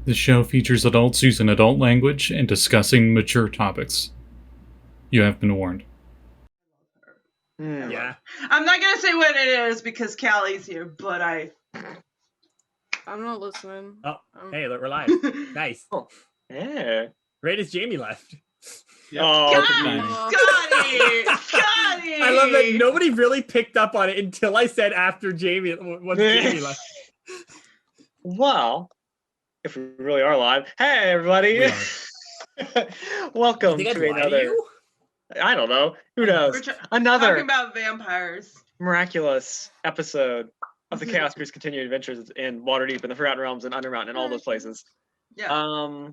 The show features adults using adult language and discussing mature topics. You have been warned. Yeah. I'm not gonna say what it is because Callie's here, but I'm not listening. Oh, hey, look, we're live. Nice. Oh, yeah. Right as Jamey left. Yep. Oh, Scotty! I love that nobody really picked up on it until I said after Jamey, once Jamey left. Well, if we really are live, hey everybody! Welcome to another. I don't know. Who knows? Another talking about vampires. Miraculous episode of the Chaos Crew's continued adventures in Waterdeep and the Forgotten Realms and Undermountain and all those places. Yeah.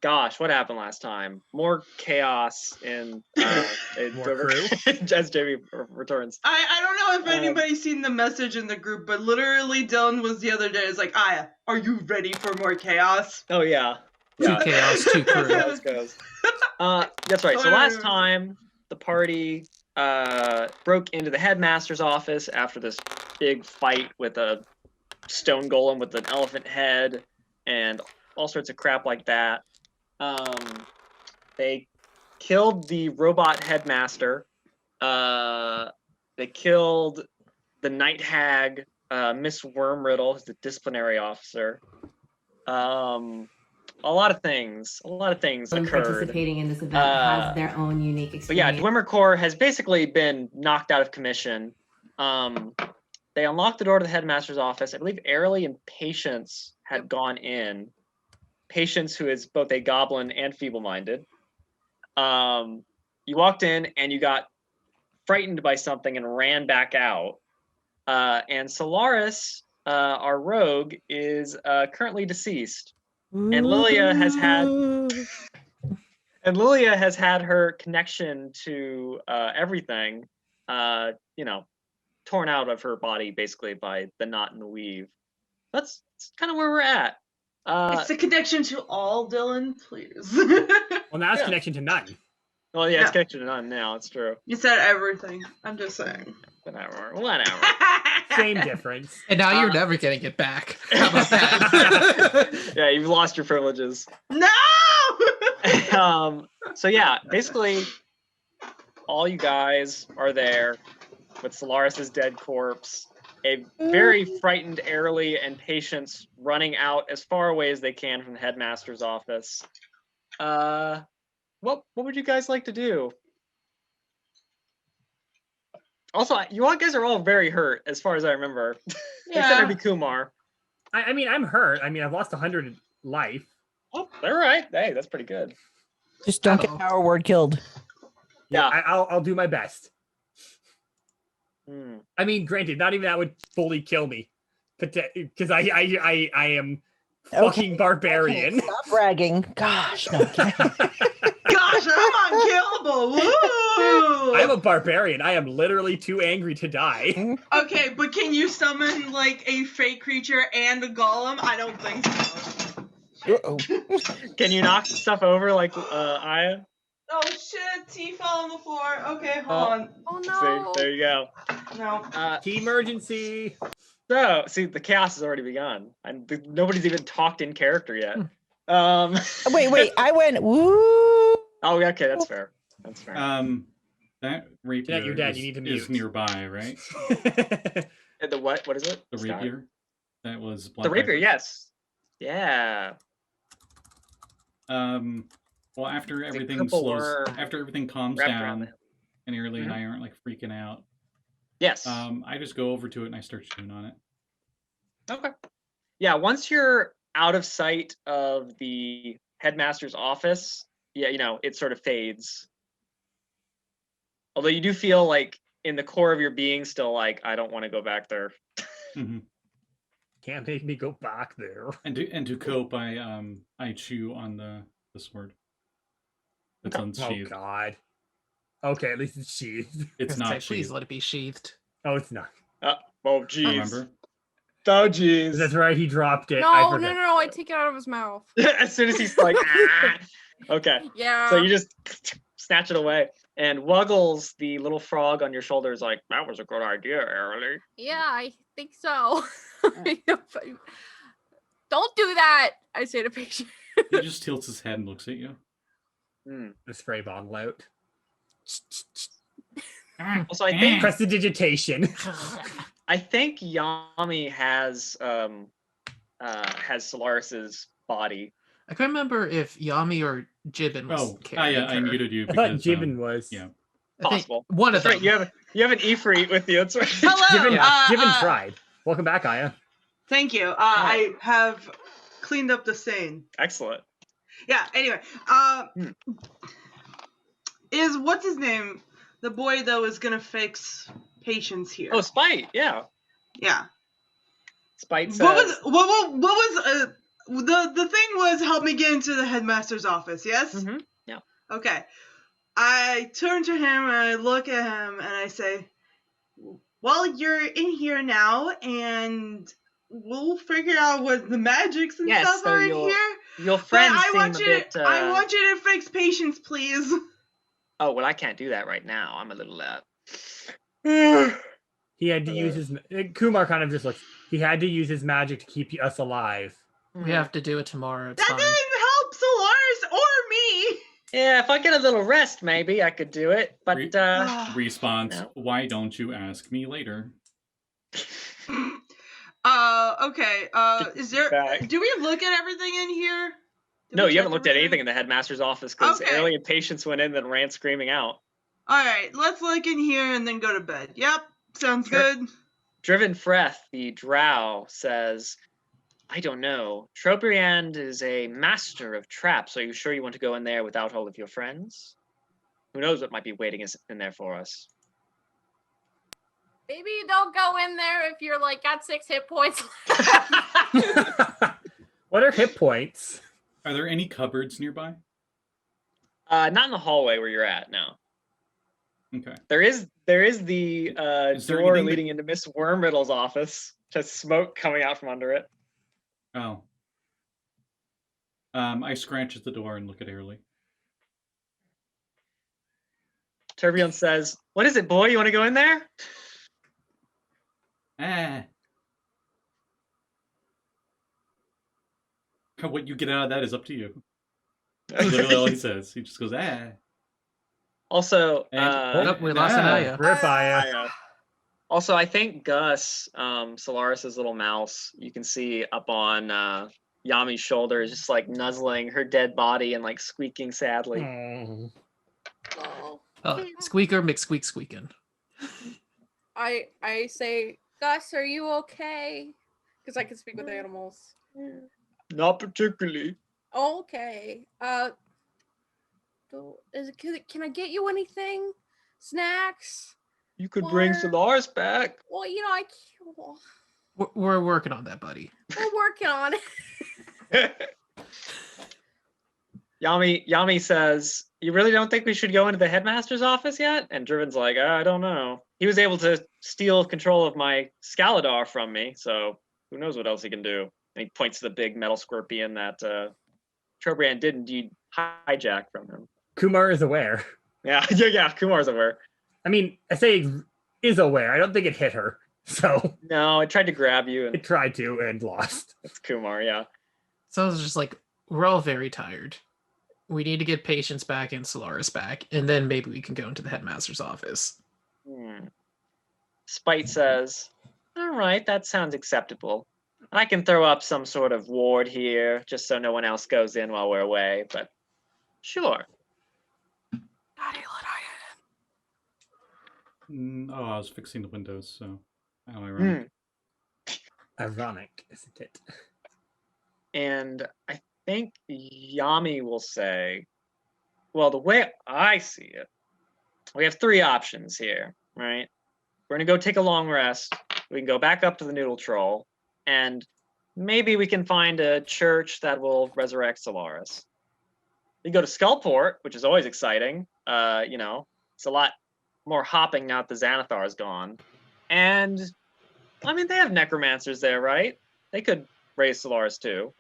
Gosh, what happened last time? More chaos in More crew as Jamey returns. I don't know if anybody's seen the message in the group, but literally Dylan was the other day. It's like, Aya, are you ready for more chaos? Oh yeah. Two chaos, two crew. That's right. So last time the party broke into the headmaster's office after this big fight with a stone golem with an elephant head and all sorts of crap like that. They killed the robot headmaster. They killed the night hag, Miss Wormriddle, who's the disciplinary officer. A lot of things occurred. Participating in this event has their own unique experience. But yeah, Dweomercore has basically been knocked out of commission. They unlocked the door to the headmaster's office. I believe Aralee and Patience had gone in. Patience, who is both a goblin and feeble-minded. You walked in and you got frightened by something and ran back out. And Solaris, our rogue, is currently deceased. And Lilia has had her connection to everything, torn out of her body basically by the knot and the weave. That's kind of where we're at. It's the connection to all, Dylan, please. Well, now it's connection to none. Well, yeah, it's connection to none now. It's true. You said everything. I'm just saying. Whatever. Same difference. And now you're never getting it back. How about that? Yeah, you've lost your privileges. No! So yeah, basically, all you guys are there with Solaris's dead corpse, a very frightened Aralee and Patience running out as far away as they can from the headmaster's office. What would you guys like to do? Also, you all guys are all very hurt, as far as I remember. Yeah. Except maybe Kumar. I mean, I'm hurt. I mean, I've lost 100 life. Oh, all right. Hey, that's pretty good. Just don't get Power Word killed. Yeah, I'll do my best. I mean, granted, not even that would fully kill me, because I am fucking barbarian. Okay, stop bragging. Gosh, no. Gosh, I'm unkillable. Woo! I'm a barbarian. I am literally too angry to die. Okay, but can you summon like a fake creature and a golem? I don't think so. Uh-oh. Can you knock stuff over like Aya? Oh shit, T fell on the floor. Okay, hold on. Oh no. See, there you go. No. Key emergency. So, see, the chaos has already begun, and nobody's even talked in character yet. Wait, I went, woo! Oh, okay, that's fair. That's fair. That rapier Jeanette, you're dead. You need to is mute. nearby, right? The what? What is it? The rapier. That was The rapier, yes. Yeah. Well, after everything purple slows, worm after everything calms wrapped around down, and Aralee and I aren't like freaking out. Yes. I just go over to it and I start chewing on it. Okay. Yeah, once you're out of sight of the headmaster's office, yeah, it sort of fades. Although you do feel like in the core of your being still like, I don't want to go back there. Can't make me go back there. And to cope, I chew on the sword. It's unsheathed. Oh God. Okay, at least it's sheathed. It's not Please sheathed. let it be sheathed. Oh, it's not. Oh, jeez. Remember? Oh, jeez. That's right. He dropped it. No. I take it out of his mouth. As soon as he's like, ah. Okay. Yeah. So you just snatch it away. And Wuggles, the little frog on your shoulder, is like, that was a good idea, Aralee. Yeah, I think so. Don't do that. I say to patient. He just tilts his head and looks at you. The spray bottle out. Also, I think Prestidigitation. I think Yami has Solaris's body. I can't remember if Yami or Jibbin was. Oh, carrying I her. muted you I thought because Jibbin was. yeah. I think Possible. one of That's them. right. You have an Ifrit with you. That's right. Hello. Jibbin tried. Welcome back, Aya. Thank you. I have cleaned up the stain. Excellent. Yeah. Anyway, is what's his name? The boy that was gonna fix patients here. Oh, Spite. Yeah. Yeah. Spite says. What was the thing was help me get into the headmaster's office. Yes. Mm-hmm. Yeah. Okay. I turn to him and I look at him and I say, "Well, you're in here now, and we'll figure out what the magics and Yes, stuff so are in your here. friends But I seem want a you. bit. I want you to fix patients, please." Oh well, I can't do that right now. I'm a little. He had to use his. Kumar kind of just looks. He had to use his magic to keep us alive. We have to do it tomorrow. It's That fine. didn't help Solaris or me. Yeah, if I get a little rest, maybe I could do it. But Response, no. why don't you ask me later? Okay. Is there? Back. Do we look at everything in here? Did no, we you haven't check looked at everything? anything in the headmaster's office because Okay. Aralee and Patience went in and ran screaming out. All right. Let's look in here and then go to bed. Yep. Sounds Sure. good. Driven Freth, the drow, says, I don't know. Trobriand is a master of traps. Are you sure you want to go in there without all of your friends? Who knows what might be waiting in there for us? Maybe you don't go in there if you're like got 6 hit points. What are hit points? Are there any cupboards nearby? Not in the hallway where you're at, no. Okay. There is the Is there door anything leading into Miss Wormriddle's office. Just smoke coming out from under it. Oh. I scratch at the door and look at Aralee. Tourbillon says, what is it, boy? You want to go in there? Ah. What you get out of that is up to you. Literally all he says. He just goes, ah. Also, Oh, we lost an Aya. Rip Aya. Also, I think Gus, Solaris's little mouse, you can see up on Yami's shoulder, is just like nuzzling her dead body and like squeaking sadly. Oh. Oh. Squeaker McSqueak squeaking. I say, Gus, are you okay? Because I can speak with animals. Not particularly. Okay. Can I get you anything? Snacks? You could bring Or- Solaris back. Well, you know, I can't. We're working on that, buddy. We're working on it. Yami says, you really don't think we should go into the headmaster's office yet? And Driven's like, I don't know. He was able to steal control of my Scaladar from me, so who knows what else he can do. And he points to the big metal scorpion that Trobriand did indeed hijack from him. Kumar is aware. Yeah, Kumar's aware. I mean, I say is aware. I don't think it hit her. So No, it tried to grab you, and it tried to and lost. it's Kumar, yeah. So it's just like, we're all very tired. We need to get Patience back and Solaris back, and then maybe we can go into the headmaster's office. Spite says, all right, that sounds acceptable. I can throw up some sort of ward here, just so no one else goes in while we're away, but sure. Oh, I was fixing the windows, so how ironic. Ironic, isn't it? And I think Yami will say, well, the way I see it, we have 3 options here, right? We're going to go take a long rest. We can go back up to the Noodle Troll, and maybe we can find a church that will resurrect Solaris. We go to Skullport, which is always exciting. It's a lot more hopping now that the Xanathar is gone. And, I mean, they have necromancers there, right? They could raise Solaris too.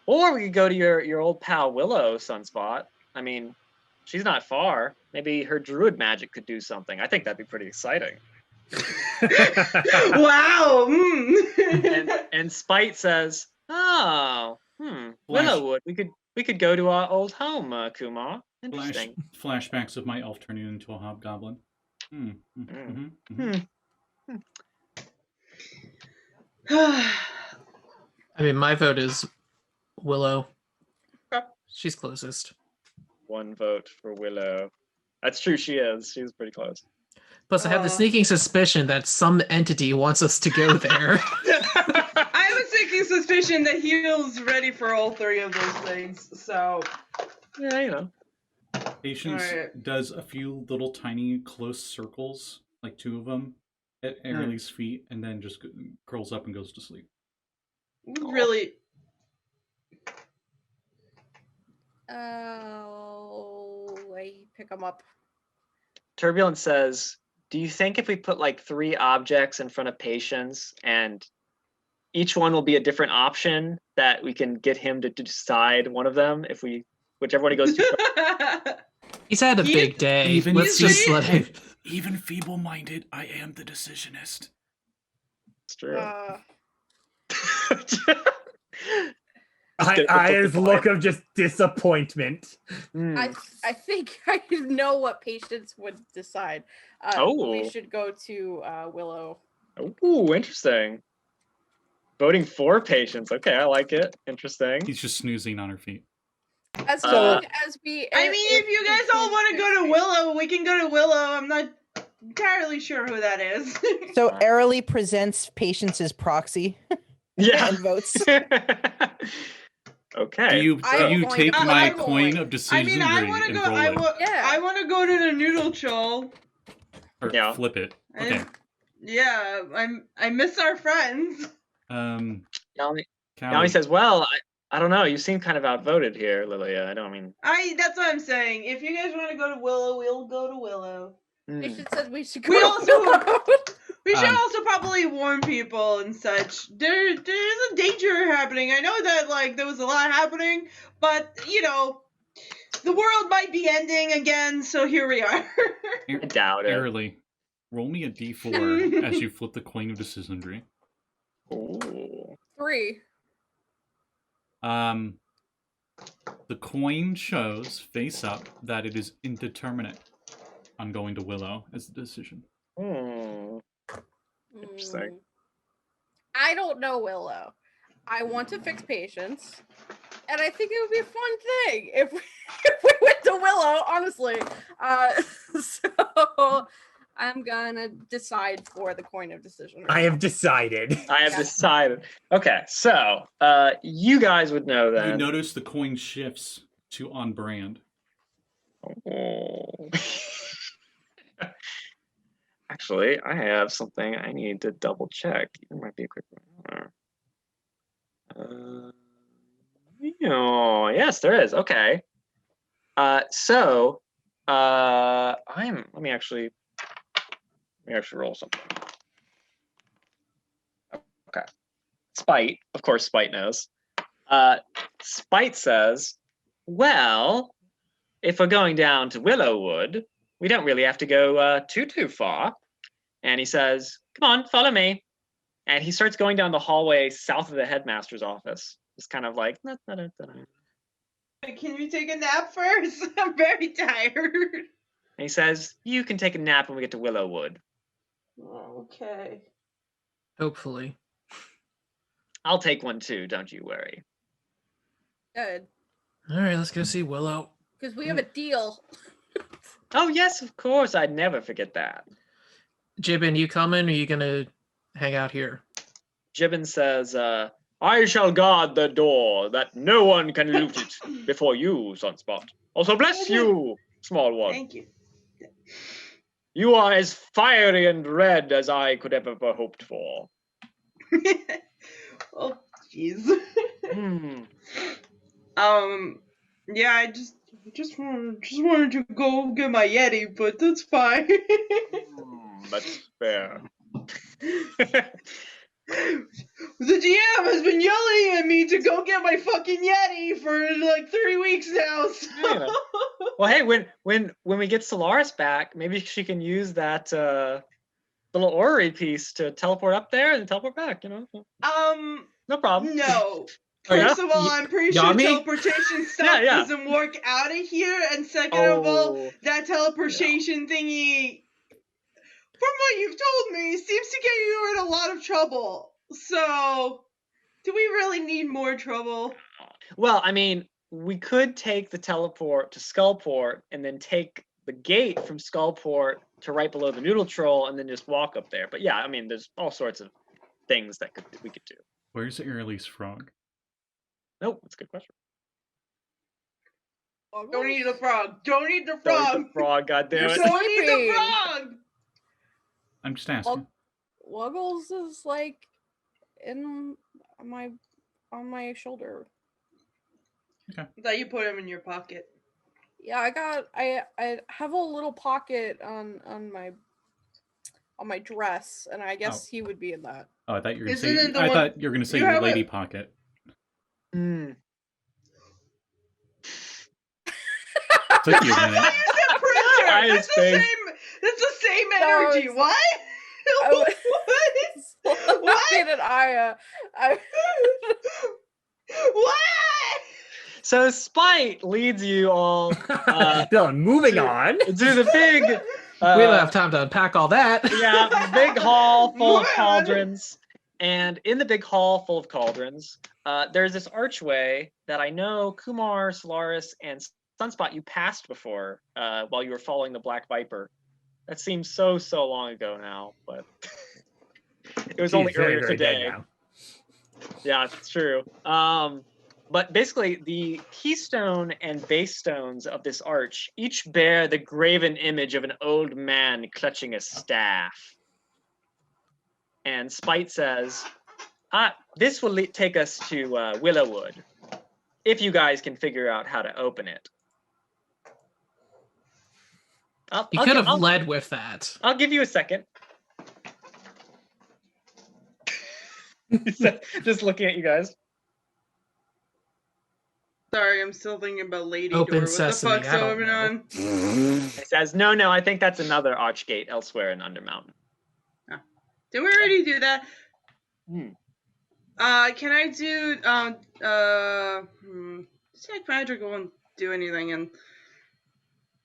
Or we could go to your old pal Willow, Sunspot. I mean, she's not far. Maybe her druid magic could do something. I think that'd be pretty exciting. Wow. And Spite says, Oh, Wyllowwood. We could go to our old home, Kumar. Interesting. Flashbacks of my elf turning into a hobgoblin. I mean, my vote is Willow. Okay. She's closest. One vote for Willow. That's true. She is. She's pretty close. Plus, I have the sneaking suspicion that some entity wants us to go there. I have a sneaking suspicion that Heel's ready for all three of those things. So yeah, you know. Patience does a few little tiny close circles, like 2 of them, at Aralee's feet, and then just curls up and goes to sleep. Really? Oh, I pick them up. Turbulence says, do you think if we put like 3 objects in front of Patience and each one will be a different option that we can get him to decide one of them whichever one he goes to? He's had a big day. Let's just let him. Even feeble-minded, I am the decisionist. It's true. Aya's look of just disappointment. I think I know what Patience would decide. We should go to Willow. Oh, interesting. Voting for Patience. Okay, I like it. Interesting. He's just snoozing on her feet. As long as we... I mean, if you guys all want to go to Willow, we can go to Willow. I'm not entirely sure who that is. So Aralee presents Patience's proxy. Yeah. And votes. Okay. Do you take my coin of decision? I mean, I want to go. I want to go to the noodle chow. Or flip it. Okay. Yeah, I miss our friends. Callie says, "Well, I don't know. You seem kind of outvoted here, Lilia. I don't mean." That's what I'm saying. If you guys want to go to Willow, we'll go to Willow. Patience said we should go. We should also probably warn people and such. There is a danger happening. I know that there was a lot happening, but the world might be ending again. So here we are. I doubt it. Aralee, roll me a d4 as you flip the coin of decisionry. Ooh. 3. The coin shows face up that it is indeterminate on going to Willow as the decision. Interesting. I don't know Willow. I want to fix Patience, and I think it would be a fun thing if we went to Willow, honestly. So I'm gonna decide for the coin of decision. I have decided. Okay, so you guys would know then. You notice the coin shifts to on brand. Oh. Actually, I have something I need to double check. It might be a quick one. Yes, there is. Okay. Let me actually roll something. Okay. Spite, of course, Spite knows. Spite says, well, if we're going down to Wyllowwood, we don't really have to go too far. And he says, come on, follow me. And he starts going down the hallway south of the headmaster's office. Just kind of like, Can we take a nap first? I'm very tired. And he says, you can take a nap when we get to Wyllowwood. Okay. Hopefully. I'll take one too, don't you worry. Good. All right, let's go see Willow. Because we have a deal. Oh, yes, of course. I'd never forget that. Jibbin, you coming, or are you going to hang out here? Jibbin says, I shall guard the door, that no one can loot it before you, Sunspot. Also, bless you, small one. Thank you. You are as fiery and red as I could ever have hoped for. Oh, jeez. Yeah, I just wanted to go get my Yeti, but that's fine. That's fair. The DM has been yelling at me to go get my fucking Yeti for like 3 weeks now. So. Yeah. Well, hey, when we get Solaris back, maybe she can use that little orrery piece to teleport up there and teleport back. No problem. No. Oh, yeah? First of all, I'm pretty sure Yami? teleportation stuff Yeah. doesn't work out of here. And second of all, Oh, that teleportation thingy, from what you've told me, seems to get you in a lot of trouble. So, do we really need more trouble? well, I mean, we could take the teleport to Skullport and then take the gate from Skullport to right below the Noodle Troll and then just walk up there. But yeah, I mean, there's all sorts of things that we could do. Where's Aralee's frog? Nope, that's a good question. Don't eat the frog. Don't eat the Don't eat frog. the frog, goddammit. Don't eat the Sleeping. frog. I'm just asking. Wuggles is like in on my shoulder. I thought you put him in your pocket. Yeah, I have a little pocket on my dress, and I guess he would be in that. Oh, I thought you were gonna Isn't say. it the I one- thought you were gonna say you your have lady it- pocket. Hmm. Took you a minute. I used a printer. I's That's the face. same. That's the same No, energy. it's- What? I was- What? Looking at Aya, What? So Spite leads you all Dylan, moving on. to the big, we don't have time to unpack all that. yeah, big hall full of What? cauldrons. And in the big hall full of cauldrons, there's this archway that I know Kumar, Solaris, and Sunspot you passed before while you were following the Black Viper. That seems so long ago now, but it was only She's very, earlier very dead today. now. Yeah, it's true. But basically, the keystone and base stones of this arch each bear the graven image of an old man clutching a staff. And Spite says, this will take us to Wyllowwood, if you guys can figure out how to open it. You could have led with that. I'll give you a second. Just looking at you guys. Sorry, I'm still thinking about Lady Open Door. What sesame, the fuck's I don't going know. on? It says, no, I think that's another archgate elsewhere in Undermountain. Did we already do that? Hmm. Can I do detect magic won't do anything, and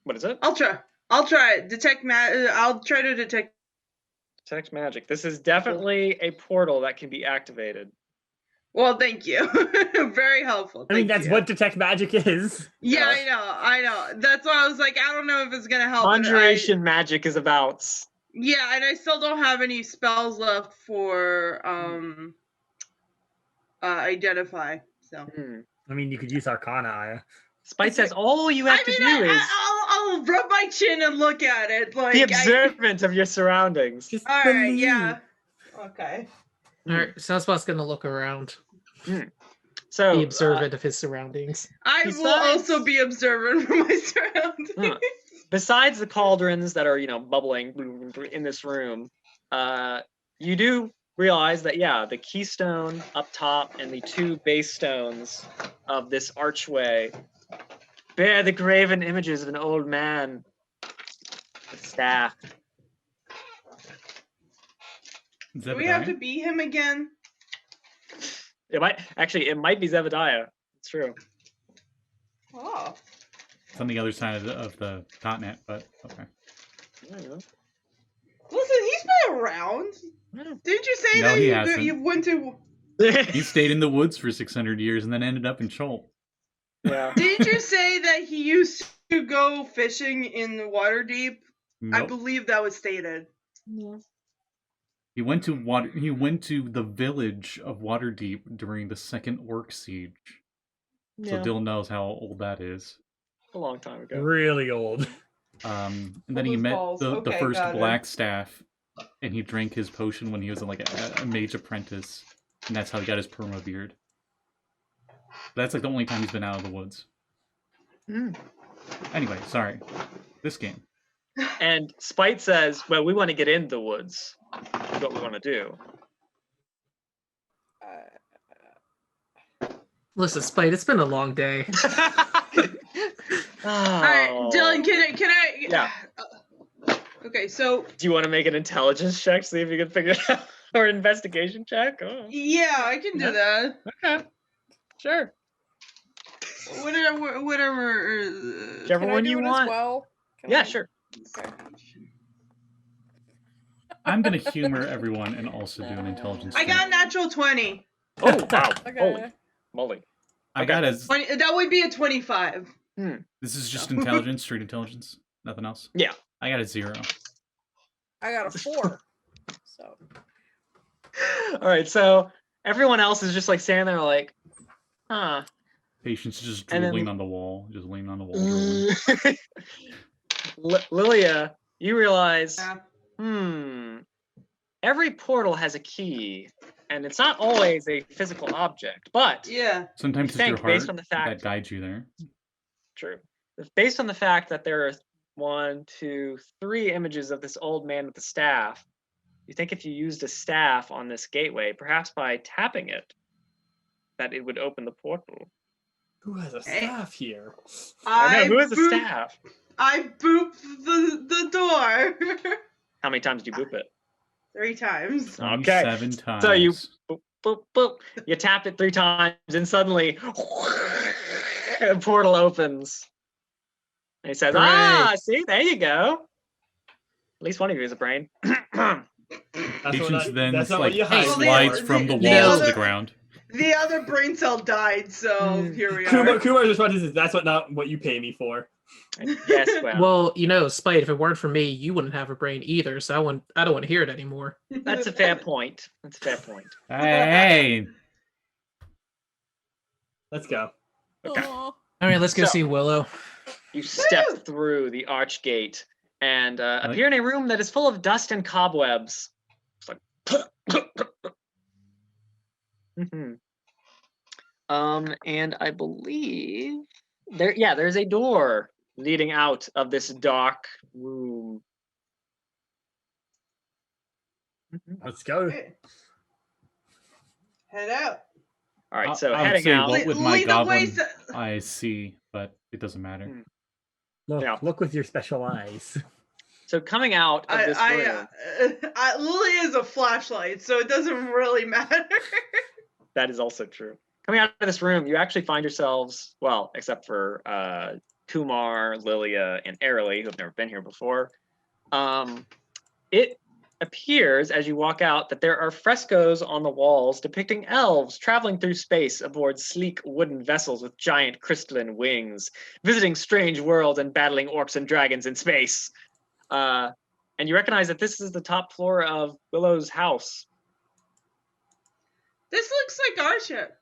What is it? I'll try it. I'll try to detect. Detect magic. This is definitely a portal that can be activated. Well, thank you. Very helpful. I mean, Thank that's you. what detect magic is. Yeah, I know. That's why I was like, I don't know if it's gonna help. but Conjuration magic is about. Yeah, and I still don't have any spells left for identify. So. I mean, you could use Arcana, Aya. Spite says all you have to do is I'll rub my chin and look at it. Like, be observant of your surroundings. Just all right, believe. yeah. Okay. All right, Sunspot's gonna look around. So Be observant of his surroundings. I will Besides- also be observant of my surroundings. besides the cauldrons that are, bubbling in this room, you do realize that, the keystone up top and the two base stones of this archway bear the graven images of an old man with staff. Do we have to be him again? It might be Zebediah. It's true. Oh. It's on the other side of the continent, but okay. I don't know. Listen, he's been around. Didn't you say No, that he you hasn't. went to? He stayed in the woods for 600 years and then ended up in Shoal. Yeah. Didn't you say that he used to go fishing in the Waterdeep? I Nope. believe that was stated. He went to the village of Waterdeep during the Second Orc Siege. So Dylan knows how old that is. A long time ago. Really old. And then he those met balls. the Okay, first got it. Blackstaff, and he drank his potion when he was like a mage apprentice, and that's how he got his perma beard. That's like the only time he's been out of the woods. Anyway, sorry. This game. And Spite says, well, we want to get in the woods. That's what we want to do. Listen, Spite, it's been a long day. All Alright, Dylan, can I? Yeah. Okay, so Do you want to make an intelligence check, see if you can figure it out? Or an investigation check? Oh. Yeah, I can do Yeah. that. Okay. Sure. Whatever. Whichever Can I one do you it want. as well? Can Yeah, I- sure. Okay. I'm gonna humor everyone and also do an intelligence I check. got a natural 20. Oh, wow. Okay. Holy moly. I okay. got a. 20 that would be a 25. This is just intelligence, street intelligence, nothing else. Yeah. I got a 0. I got a 4. So All right, so everyone else is just like standing there like, huh. Patience just And then- drooling on the wall, just leaning on the wall. Drooling. Lilia, you realize, Yeah. every portal has a key, and it's not always a physical object, but Yeah. Sometimes it's think your heart based on the fact that guides you there. True. Based on the fact that there are 1, 2, 3 images of this old man with the staff, you think if you used a staff on this gateway, perhaps by tapping it, that it would open the portal. Who has a staff here? I know, who has a boop- staff? I booped the door How many times do you boop it? 3 times. Okay. 7 times. So you boop, boop, boop. You tap it 3 times, and suddenly a portal opens. And he says, Hooray. see, there you go. At least one of you has a brain. Patience then that's not what you like hired slides for. from the The wall to other- the ground. The other brain cell died, so here we Kumar, are. Kumar's response is, "That's not what you pay me for." Yes, well, Well, you know, Spite, if it weren't for me, you wouldn't have a brain either, so I don't want to hear it anymore. that's a fair point. That's a fair point. Hey, Let's go. Okay. Aw. All right, let's go So- see Willow. You step through the arch gate and appear in a room that is full of dust and cobwebs. It's like, and I believe there's a door leading out of this dark room. Let's go. Head out. All right, so I would heading say out. what with my Lead the way, goblin I see, but it doesn't matter. Look, Yeah. look with your special eyes. So coming out of this room, Lily is a flashlight, so it doesn't really matter. that is also true. Coming out of this room, you actually find yourselves, well, except for Kumar, Lilia, and Aralee, who have never been here before. It appears as you walk out that there are frescoes on the walls depicting elves traveling through space aboard sleek wooden vessels with giant crystalline wings, visiting strange worlds and battling orcs and dragons in space. And you recognize that this is the top floor of Willow's house. This looks like our ship.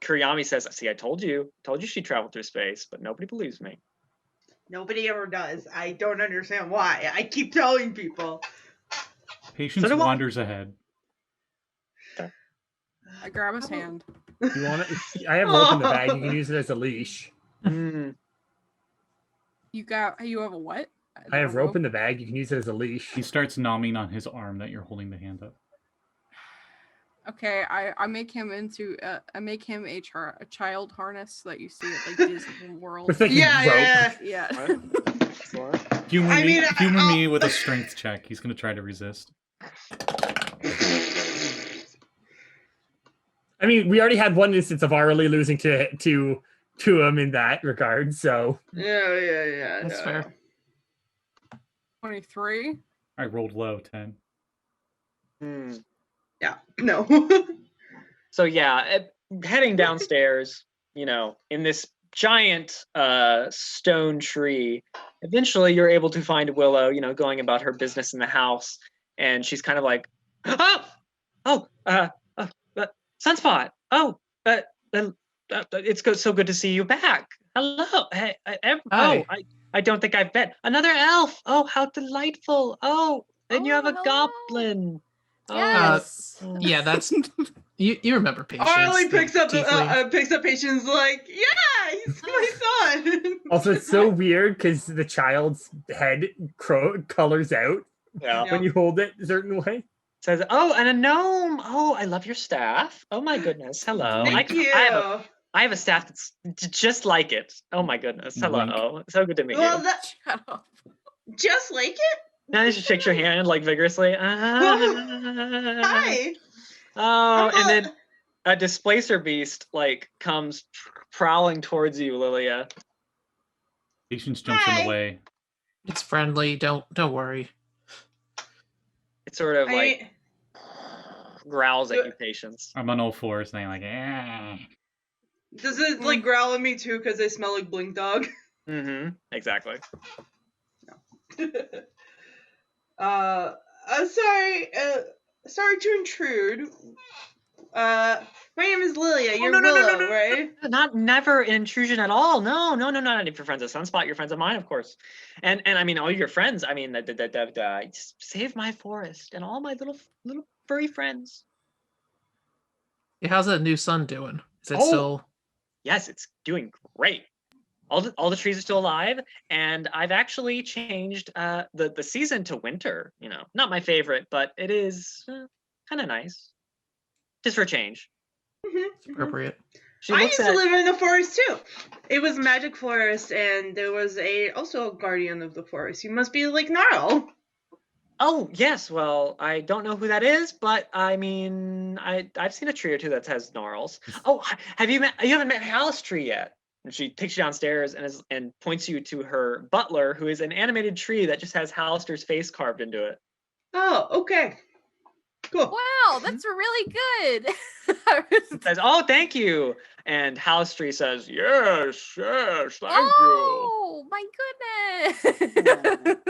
Kurayami says, see, I told you she traveled through space, but nobody believes me. Nobody ever does. I don't understand why. I keep telling people. Patience So do I. wanders ahead. I grab his hand. You want it? I have rope in the bag. You can use it as a leash. Mm. You have a what? I have rope in the bag. You can use it as a leash. He starts nomming on his arm that you're holding the hand up. Okay, I make him into I make him a child harness that you see at like Disney World. With like Yeah, rope. yeah. Yeah. Humor I me, mean, humor I'll- me with a strength check. He's gonna try to resist. I mean, we already had one instance of Aralee losing to him in that regard. So Yeah. That's fair. 23. I rolled low, 10. Mm. Yeah. No. So yeah, heading downstairs, in this giant stone tree, eventually you're able to find Willow, going about her business in the house, and she's kind of like, Sunspot. It's so good to see you back. Hello. Hey, Hi. I don't think I've met another elf. Oh, how delightful. Oh, and you have a hello. goblin. Yes. Yeah, that's you remember Patience. Arlie the picks up tiefling. Patience like, yeah, he's my son. also it's so weird because the child's head colors out Yeah. when you hold it a certain way. Says, oh, and a gnome. Oh, I love your staff. Oh my goodness. Hello. Thank you. I have a staff that's just like it. Oh my goodness. Hello. So good to meet Well, you. that Shut up. just like it. Now she shakes your hand like vigorously. Hi. Oh, I'm and then a displacer beast like comes prowling towards you, Lilia. Patience jumps in the Hi. way. It's friendly. Don't worry. It sort of like I, growls at you, Patience. I'm on all fours, and I'm like, eh. does it like growl at me too because I smell like Blink Dog? Mm-hmm. Exactly. Sorry to intrude. My name is Lilia. You're no, Willow, right? Never an intrusion at all. No, not if you're friends of Sunspot, you're friends of mine, of course. And I mean all your friends. I mean save my forest and all my little furry friends. Yeah, how's that new sun doing? Is it Oh. still? Yes, it's doing great. All the trees are still alive, and I've actually changed the season to winter. You know, not my favorite, but it is kind of nice, just for a change. Mm-hmm. Appropriate. I used to live in the forest too. It was magic forest, and there was also a guardian of the forest. You must be like Gnarl. Oh yes, well I don't know who that is, but I mean I've seen a tree or two that has gnarls. Oh, you haven't met Halistry yet? And she takes you downstairs and points you to her butler, who is an animated tree that just has Halister's face carved into it. Oh, okay. Cool. Wow, that's really good. Says, "Oh, thank you." And Halistry says, "Yes, thank you. Oh, my goodness.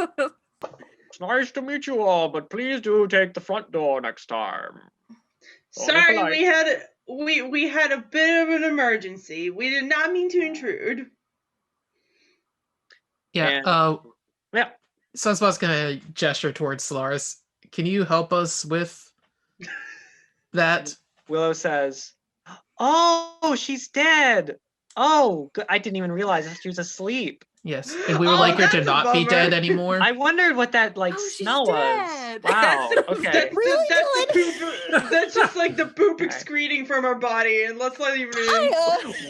It's nice to meet you all, but please do take the front door next time." Sorry, we had a bit of an emergency. We did not mean to intrude. Yeah. Yeah. Sunspot's gonna gesture towards Solaris. Can you help us with that? Willow says, "Oh, she's dead. Oh, I didn't even realize she was asleep." Yes, and we would like her to not be dead anymore. I wondered what that smell was. Wow. Okay. That's just like the poop excreting from our body, and let's not even.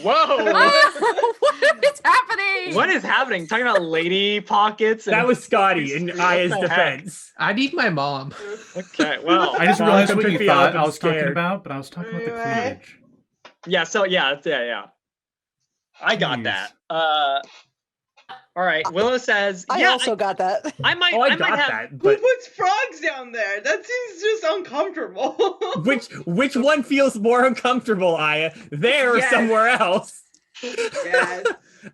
Whoa! What is happening? What is happening? Talking about lady pockets. That was Scotty in Aya's defense. I need my mom. Okay. Well, I just realized what you completely thought up, I was I'm talking scared. about, but I was talking about the cleavage. Yeah. So yeah. I got that. All right. Willow says, I also got that. I might. Oh, I might have. that. Who But puts frogs down there? That seems just uncomfortable. which one feels more uncomfortable, Aya? There or Yes. somewhere else? Yes.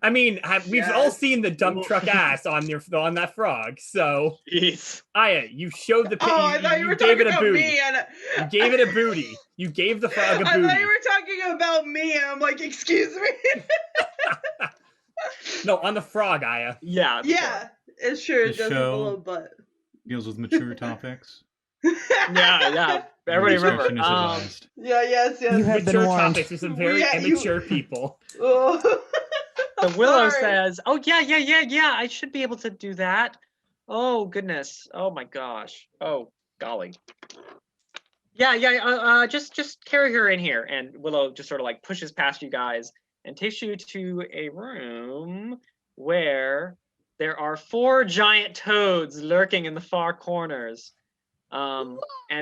I mean, we've all seen the dump truck ass on that frog. So, Jeez. Aya, you showed the. I thought you were gave talking it a about booty. me. You gave it a booty. You gave the frog a I booty. thought you were talking about me, and I'm like, excuse me. No, on the frog, Aya. Yeah. Yeah, it sure The does a show little butt. deals with mature topics. Yeah. Everybody remember. Discretion is advised. Yes. You have been Mature warned. topics with some very Yeah, you- immature people. Oh. So Willow Sorry. says, "Oh yeah. I should be able to do that. Oh goodness. Oh my gosh. Oh golly. Yeah. Just carry her in here." And Willow just sort of like pushes past you guys and takes you to a room where there are 4 giant toads lurking in the far corners. And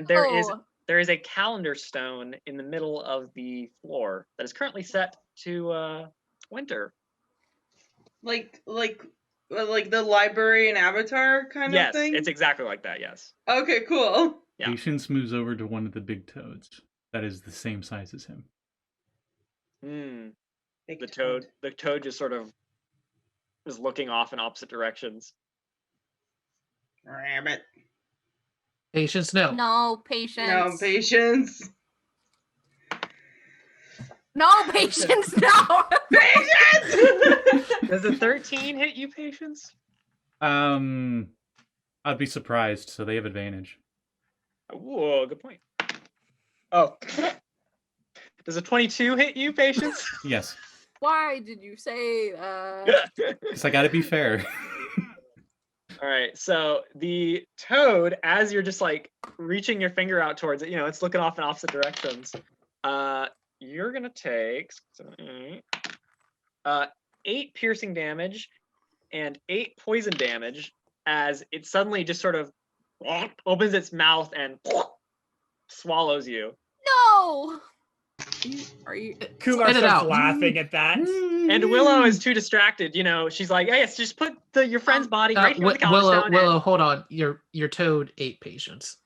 there is a calendar stone in the middle of the floor that is currently set to winter. Like the library in Avatar kind of thing? Yes, it's exactly like that, yes. Okay, cool. Yeah. Patience moves over to one of the big toads that is the same size as him. The toad just sort of is looking off in opposite directions. Rabbit. Patience, no. No patience. No patience. No patience. No. Patience! Does the 13 hit you, Patience? I'd be surprised, so they have advantage. Whoa, good point. Oh. Does a 22 hit you, Patience? Yes. Why did you say that? Because I gotta be fair. All right, so the toad, as you're just like reaching your finger out towards it, it's looking off in opposite directions. You're gonna take 8 piercing damage and 8 poison damage as it suddenly just sort of opens its mouth and swallows you. No. Are you? Kumar Spit it starts out. laughing at that. And Willow is too distracted. You know, she's like, "Yes, just put your friend's body right here on the cobblestone." Willow, hold on. Your toad ate patients.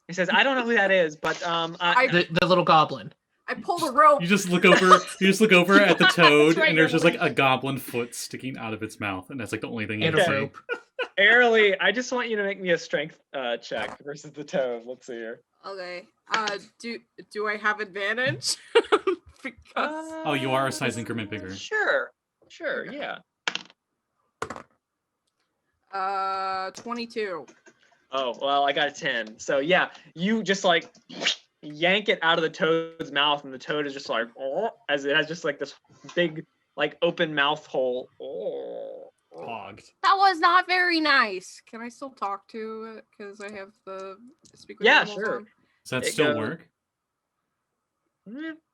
He says, "I don't know who that is, but The little goblin. I pulled a rope. You just look over. You just look over at the toad, right, and there's you're just like a goblin foot sticking out of its mouth, and that's like the only thing you And can a see. rope. Aralee, I just want you to make me a strength check versus the toad. Let's see here. Okay. Do I have advantage? Because Oh, you are a size increment bigger. Sure, yeah. 22. Oh, well, I got a 10. So yeah, you just like yank it out of the toad's mouth, and the toad is just like, as it has just like this big, like open mouth hole. Hogged. That was not very nice. Can I still talk to it? Because I have the speak with Yeah, animals sure. on? Does that It still goes- work?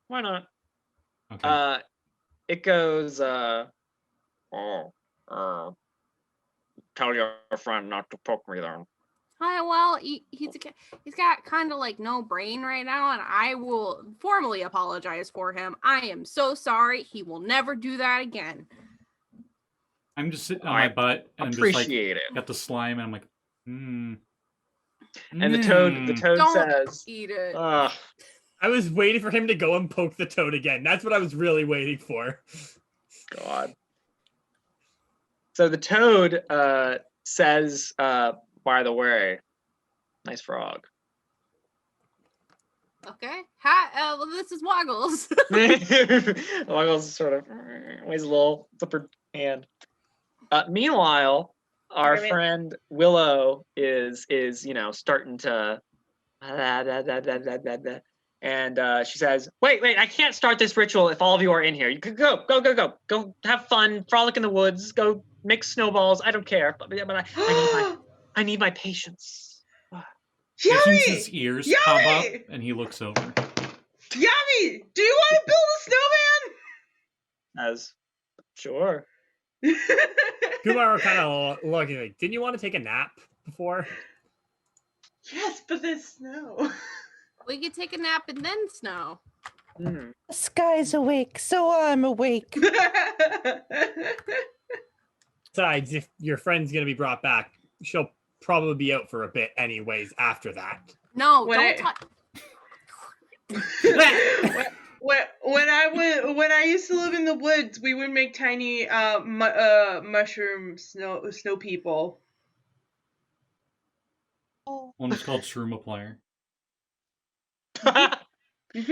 Why not? Okay. It goes, tell your friend not to poke me there. Hi, well, he's got kind of like no brain right now, and I will formally apologize for him. I am so sorry. He will never do that again. I'm just sitting on I my butt, and I'm just like Appreciate it. got the slime, and I'm like, And the toad Don't says, eat it. I was waiting for him to go and poke the toad again. That's what I was really waiting for. God. So the toad says, by the way, nice frog. Okay. Hi, well, this is Waggles. Waggles sort of waves a little flippered hand. Meanwhile, our Wait. friend Willow is starting to and she says, wait, I can't start this ritual if all of you are in here. You could go have fun, frolic in the woods, go make snowballs. I don't care, but I need my patience. Patience's Yummy! ears pop up, Yummy! and he looks over. Yummy! Do you want to build a snowman? As sure. Kumar kind of looking like, didn't you want to take a nap before? Yes, but there's snow. We could take a nap and then snow. The sky's awake, so I'm awake. Besides, if your friend's gonna be brought back, she'll probably be out for a bit anyways after that. No, When don't I- touch. when I used to live in the woods, we would make tiny mushroom snow people. One was called Shroom Applier.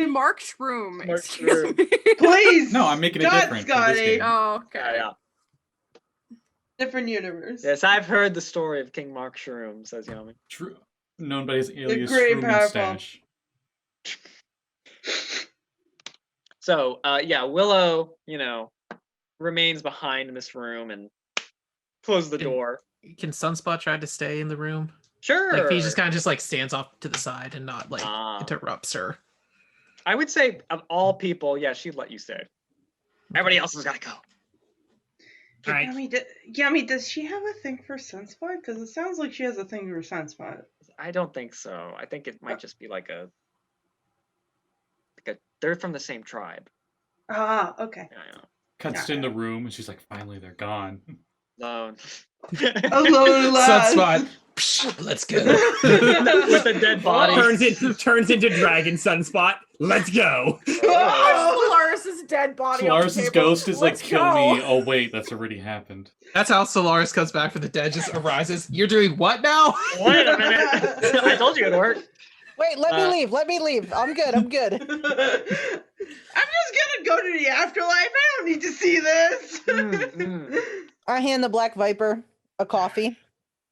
Mark Shroom. Mark Excuse Shroom. me. Please. No, I'm making it God, different for this Scotty. game. Oh, okay. Yeah. Different universe. Yes, I've heard the story of King Mark Shroom, says Yami. Known by his alias great Shroom powerful. Mustache. So, Willow, remains behind in this room and closes the door. Can Sunspot try to stay in the room? Sure. Like he just kind of just like stands off to the side and not like Ah. interrupts her. I would say of all people, yeah, she'd let you stay. Everybody else has got to go. All right. Yummy, does she have a thing for Sunspot? Because it sounds like she has a thing for Sunspot. I don't think so. I think it might just be like they're from the same tribe. Ah, okay. Yeah. Cuts in the room, and she's like, finally, they're gone. Alone. Alone last. Sunspot. Psh, let's go. With a dead body. Turns into Dragon Sunspot. Let's go. Solaris' dead body. on the Solaris' table. ghost is like, Let's kill go. me. Oh, wait, that's already happened. That's how Solaris comes back from the dead, just arises. You're doing what now? Wait a minute. I told you it'd work. Wait, let me leave. Let me leave. I'm good. I'm good. I'm just gonna go to the afterlife. I don't need to see this. I hand the Black Viper a coffee.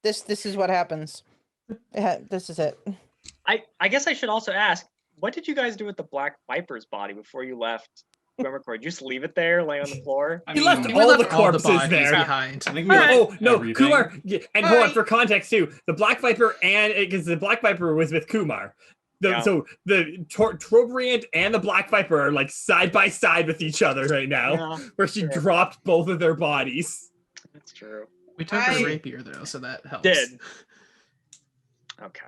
This is what happens. This is it. I guess I should also ask, what did you guys do with the Black Viper's body before you left Dweomercore? Did you just leave it there, lay on the floor? I He mean, left We all the left all the corpses bodies there. behind. I think we left Oh no, everything. Kumar! And hold on Alright. for context too. The Black Viper because the Black Viper was with Kumar. Yeah. So the Trobriand and the Black Viper are like side by side with each other right now, Yeah, where she sure. dropped both of their bodies. That's true. We took her rapier though, so that helps. Did. Okay.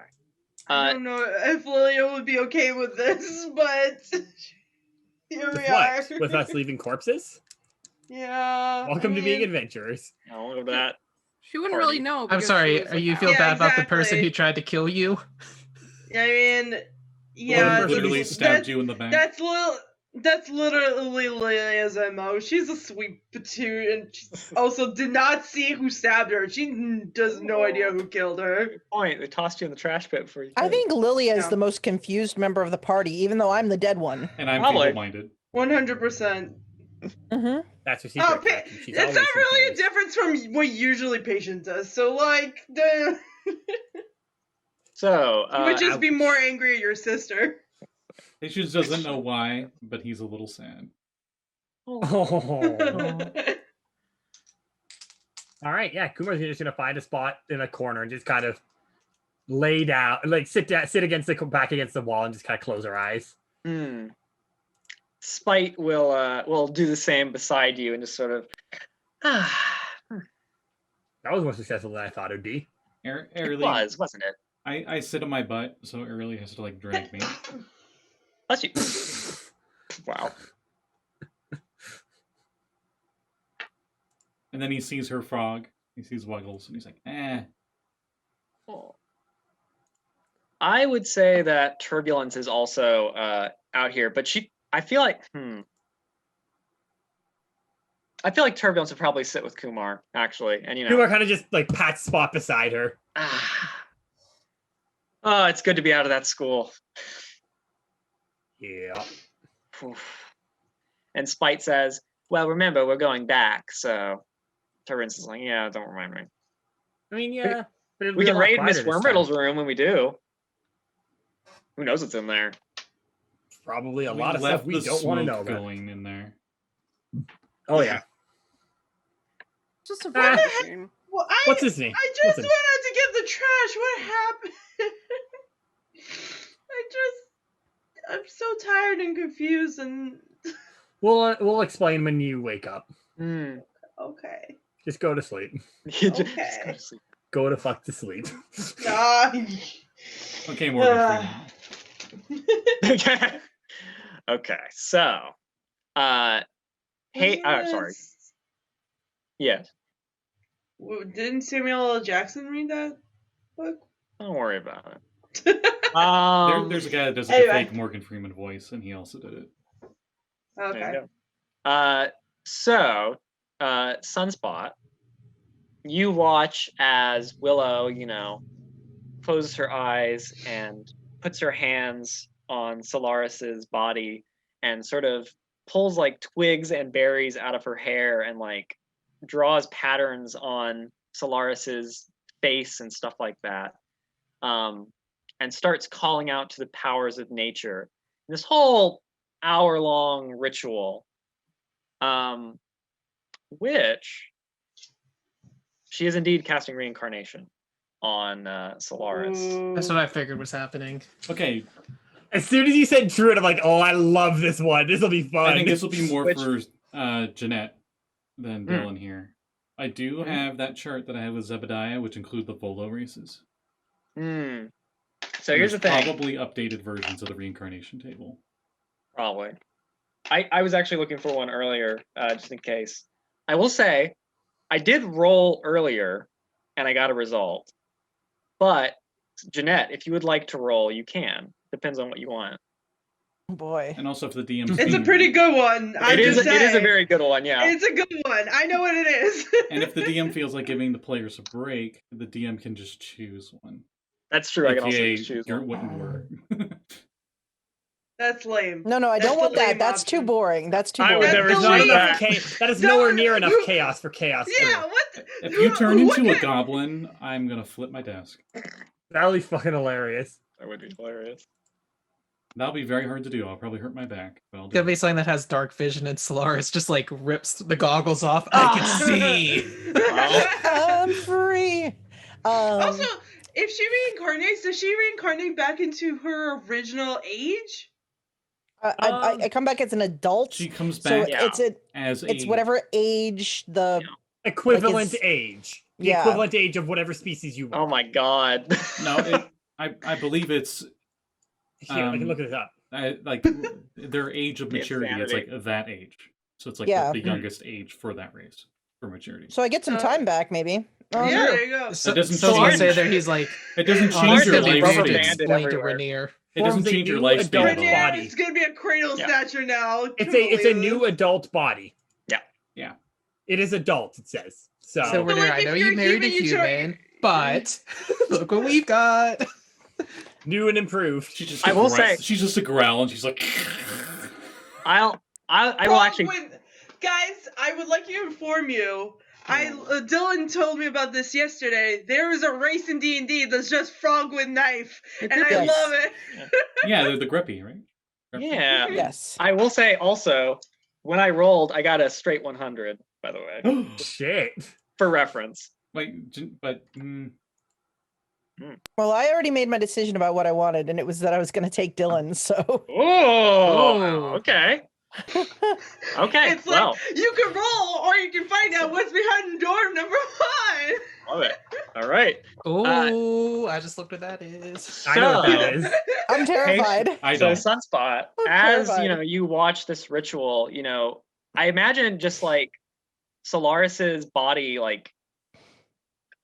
I don't know if Lilia would be okay with this, but here we are. What? With us leaving corpses? Yeah. Welcome to being adventurers. I'll go to that. She wouldn't really know. I'm because sorry. she was, Are you feel Yeah, bad about the person exactly. who tried to kill you? I mean, yeah. Literally stabbed you in the back. That's literally Lilia's MO. She's a sweet patoon, and she also did not see who stabbed her. She does no idea who killed her. Good point. They tossed you in the trash pit before you. I did. think Lilia is Yeah. the most confused member of the party, even though I'm the dead one. And I'm Probably. feeble-minded. 100%. Mm-hmm. That's her secret. Oh, attraction. She's it's not always really a confused. difference from what usually patient does. So, like, the So, you would just be more angry at your sister. Patience doesn't know why, but he's a little sad. Oh. All right, yeah. Kumar's just gonna find a spot in a corner and just kind of lay down, like sit against back against the wall, and just kind of close her eyes. Spite will do the same beside you and just sort of. That was more successful than I thought it'd be. It Aralee, wasn't it? I sit on my butt, so Aralee has to like drag me. Bless you. Wow. And then he sees her frog. He sees Wuggles, and he's like, eh. Oh. I would say that Turbulence is also out here, but I feel like Turbulence would probably sit with Kumar, actually. And Kumar kind of just like pats Spot beside her. Oh, it's good to be out of that school. Yeah. And Spite says, well, remember, we're going back, so Turbulence is like, yeah, don't remind me. I mean, yeah. But We can raid Miss Wormriddle's room when we do. Who knows what's in there? Probably a We lot of left stuff we the don't want to know smoke about. going in there. Oh yeah. Just a Ah. vacuum. Well, What's his name? I just What's went his- out to get the trash. What happened? I'm so tired and confused and We'll explain when you wake up. okay. Just go to sleep. Just go Okay. to sleep. Go to fuck to sleep. Okay, Morgan Freeman. Okay, so, hey, sorry. Yes, Didn't Samuel L. Jackson read that book? don't worry about it. There's a guy that does like, anyway. a fake Morgan Freeman voice, and he also did it. There Okay. you go. So, Sunspot, you watch as Willow, closes her eyes and puts her hands on Solaris's body and sort of pulls like twigs and berries out of her hair and like draws patterns on Solaris's face and stuff like that. And starts calling out to the powers of nature. This whole hour-long ritual, which she is indeed casting reincarnation on Solaris. That's what I figured was happening. Okay, As soon as you said Druid, I'm like, oh, I love this one. This will be fun. I think this will be more Which- for Jeanette than Dylan here. I do have that chart that I have with Zebediah, which include the Volo races. So here's the There's thing. probably updated versions of the reincarnation table. Probably. I was actually looking for one earlier, just in case. I will say, I did roll earlier, and I got a result. But, Jeanette, if you would like to roll, you can. Depends on what you want. Oh boy. And also if the DM. It's a pretty good one. It is a very good one, yeah. It's a good one. I know what it is. And if the DM feels like giving the players a break, the DM can just choose one. That's true. I can also AKA, just choose your one. wouldn't work. That's lame. No, I That's don't want the that. lame That's too option. boring. That's too I, boring. there is That's not the enough lame. that is No, nowhere near enough who- chaos for chaos. Yeah, what? If you turn what into a kind- goblin, I'm gonna flip my desk. That would be fucking hilarious. That would be hilarious. That'll be very hard to do. I'll probably hurt my back. But I'll It's do gonna be it. something that has dark vision and Solaris just like rips the goggles off. I can see. I'm free. Also, if she reincarnates, does she reincarnate back into her original age? I come back as an adult. She comes So back Yeah. it's as it's a whatever age the Equivalent it's- age. The Yeah. equivalent age of whatever species you want. Oh my god. No, I believe it's Here, I can look it up. like their age of The maturity is like insanity. that age. So it's like Yeah. the youngest age for that race for maturity. So I get some time back, maybe. Yeah, there you go. So, doesn't so I'll change. say there he's like, It doesn't oh, change it's your gonna be rubber weird to lifespan. banded explain to everywhere. Rainier. It doesn't Forms a change your new lifespan. adult at all. Rainier, body. it's gonna be a cradle Yeah. snatcher now. It's a new adult body. Yeah. It is adult, it says. So, So Rainier, like, I if know you're you married a human, you try- human, but look what we've got. new and improved. She just I will growls- say- she's just a growl and she's like I will actually. Guys, I would like to inform you. Dylan told me about this yesterday. There is a race in D&D that's just frog with knife, and I Yes. love it. yeah, they're the grippy, right? Grippy. Yeah. Yes. I will say also, when I rolled, I got a straight 100. By the way, Shit. for reference. But Well, I already made my decision about what I wanted, and it was that I was going to take Dylan. So Oh. Okay. Okay. It's like, Well, you can roll, or you can find out what's behind door number 1. love it. All right. Oh, I just looked what that is. I know what So- that is. I'm terrified. I So don't. Sunspot, I'm as terrified. you watch this ritual, I imagine just like Solaris's body, like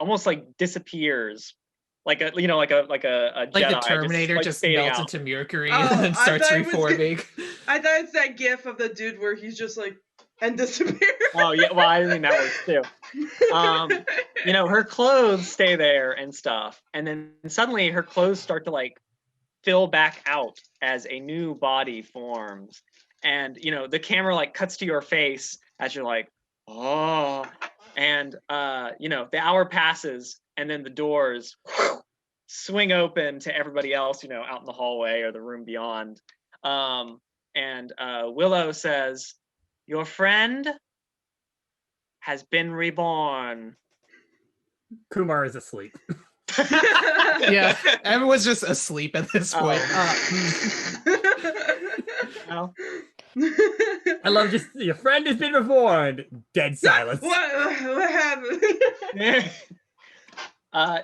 almost like disappears, like a Like Jedi, the Terminator just fading melts out. into mercury Oh, and then I starts thought it was reforming. I thought it's that gif of the dude where he's just like, and disappears. Oh yeah, well I mean that works too. Her clothes stay there and stuff, and then suddenly her clothes start to like fill back out as a new body forms, and the camera like cuts to your face as you're like, oh, and the hour passes, and then the doors swing open to everybody else, out in the hallway or the room beyond, and Willow says, "Your friend has been reborn." Kumar is asleep. Yeah, everyone's just asleep at this point. Well, I love just your friend has been reborn. Dead silence. What happened? So-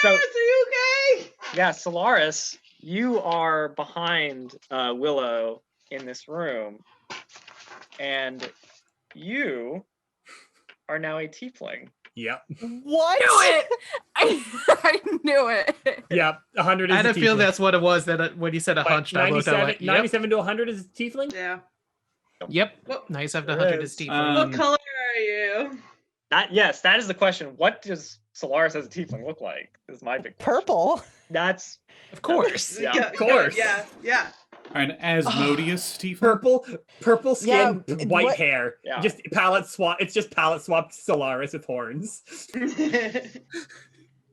Solaris, are you okay? yeah, Solaris, you are behind Willow in this room, and you are now a tiefling. Yep. What? Knew it. I knew it. Yep. 100 is I had a a feel tiefling. that's what it was. That when you said a Like, hunched, I looked at 97, like, yep, 97 to 100 is a tiefling? Yeah. yep. What, 97 to There 100 is. is tiefling. what color are you? Yes, that is the question. What does Solaris as a tiefling look like? Is my big question. Purple. That's Of course. Yeah, of course. Yeah. An Asmodeus tiefling. Purple skin, Yeah, white what- hair. Yeah. Just palette swap. It's just palette swapped Solaris with horns.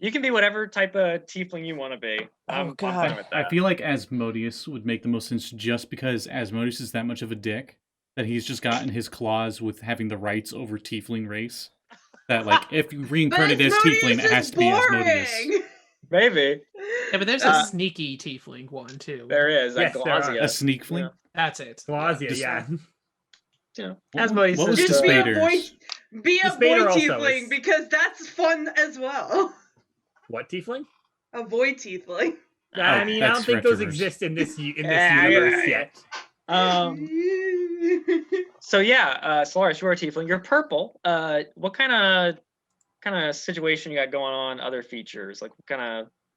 you can be whatever type of tiefling you want to be. I'm God. fine with that. I feel like Asmodeus would make the most sense just because Asmodeus is that much of a dick that he's just gotten his claws with having the rights over tiefling race. That like if you reincarnate as tiefling, it has to be Asmodeus. Maybe Yeah, but there's a sneaky tiefling one too. there is Yes, like there are. Glazia. A sneak fling. That's it. Glazia, Just- yeah. Asmodeus what was is Just be a Spaders? boy. Be a The boy Spader also tiefling is- because that's fun as well. What tiefling? A boy tiefling. I mean, I don't that's think those Retroverse. exist in this Yeah, universe yeah. yet. So yeah, Solaris, you're a tiefling. You're purple. What kind of situation you got going on? Other features like what kind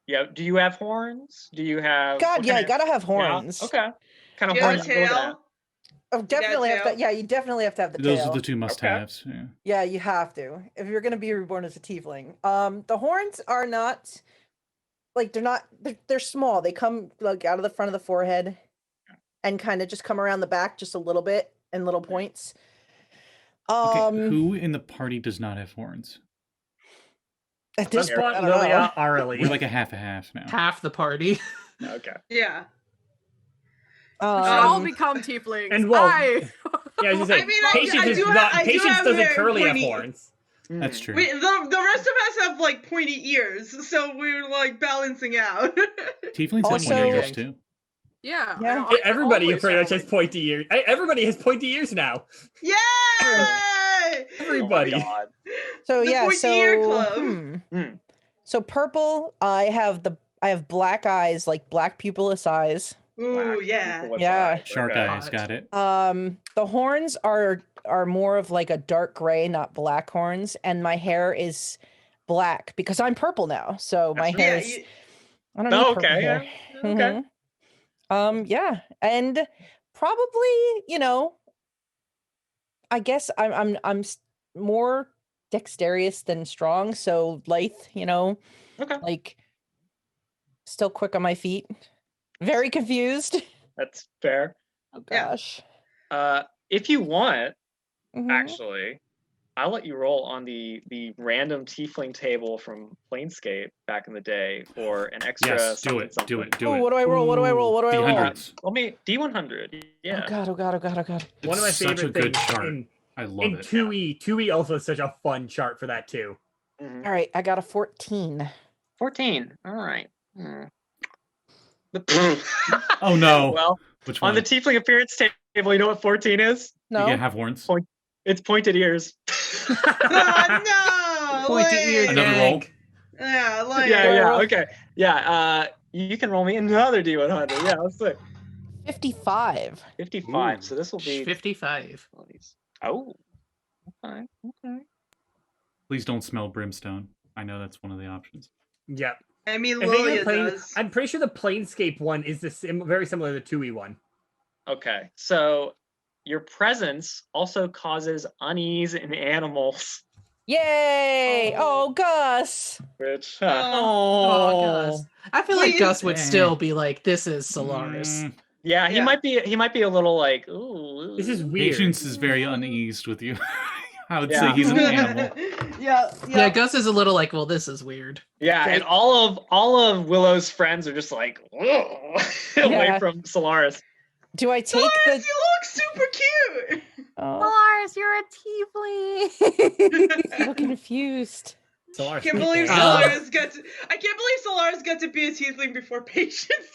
of do you have horns? Do you have God, what yeah, kind you gotta have yeah, horns. Okay. Kind of Do you have horns a you looking at? tail? Oh, definitely have tail? to. Yeah, you definitely have to have the Those tail. are the two must-haves. Yeah. Yeah, you have to if you're gonna be reborn as a tiefling. The horns are not like they're small. They come like out of the front of the forehead and kind of just come around the back just a little bit and little points. Okay, who in the party does not have horns? At this point, I Sunspot, don't know. Lilia, Aralee. We're like a half now. Half the party. Okay. Yeah. We should all Um, become tieflings. and well, I... Yeah, I was just I saying, mean, patience I is do have- not. I do Patience have doesn't very curly have pointy- horns. That's true. The rest of us have like pointy ears, so we're like balancing out. Tieflings have Also- pointy ears too. Yeah. Yeah. I Everybody always pretty much have, has pointy ears. Everybody has pointy ears now. Yay! Everybody. Oh my God. So The yeah, pointy ear so club. so purple. I have black eyes, like black pupilless eyes. Ooh, yeah. Yeah. Shark Okay. eyes, got it. The horns are more of like a dark gray, not black horns, and my hair is black because I'm purple now. So my That's hair Yeah, is. you, I don't need Oh, purple okay, hair. yeah, okay. Yeah, and probably, I guess I'm more dexterous than strong, so lithe, Okay. like still quick on my feet. Very confused. That's fair. Oh Yeah. gosh. If you want, Mhm. actually, I'll let you roll on the random tiefling table from Planescape back in the day for an extra. Yes, do something, it, something. do it, do Oh, it. what do I roll? What do I roll? What do I roll? D100s. Let me D100. Yeah. Oh god, oh god, oh god, oh god. One of my It's such a favorite good things chart. in I love it. 2E. 2E also is such a fun chart for that too. Mhm. All right, I got a 14. 14. All right. Oh no. Well, Which on one? the tiefling appearance table, you know what 14 is? You No. can't have horns. It's pointed ears. oh, no! Pointy lame. ear Another roll? gang. Yeah, like, Yeah, okay. Yeah, you can roll me another D100. Yeah, let's see. 55. 55. Ooh. So this will be 55. one of these. Oh. Okay. Please don't smell brimstone. I know that's one of the options. Yep. I mean, I think Lilia does. I'm pretty sure the Planescape one is very similar to the 2E one. Okay. So your presence also causes unease in animals, Yay! Oh, Gus. which Oh, Gus. I feel like Please. Gus would still be like, "This is Solaris." Mm, yeah, he Yeah. might be a little like, ooh. This is weird. Patience is very uneased with you. I would Yeah. say he's an animal. yeah, Yeah, Gus is a little like, "Well, this is weird." Yeah, and all of Willow's friends are just like, "Whoa," away Yeah. from Solaris. Do I take Solaris, the? you look super cute. Oh, Solaris, you're a tiefling. so confused. Solaris. Can't believe Uh, Solaris got to. I can't believe Solaris got to be a tiefling before Patience.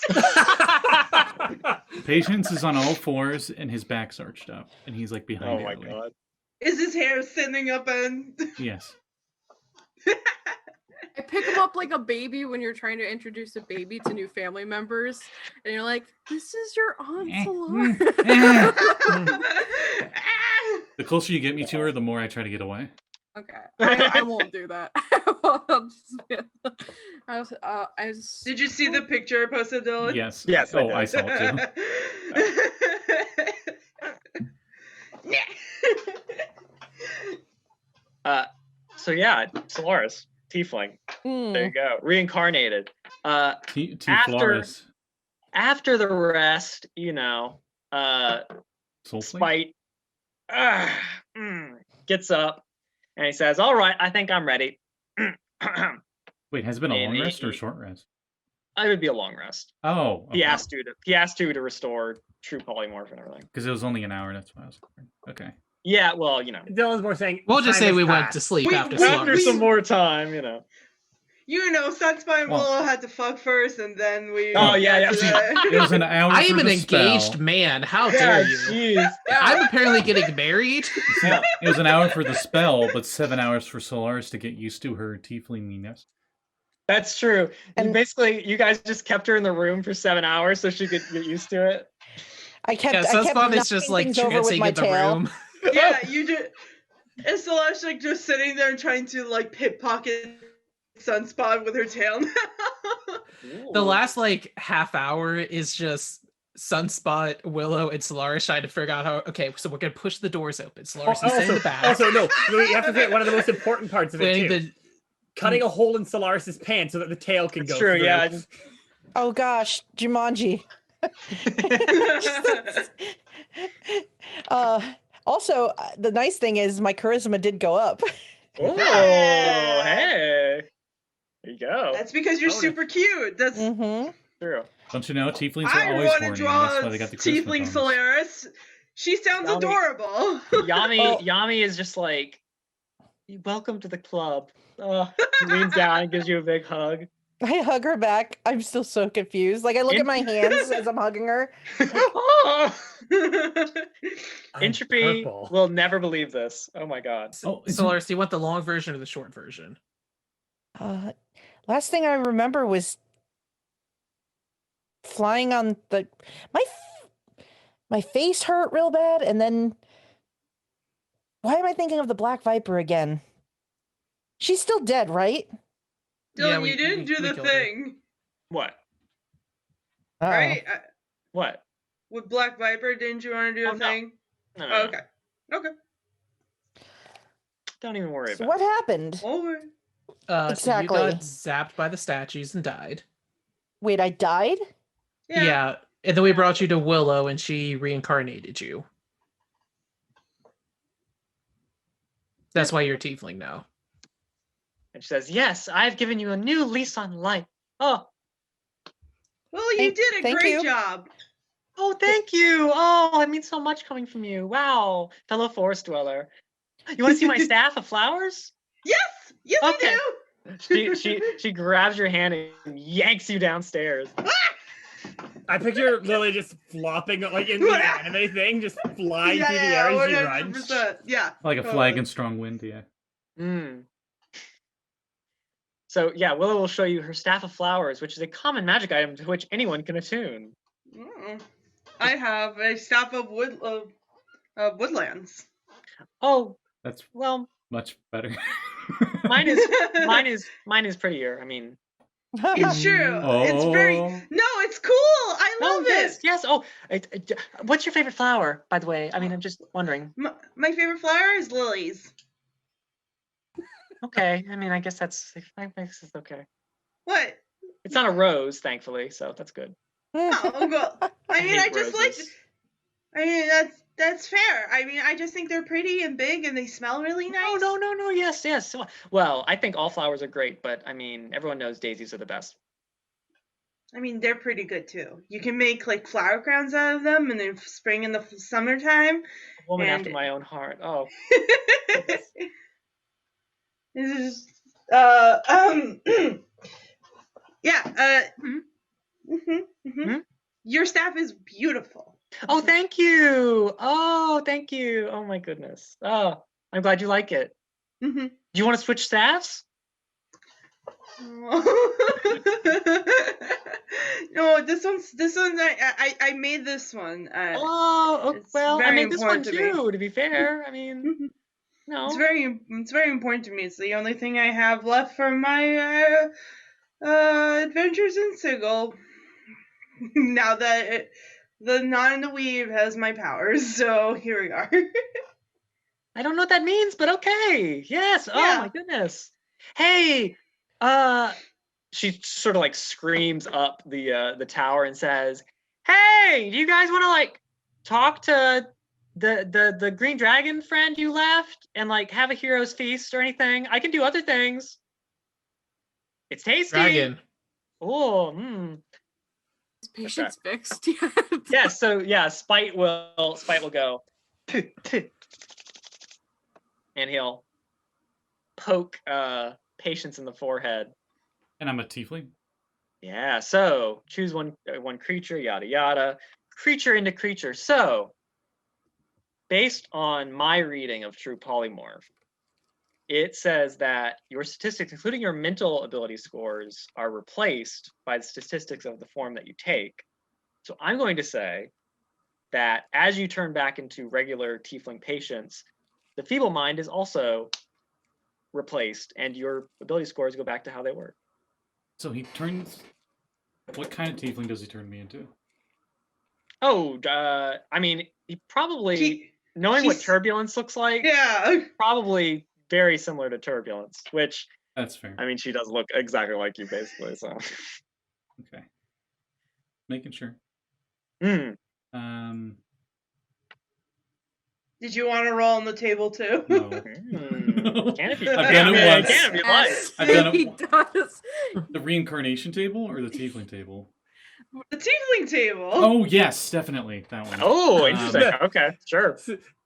Patience is on all fours and his back's arched up, and he's like behind. Oh my Aralee. god. Is his hair standing up and? Yes. I pick him up like a baby when you're trying to introduce a baby to new family members, and you're like, "This is your aunt Solaris." The closer you get me to her, the more I try to get away. Okay, I won't do that. I just Did you see the picture I posted, Dylan? Yes. Yes, I Oh, did. I saw it too. So yeah, Solaris, tiefling. There you go, reincarnated. T After- Flores. After the rest, Soulflame? Spite gets up and he says, "All right, I think I'm ready." Wait, has it been a long And rest or a he- short rest? I would be a long rest. Oh. He asked you to restore true polymorph and everything. Because it was only an hour, that's why I was wondering. Okay. Yeah, well, Dylan's more saying. We'll just time say has we went passed. to sleep We- after we- Solaris. after some more time, Sunspot and Well- Willow had to fuck first, and then we. Oh, yeah, got to yeah. the- It was an hour I for am an the engaged spell. man. How Yeah, dare you? jeez. I'm apparently getting married. See, it was an hour for the spell, but 7 hours for Solaris to get used to her tieflinginess. That's true. And- Basically, you guys just kept her in the room for 7 hours so she could get used to it. I kept. Yeah, I kept Sunspot is just knocking like things over with trancing my in the tail. room. Yeah, you just. And Solaris like just sitting there and trying to like pickpocket Sunspot with her tail. The last like half hour is just Sunspot, Willow, and Solaris trying to figure out how. Okay, so we're gonna push the doors open. Solaris is in the back. Also, no, you have to forget one of the most important parts of it planning too. the Cutting a hole in Solaris's pants so that the tail can It's go true, through. yeah. Just- Oh gosh, Jumanji. Also, the nice thing is my charisma did go up. Oh, Yeah. hey. There you go. That's because you're Oh, super cute. That's. Mm-hmm. True. Don't you know? Tieflings are I always want to horny, draw and that's why they got the charisma Tiefling bonus. Solaris. She sounds Yami. adorable. Yami is just like, welcome to the club. He leans down and gives you a big hug. I hug her back. I'm still so confused. Like I look at my hands as I'm hugging her. I Entropy purple. will never believe this. Oh my god. Oh, it's Solaris, do you want the long version or the short version? Last thing I remember was flying on the my face hurt real bad, and then why am I thinking of the Black Viper again? She's still dead, right? Dylan, we- you didn't we- do we the killed her. thing, What? Oh. right? What? With Black Viper, didn't you want to do a Oh, no. thing? No, Oh, okay. Okay. Don't even worry So about what happened? Over. So Exactly. you got zapped by the statues and died. Wait, I died? Yeah. And then we brought you to Willow and she reincarnated you. That's why you're a tiefling now. And she says, "Yes, I've given you a new lease on life." Oh, Well, you did a Thank great you. job. oh, thank you. Oh, it means so much coming from you. Wow, fellow forest dweller. You want to see my staff of flowers? Yes, yes, Okay. I do. She grabs your hand and yanks you downstairs. I picture Lily just flopping like in the anime thing, just flying through the air as she runs. 100%. Yeah. like a flag in strong wind. Yeah. Mm. So yeah, Willow will show you her staff of flowers, which is a common magic item to which anyone can attune. I have a staff of woodlands. Oh, That's well, much better. mine is prettier. I mean, It's true. It's very no. It's cool. I love yes, it. yes. Oh, what's your favorite flower, by the way? I mean, I'm just wondering. My favorite flower is lilies. Okay, I mean, I guess that's okay. What? It's not a rose, thankfully, so that's good. Oh, well, I mean, I hate just like. roses. I mean, that's fair. I mean, I just think they're pretty and big, and they smell really nice. No. Yes. Well, I think all flowers are great, but I mean, everyone knows daisies are the best. I mean, they're pretty good too. You can make like flower crowns out of them, and then spring and the summertime. A woman after my own heart. Oh. This is yeah. Your staff is beautiful. Oh, thank you. Oh my goodness. Oh, I'm glad you like it. Mm-hmm. Do you want to switch staffs? No, this one's I made this one. It's Well, I very made this one important to me. too, to be fair. I mean, no. It's very important to me. It's the only thing I have left from my adventures in Sigil. Now that the Not in the Weave has my powers, so here we are. I don't know what that means, but okay. Yes. Oh Yeah. my goodness. Hey, she sort of like screams up the tower and says, "Hey, do you guys want to like talk to the green dragon friend you left and like have a hero's feast or anything? I can do other things. It's tasty." Dragon. Oh, Is patience fixed? yeah. So yeah, Spite will go, and he'll poke Patience in the forehead. And I'm a tiefling. Yeah. So choose one creature. Yada yada. Creature into creature. So based on my reading of True Polymorph, it says that your statistics, including your mental ability scores, are replaced by the statistics of the form that you take. So I'm going to say that as you turn back into regular tiefling Patience, the feeble mind is also replaced and your ability scores go back to how they were. So he turns. What kind of tiefling does he turn me into? Oh, I mean, he probably, knowing what he's- turbulence looks like, Yeah. probably very similar to turbulence, which, That's fair. I mean, she does look exactly like you, basically, so. Okay. Making sure. Mm. Did you want to roll on the table too? No. Can if you, I've done it once. Can if you like. I've done He it. does. The reincarnation table or the tiefling table? The tiefling table. Oh yes, definitely that one. Oh, interesting. Okay, sure.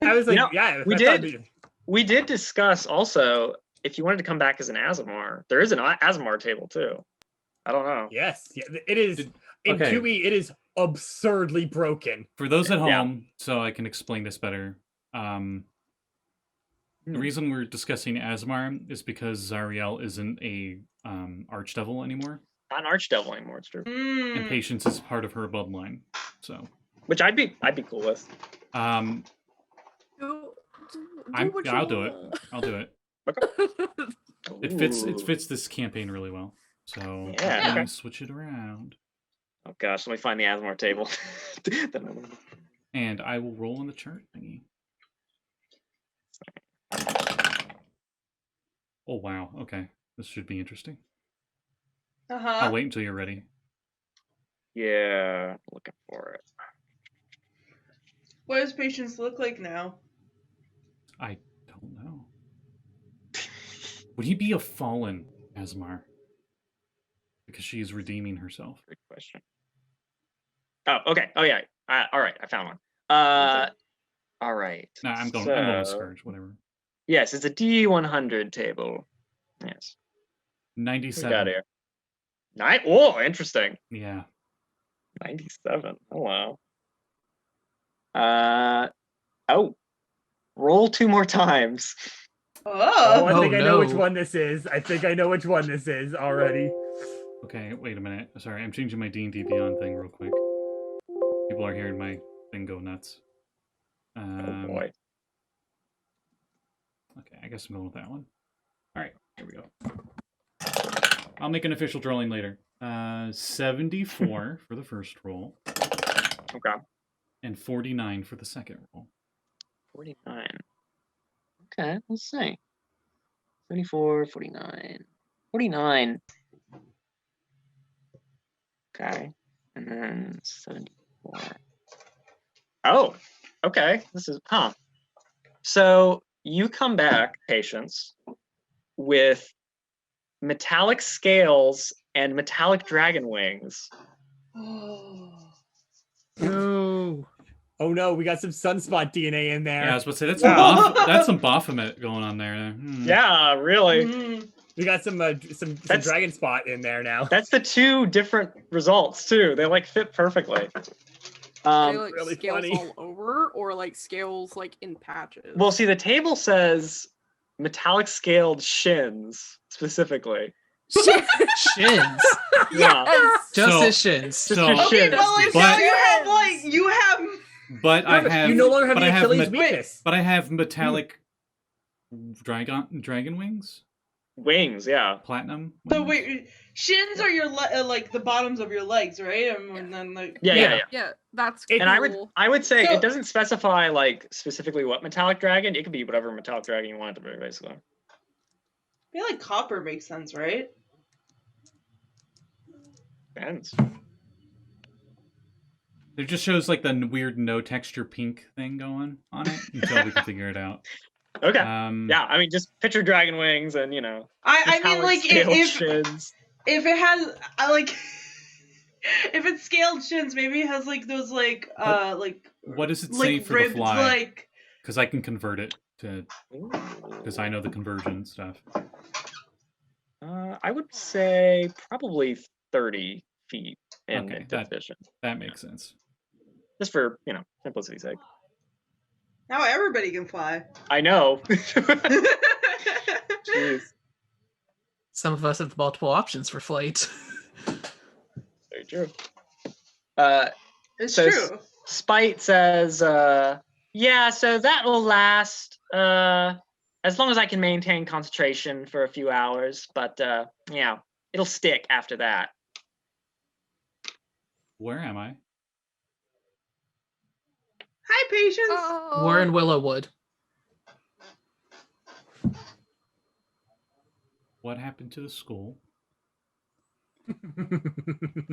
I was like, You know, yeah, we I thought did. We did discuss also if you wanted to come back as an Azamar. There is an Azamar table too. I don't know. Yes, yeah, it is. Did- In okay. 2E, it is absurdly broken. For those at Yeah. home, so I can explain this better, the reason we're discussing Asmar is because Zariel isn't a archdevil anymore, Not an archdevil anymore. It's true. and Patience is part of her bloodline. So, Which I'd be cool with. I'll do it. I'll do it. It fits this campaign really well. So Yeah, let me okay. switch it around, Oh gosh, let me find the Asmar table. and I will roll on the chart thingy. Oh wow, okay, this should be interesting. I'll wait until you're ready. Yeah, looking for it. What does Patience look like now? I don't know. Would he be a fallen Asmar? Because she is redeeming herself. Great question. Oh, okay. Oh yeah. All right, I found one. All right. Nah, I'm going with So- Scourge, whatever. Yes, it's a D100 table. Yes. We got 97. here. Oh, interesting. Yeah. 97. Oh wow. Oh. Roll 2 more times. Oh, I Oh, think I know which no. one this is. I think I know which one this is already. Okay, wait a minute. Sorry, I'm changing my D&D Beyond thing real quick. People are hearing my thing go nuts. Oh boy. Okay, I guess I'm going with that one. All right, here we go. I'll make an official drawing later. 74 for the first roll, Okay. and 49 for the second roll. 49. Okay, let's see. 24, 49. 49. Okay. And then 74. Oh, okay. This is, So you come back, Patience, with metallic scales and metallic dragon wings. No. Oh no, we got some Sunspot DNA in there. Yeah, I was about to say that's Yeah. that's some Baphomet going on there. Yeah, really. Mm. We got some That's- Dragon Spot in there now. That's the 2 different results too. They like fit perfectly. Are they like really scales funny. all over, or like scales like in patches? Well, see, the table says metallic scaled shins specifically. Shins. Yeah. Yes! Just So- his shins. Just So- your Okay, shins. well, if But- now you have But I have you no longer have but the I have Achilles me- weakness. but I have metallic dragon wings, Wings, yeah. platinum. so wings? wait, shins are your like the bottoms of your legs, right? And then like Yeah. Yeah, that's It- cool. And I would say So- it doesn't specify like specifically what metallic dragon. It could be whatever metallic dragon you want it to be, basically. I feel like copper makes sense, right? Depends. It just shows like the weird no texture pink thing going on it until we can figure it out. Okay. Yeah. I mean, just picture dragon wings and I mean, metallic like scaled if shins. it has like if it's scaled shins, maybe it has like those like What does it say like for ribbed the fly? like Because I can convert it to Ooh. because I know the conversion stuff. I would say probably 30 feet in Okay, division, That makes sense. just for simplicity's sake. now everybody can fly. I know. Jeez. Some of us have multiple options for flight. Very true. It's So true. Spite says, yeah, so that will last as long as I can maintain concentration for a few hours, but yeah, it'll stick after that. Where am I? Hi, Patience. Oh. We're in Wyllowwood. What happened to the school?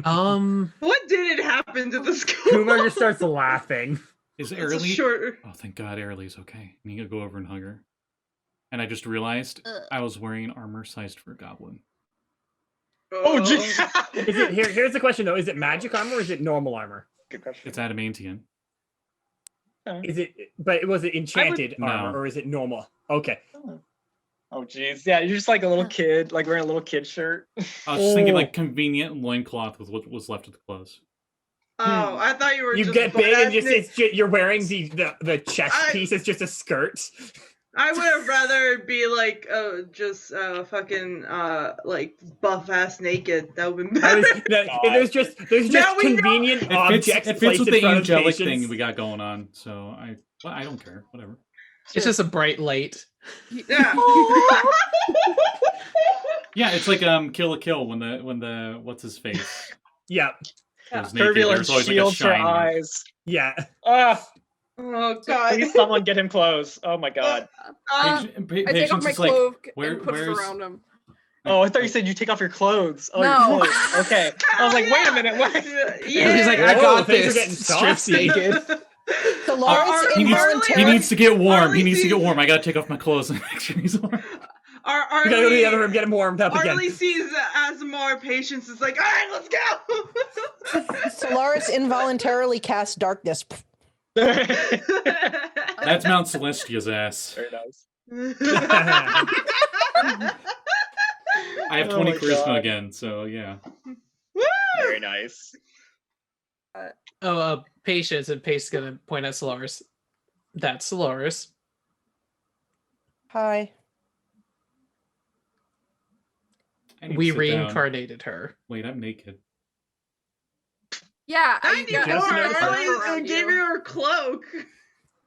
What did it happen to the school? Kumar just starts laughing. Is It's a Aralee? short. Oh, thank God, Aralee's okay. I need to go over and hug her. And I just realized Ugh. I was wearing armor sized for a goblin. Oh, gee. Is it here's the question though, is it magic armor or is it normal armor? Good question. It's adamantium. Is it was it enchanted No. armor or is it normal? Okay. Oh, geez. Yeah, you're just like a little kid, like wearing a little kid shirt. I was just thinking Oh. like convenient loincloth with what was left of the clothes. Oh, I thought you were You just get big and butt-ass you're wearing the chest piece as just a skirt. I would have rather be like just fucking like buff ass naked. That would be better. There's just Now we know. convenient It objects fits placed with in the front of angelic patients. thing we got going on, so I don't care. Whatever. It's just a bright light. Yeah. Yeah, it's like Kill la Kill when the what's his face Yeah. goes naked. Turbulent There's always like a shields her shine. eyes. Yeah. Oh god. Please someone get him clothes. Oh my god. I take off Patience my is like, cloak where- and put it where's- around him. Oh, I thought you said you take off your clothes. Oh, No. your clothes. Okay. I was like, wait a minute. What? Yeah. He's like, I Whoa, got things are this. getting Strips saucy. naked. Solaris He involuntarily. needs to get warm. Arlie He needs to get sees- warm. I gotta take off my clothes and make sure he's warm. We gotta go to the other room, get him warmed up again. Arlie sees Asmar patience is like, alright, let's go. Solaris involuntarily casts darkness. That's Mount Celestia's ass. Very nice. I have Oh 20 my charisma God. again, so yeah. Very nice. Patience, and Pace is gonna point at Solaris. That's Solaris. Hi. I need to We sit down. reincarnated her. Wait, I'm naked. Yeah, I you need got more. Just enough Arlie around gave you. you her cloak.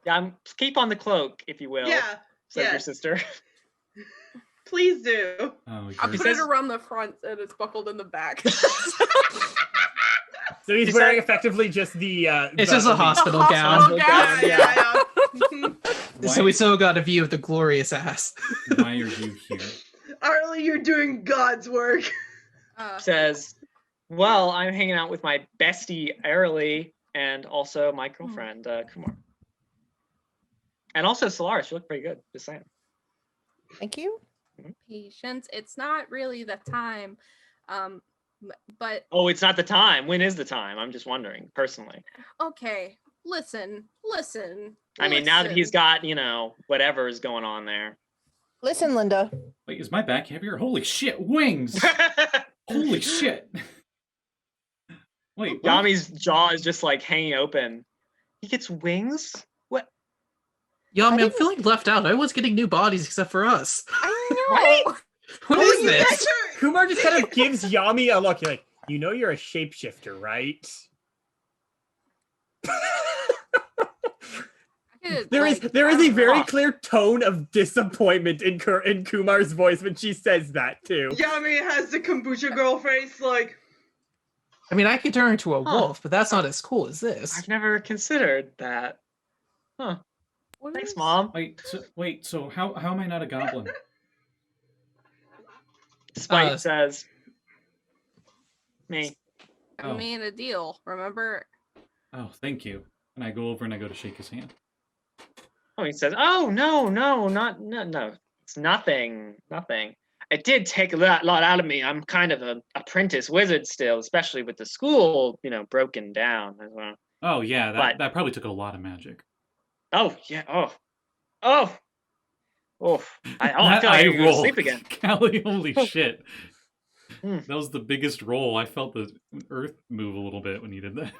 Yeah, keep on the cloak, if you will. Yeah. Says your yes. sister. Please do. Oh, I you're put it says- around the front and it's buckled in the back. So he's He wearing said- effectively just the. It's just a hospital gown. Hospital gown, gown. Yeah. Why, So we still got a view of the glorious ass. why are you here? Arlie, you're doing God's work. Says, well, I'm hanging out with my bestie, Aralee, and also my girlfriend, Kumar. And also Solaris, you look pretty good. Just saying. Thank you. Patience. It's not really the time. But Oh, it's not the time. When is the time? I'm just wondering, personally. okay, listen. I mean, now that he's listen. got, whatever is going on there. Listen, Linda. Wait, is my back heavier? Holy shit, wings! Holy shit! Wait, what? Yami's jaw is just like hanging open. He gets wings? What? Yo, I mean, I didn't- feel like left out. Everyone's getting new bodies except for us. I know. What Oh, is you this? guys are- Kumar just kind of gives Yami a look. You're like, you're a shapeshifter, right? There is a very clear tone of disappointment in Kumar's voice when she says that too. Yami has the kombucha girl face, like. I mean, I could turn into a wolf, but that's not as cool as this. I've never considered that. Huh. Thanks, Mom. Wait, so how am I not a goblin? Spite says, me. I made a deal. Remember? Oh, thank you. And I go over and I go to shake his hand. Oh, he says, oh, no, it's nothing. It did take a lot out of me. I'm kind of an apprentice wizard still, especially with the school, broken down as well. Oh yeah, But- that probably took a lot of magic. Oh, yeah, I feel like I'm going to sleep again. Callie, holy shit. Hmm. That was the biggest roll. I felt the earth move a little bit when you did that.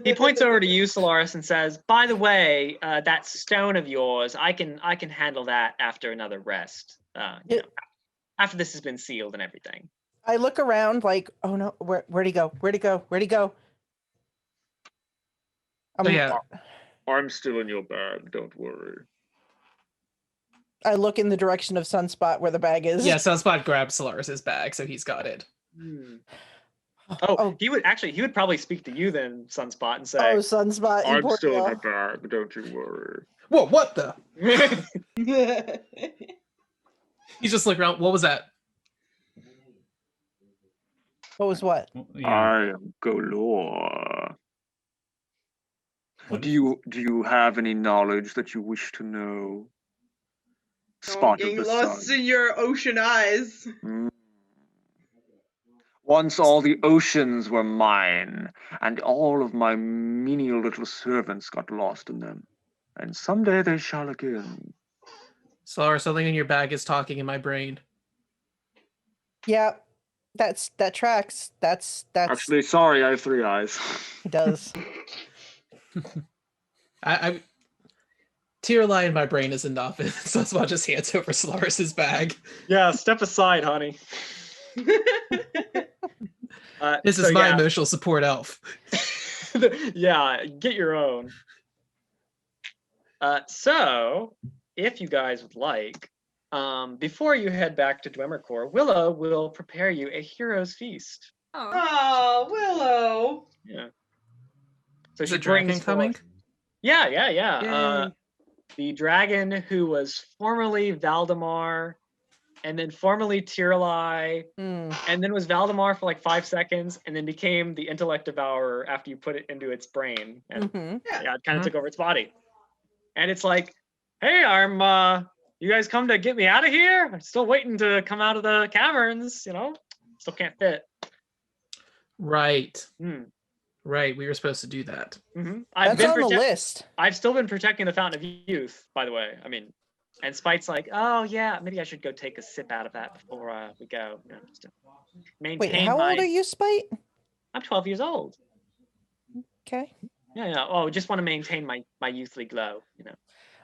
He points over to you, Solaris, and says, by the way, that stone of yours, I can handle that after another rest. After this has been sealed and everything. I look around like, oh no, where'd he go? Where'd he go? Yeah. I'm still in your bag, don't worry. I look in the direction of Sunspot where the bag is. Yeah, Sunspot grabs Solaris's bag, so he's got it. Oh. He would probably speak to you then, Sunspot, and say, Oh, Sunspot. you poor girl. bag, don't you worry. Whoa, what the? He's just looking around. What was that? What was what? Well, yeah. I am Golor. What? Do you have any knowledge that you wish to know? Spot of Getting the lost sun. in your ocean eyes. Once all the oceans were mine, and all of my menial little servants got lost in them. And someday they shall again. Solaris, something in your bag is talking in my brain. Yeah. That tracks. That's Actually, sorry, I have 3 eyes. he does. I tear line in my brain is enough. Sunspot just hands over Solaris's bag. Yeah, step aside, honey. This is my emotional support elf. Yeah, get your own. So, if you guys would like, before you head back to Dweomercore, Willow will prepare you a hero's feast. Oh, Willow. Yeah. So Is she the dragon brings coming? forth- Yeah. Yay. The dragon who was formerly Valdemar, and then formerly Tiralai, and then was Valdemar for like 5 seconds, and then became the intellect devourer after you put it into its brain, and it kind of took over its body. And it's like, hey, you guys come to get me out of here? I'm still waiting to come out of the caverns, still can't fit. Right. Right, we were supposed to do that. That's on the list. I've still been protecting the Fountain of Youth, by the way. I mean, and Spite's like, oh yeah, maybe I should go take a sip out of that before we go. Just to maintain. Wait, how old are you, Spite? I'm 12 years old. Okay. Yeah. Oh, just want to maintain my youthly glow.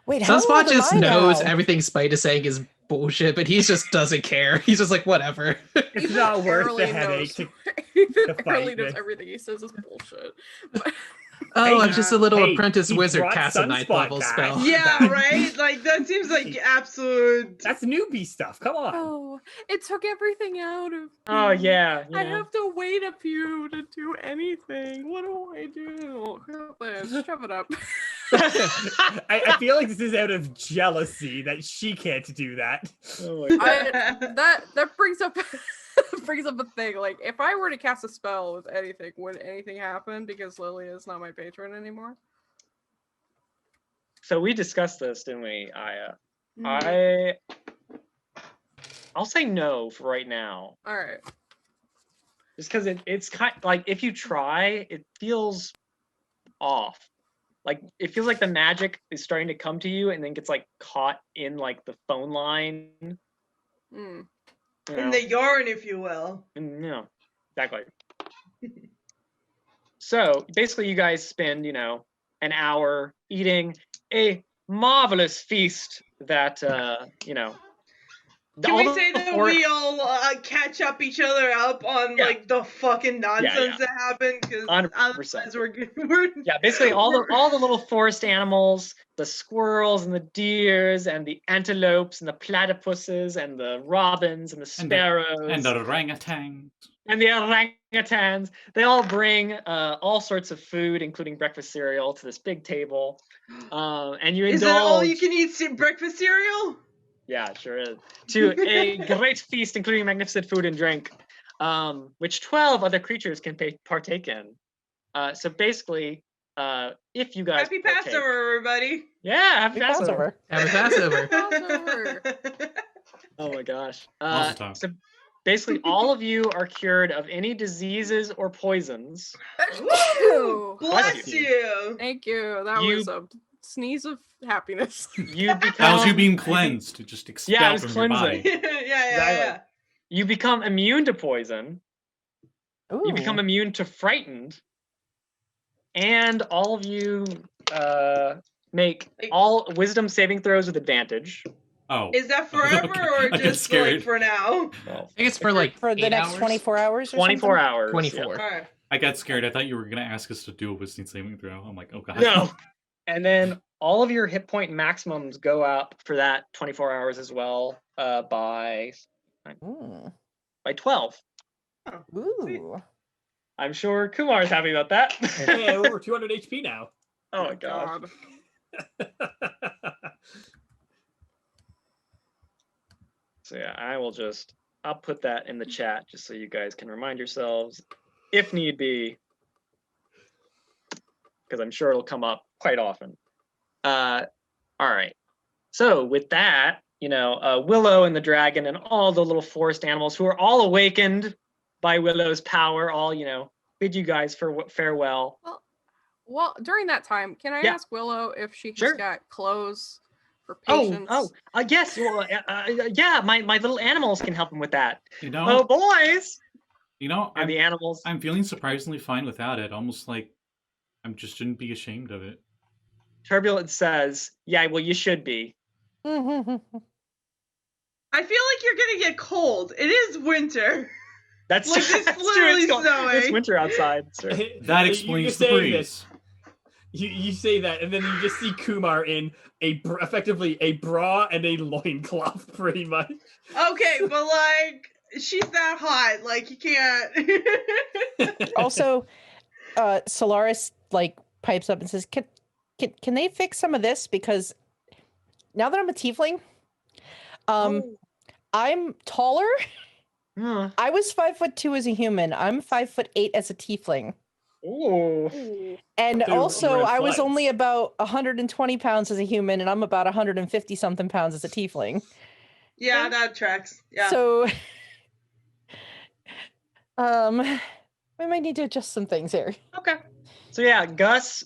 Wait, how Sunspot old am just I knows now? everything Spite is saying is bullshit, but he just doesn't care. He's just like, whatever. It's not worth the headache to Aralee fight knows with. everything he says is bullshit. Oh, I'm just a little apprentice he wizard brought cast a 9th Sunspot level back. spell. Yeah, right? Like, that seems like absolute... That's newbie stuff. Come on. Oh, it took everything out of me. Oh yeah. I have to wait a few to do anything. What do I do? Let's shove it up. I feel like this is out of jealousy that she can't do that. Oh my God. That brings up brings up a thing. Like, if I were to cast a spell with anything, would anything happen because Lilia is not my patron anymore? So we discussed this, didn't we, Aya? I'll say no for right now. All right. Just because it's kind like, if you try, it feels off. Like, it feels like the magic is starting to come to you and then gets like caught in like the phone line. In the yarn, if you will. Exactly. So basically, you guys spend, an hour eating a marvelous feast that, Can we say that we all catch up each other up on like the fucking nonsense that happened? Because 100%. we're basically all the little forest animals, the squirrels and the deers and the antelopes and the platypuses and the robins and the sparrows and the orangutans. And the orangutans, they all bring all sorts of food, including breakfast cereal, to this big table. And you indulge. Is that all you can eat breakfast cereal? Yeah, it sure is. To a great feast, including magnificent food and drink, which 12 other creatures can partake in. So basically, if you guys Happy Passover, everybody! Yeah, happy Passover. Happy Passover. Oh my gosh. Awesome. So basically, all of you are cured of any diseases or poisons. Woo! Bless you! Thank you. That was a sneeze of happiness. You become. How's you being cleansed to just expel from your body? Yeah. You become immune to poison. Ooh. You become immune to frightened. And all of you make all wisdom saving throws with advantage. Oh. Is that forever or just like for now? Well, I think it's for like for the next 24 hours or 24 something? hours. 24. Yeah. Alright. I got scared. I thought you were going to ask us to do a wisdom saving throw. I'm like, oh god. No. And then all of your hit point maximums go up for that 24 hours as well by 12. Ooh. I'm sure Kumar's happy about that. Hey, over 200 HP now. Oh my god. So yeah, I'll put that in the chat just so you guys can remind yourselves if need be, because I'm sure it'll come up quite often. All right. So with that, Willow and the dragon and all the little forest animals who are all awakened by Willow's power, all, bid you guys farewell. Well, during that time, can I ask Willow if she has got clothes for patients? Yes. Well, yeah, my little animals can help him with that. You know? Oh, boys, You know, And the animals. I'm feeling surprisingly fine without it. Almost like I just shouldn't be ashamed of it. Turbulent says, "Yeah, well, you should be." I feel like you're gonna get cold. It is winter. That's Like, it's that's true. literally It's snowing. winter outside. Sure. That You explains just the saying breeze. You say that, and then you just see Kumar in effectively a bra and a loincloth, pretty much. Okay, but like she's that hot, like you can't. Also, Solaris like pipes up and says, "Can they fix some of this? Because now that I'm a tiefling, I'm taller. I was 5'2" as a human. I'm 5'8" as a tiefling. Ooh. And Dude, also, red I was flags. only about 120 pounds as a human, and I'm about 150 something pounds as a tiefling. Yeah, that tracks. Yeah. So, we might need to adjust some things here. Okay. So yeah, Gus.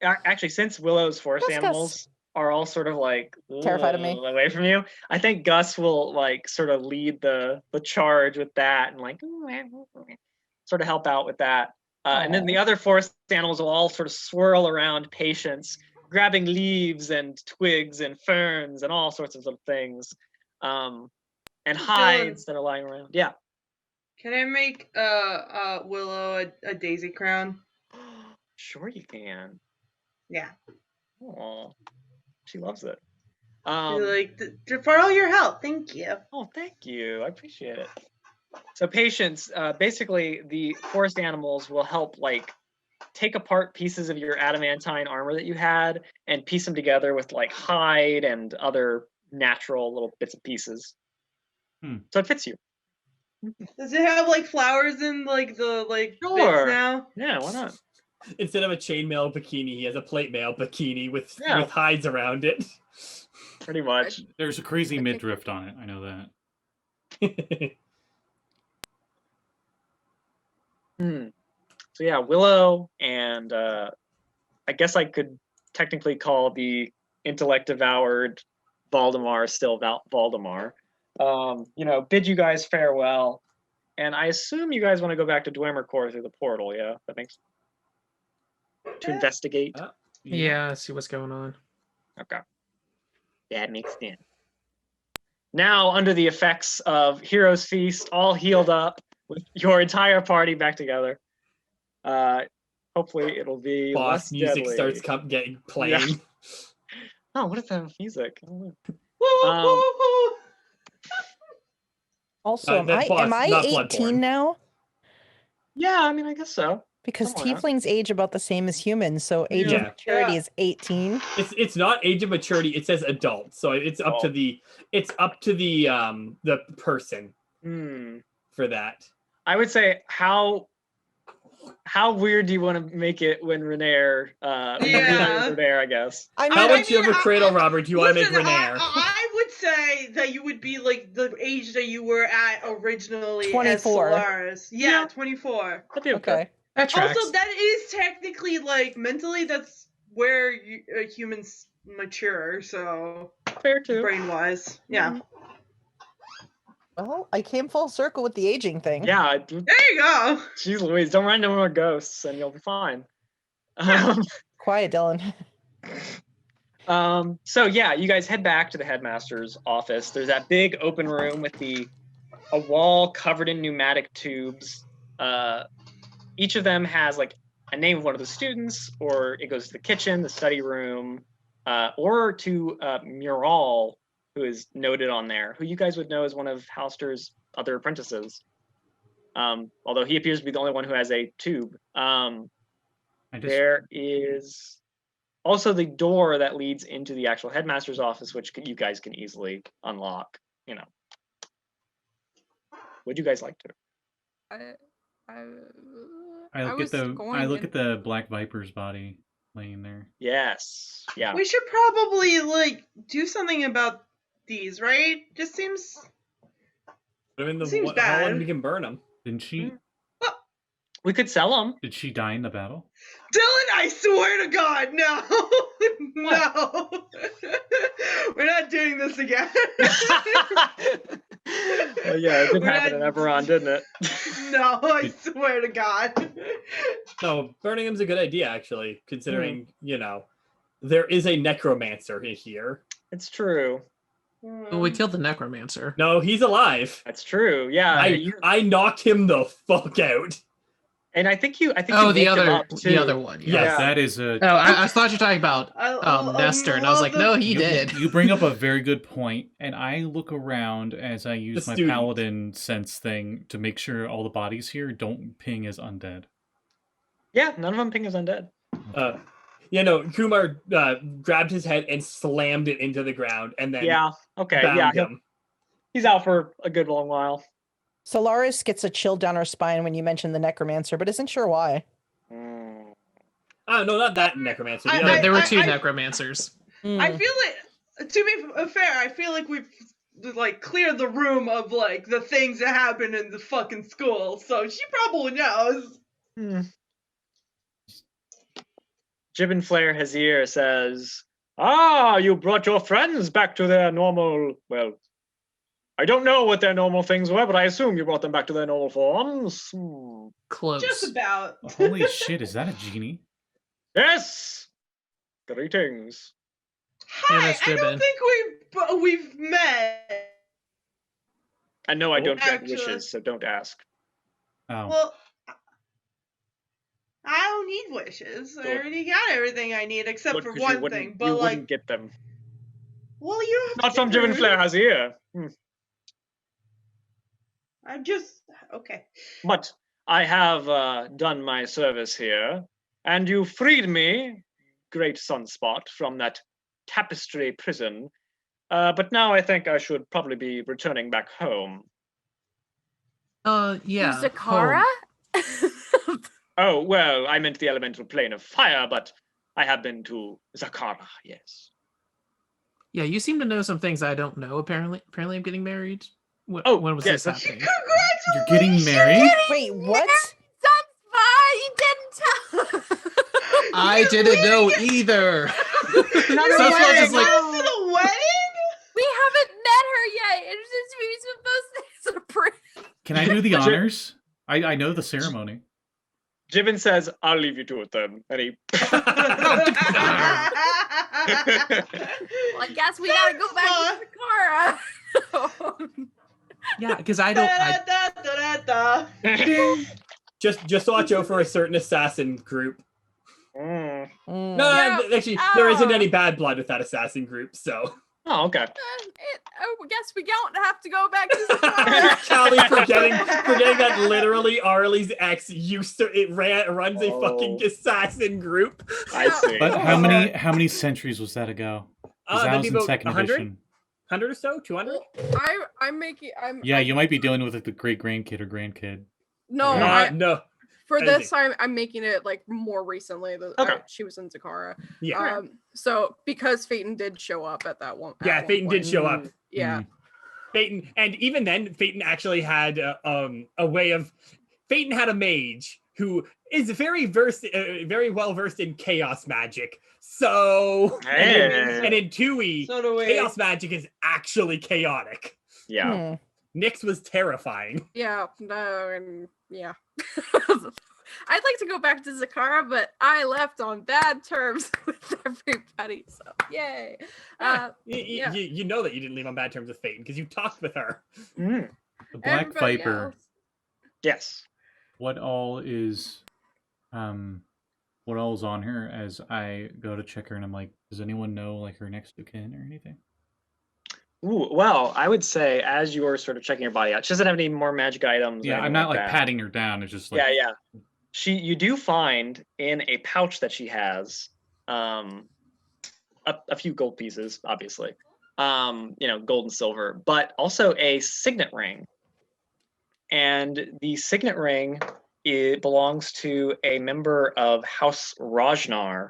Actually, since Willow's forest Gus. animals are all sort of like Terrified of me. away from you, I think Gus will like sort of lead the charge with that and like sort of help out with that. And then the other forest animals will all sort of swirl around Patience, grabbing leaves and twigs and ferns and all sorts of little things, and hides that are lying around. Yeah. Can I make Willow a daisy crown? Sure you can. Yeah. Oh, she loves it. Like for all your help, thank you. Oh, thank you. I appreciate it. So Patience, basically the forest animals will help like take apart pieces of your adamantine armor that you had and piece them together with like hide and other natural little bits and pieces. So it fits you. Does it have like flowers in like the bits now? Yeah, why not? Instead of a chainmail bikini, he has a plate mail bikini with Yeah. hides around it. Pretty much. There's a crazy midriff on it. I know that. So yeah, Willow and I guess I could technically call the intellect devoured Valdemar still Valdemar. Bid you guys farewell. And I assume you guys want to go back to Dweomercore through the portal, yeah? That makes to investigate. Yeah, see what's going on. Okay. That makes sense. Now, under the effects of Hero's Feast, all healed up, with your entire party back together. Hopefully it'll be Boss less music deadly. starts playing. Yeah. Oh, what is that music? Also, am that boss, I not 18 Bloodborne. now? Yeah, I mean, I guess so. Because Somewhere. tieflings age about the same as humans, so age Yeah. of maturity Yeah. is 18. It's not age of maturity. It says adult, so it's up to the person for that. I would say how weird do you want to make it when Renair? Yeah. Renair, I guess. I mean, How I much of a cradle robber do you want to make Listen, Renair? I would say that you would be like the age that you were at originally 24. as Solaris. Yeah, Yeah. 24. That'd be okay. That tracks. Also, that is technically like mentally that's where humans mature. So Fair too. brain wise, yeah. Well, I came full circle with the aging thing. Yeah. There you go. Jeez Louise, don't run into more ghosts and you'll be fine. Quiet, Dylan. So yeah, you guys head back to the headmaster's office. There's that big open room with a wall covered in pneumatic tubes. Each of them has like a name of one of the students, or it goes to the kitchen, the study room, or to Mural, who is noted on there, who you guys would know as one of Halster's other apprentices. Although he appears to be the only one who has a tube. There is also the door that leads into the actual headmaster's office, which you guys can easily unlock. Would you guys like to? I look at the Black Viper's body laying there. Yes. Yeah. We should probably like do something about these, right? Just seems. I mean, Seems how bad. long we can burn them? Didn't she? We could sell them. Did she die in the battle? Dylan, I swear to God, no, no, we're not doing this again. Oh yeah, it did We're happen in not- Eberron, didn't it? No, I swear to God. No, burning him's a good idea, actually, considering, there is a necromancer in here. It's true. Well, we killed the necromancer. No, he's alive. That's true. Yeah. I knocked him the fuck out. And I think you Oh, woke the him other up, too. the other one. Yes. That is a. Oh, I thought you were talking about Nestor, and I was like, no, he you, did. You bring up a very good point, and I look around as I use my student. paladin sense thing to make sure all the bodies here don't ping as undead. Yeah, none of them ping as undead. Kumar grabbed his head and slammed it into the ground, and then bound him. He's out for a good long while. Solaris gets a chill down her spine when you mention the necromancer, but isn't sure why. Oh, no, not that necromancer. There were two necromancers. I feel like, to be fair, I feel like we've cleared the room of the things that happen in the fucking school, so she probably knows. Jibin Flare Hazir says, you brought your friends back to their normal, well, I don't know what their normal things were, but I assume you brought them back to their normal forms. Close. Just about. Holy shit, is that a genie? Yes! Greetings. Hi, I don't think we've met. I know I don't grant Actually. wishes, so don't ask. Oh. Well, I don't need wishes. I already got everything I need except Good, for 'cause one thing. But you wouldn't get them. well, you have Not from Jibin Flare Hazir. I'm just okay. But I have done my service here, and you freed me, great Sunspot, from that tapestry prison. But now I think I should probably be returning back home. Yeah. Zakara? Oh, well, I meant the elemental plane of fire, but I have been to Zakara, yes. Yeah, you seem to know some things I don't know, apparently. Apparently I'm getting married. When was yes, this happening? You're getting married? Wait, what? Sunspot, you didn't tell. I didn't know either. Sunspot is like the wedding? We haven't met her yet. It's just we're supposed to pray. Can I do the honors? I know the ceremony. Jibin says, I'll leave you to it then. And he... Well, I guess we gotta go back to Zakara. Yeah, because I don't. Just watch out for a certain assassin group. No, actually, Yeah. there isn't any bad blood with that assassin group, so. Oh, okay. I guess we don't have to go back to Zakara. Callie forgetting that literally Aralee's ex runs a fucking assassin group. I see. But how many centuries was that ago? Because that was in second 100? edition. 100 or so? 200? I'm making. Yeah, you might be dealing with the great grandkid or grandkid. No, no. For this time, I'm making it more recently. Okay. She was in Zakara. Yeah. So because Phaeton did show up at that one. Yeah, Phaeton did show up. Yeah. Phaeton, and even then, Phaeton actually had a way of. Phaeton had a mage who is very well versed in chaos magic. So, and in 2E, chaos magic is actually chaotic. Yeah. Nyx was terrifying. Yeah. No. And yeah. I'd like to go back to Zakara, but I left on bad terms with everybody. So yay! You know that you didn't leave on bad terms with Phaeton because you talked with her. The Black Everybody Viper. else. Yes. What all is on her as I go to check her and I'm like, does anyone know her next of kin or anything? Ooh, well, I would say as you're sort of checking your body out, she doesn't have any more magic items. Yeah, I'm not patting her down. It's just yeah. You do find in a pouch that she has, a few gold pieces, obviously, gold and silver, but also a signet ring. And the signet ring, it belongs to a member of House Rajnar.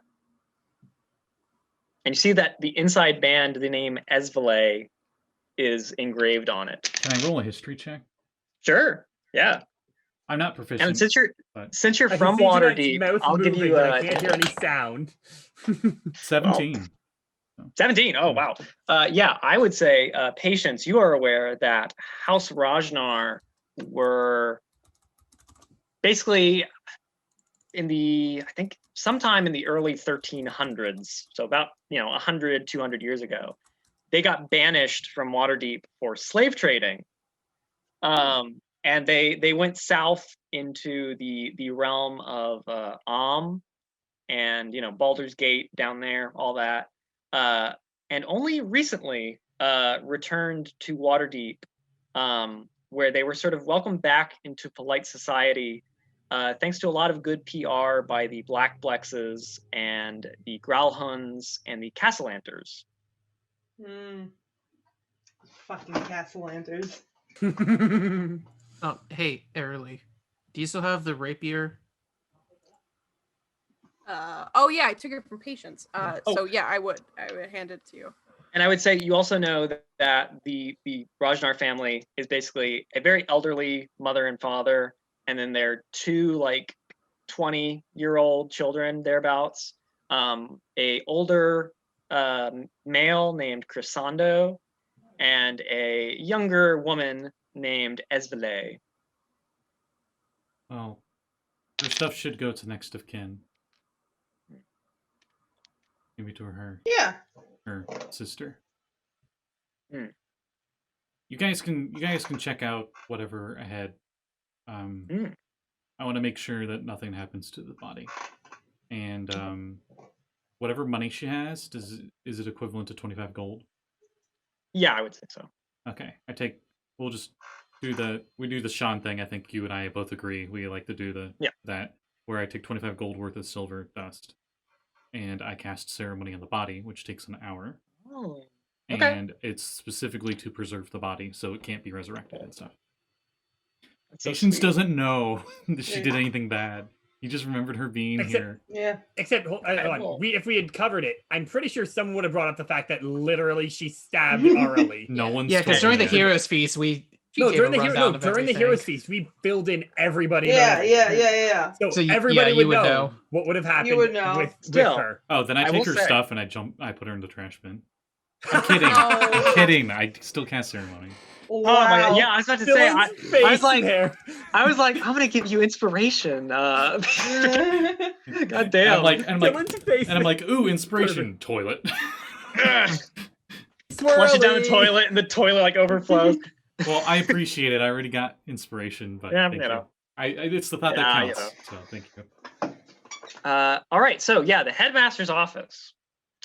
And you see that the inside band, the name Esvele, is engraved on it. Can I roll a history check? Sure. Yeah. I'm not proficient. And since you're I from can see Waterdeep, Jeanette's I'll mouth give you moving, but I can't hear any sound. 17. 17. Oh wow. Yeah, I would say, Patience, you are aware that House Rajnar were basically in the, I think sometime in the early 1300s, so about 100, 200 years ago, they got banished from Waterdeep for slave trading. And they went south into the realm of and Baldur's Gate down there, all that, and only recently returned to Waterdeep, where they were sort of welcomed back into polite society, thanks to a lot of good PR by the Black Blexes and the Growlhuns and the Castellanters. Fucking Castellanters. Oh, hey, Aralee, do you still have the rapier? Oh yeah, I took it from Patience. So yeah, I would hand it to you. And I would say you also know that the Rajnar family is basically a very elderly mother and father, and then their two like 20-year-old children thereabouts. A older male named Chrysando, and a younger woman named Esvele. Well, her stuff should go to next of kin. Maybe to her sister. You guys can check out whatever ahead. I want to make sure that nothing happens to the body, and whatever money she has, is it equivalent to 25 gold? Yeah, I would say so. Okay, we'll just do the Sean thing. I think you and I both agree we like to do that, where I take 25 gold worth of silver dust, and I cast ceremony on the body, which takes an hour. Oh, okay. And it's specifically to preserve the body, so it can't be resurrected and stuff. That's so Patience sweet. doesn't know that she did anything bad. He just remembered her being here. Yeah. Except, hold on. If we had covered it, I'm pretty sure someone would have brought up the fact that literally she stabbed Aralee. No one's because told during the me. heroes feast we during the heroes feast we filled in everybody. Yeah. So everybody you would would know what would have happened. You would know. With her. Oh, then I take her will say- stuff and I put her in the trash bin. I'm kidding. I'm kidding. I still cast ceremony. Oh my god! Yeah, I was about to say. I was like, there. I'm gonna give you inspiration. God damn! I'm like, ooh, inspiration. Toilet. Flush it down the toilet, and the toilet like overflows. Well, I appreciate it. I already got inspiration, but Yeah, thank you you. know. It's the thought that counts. So thank you. All right, so yeah, the headmaster's office.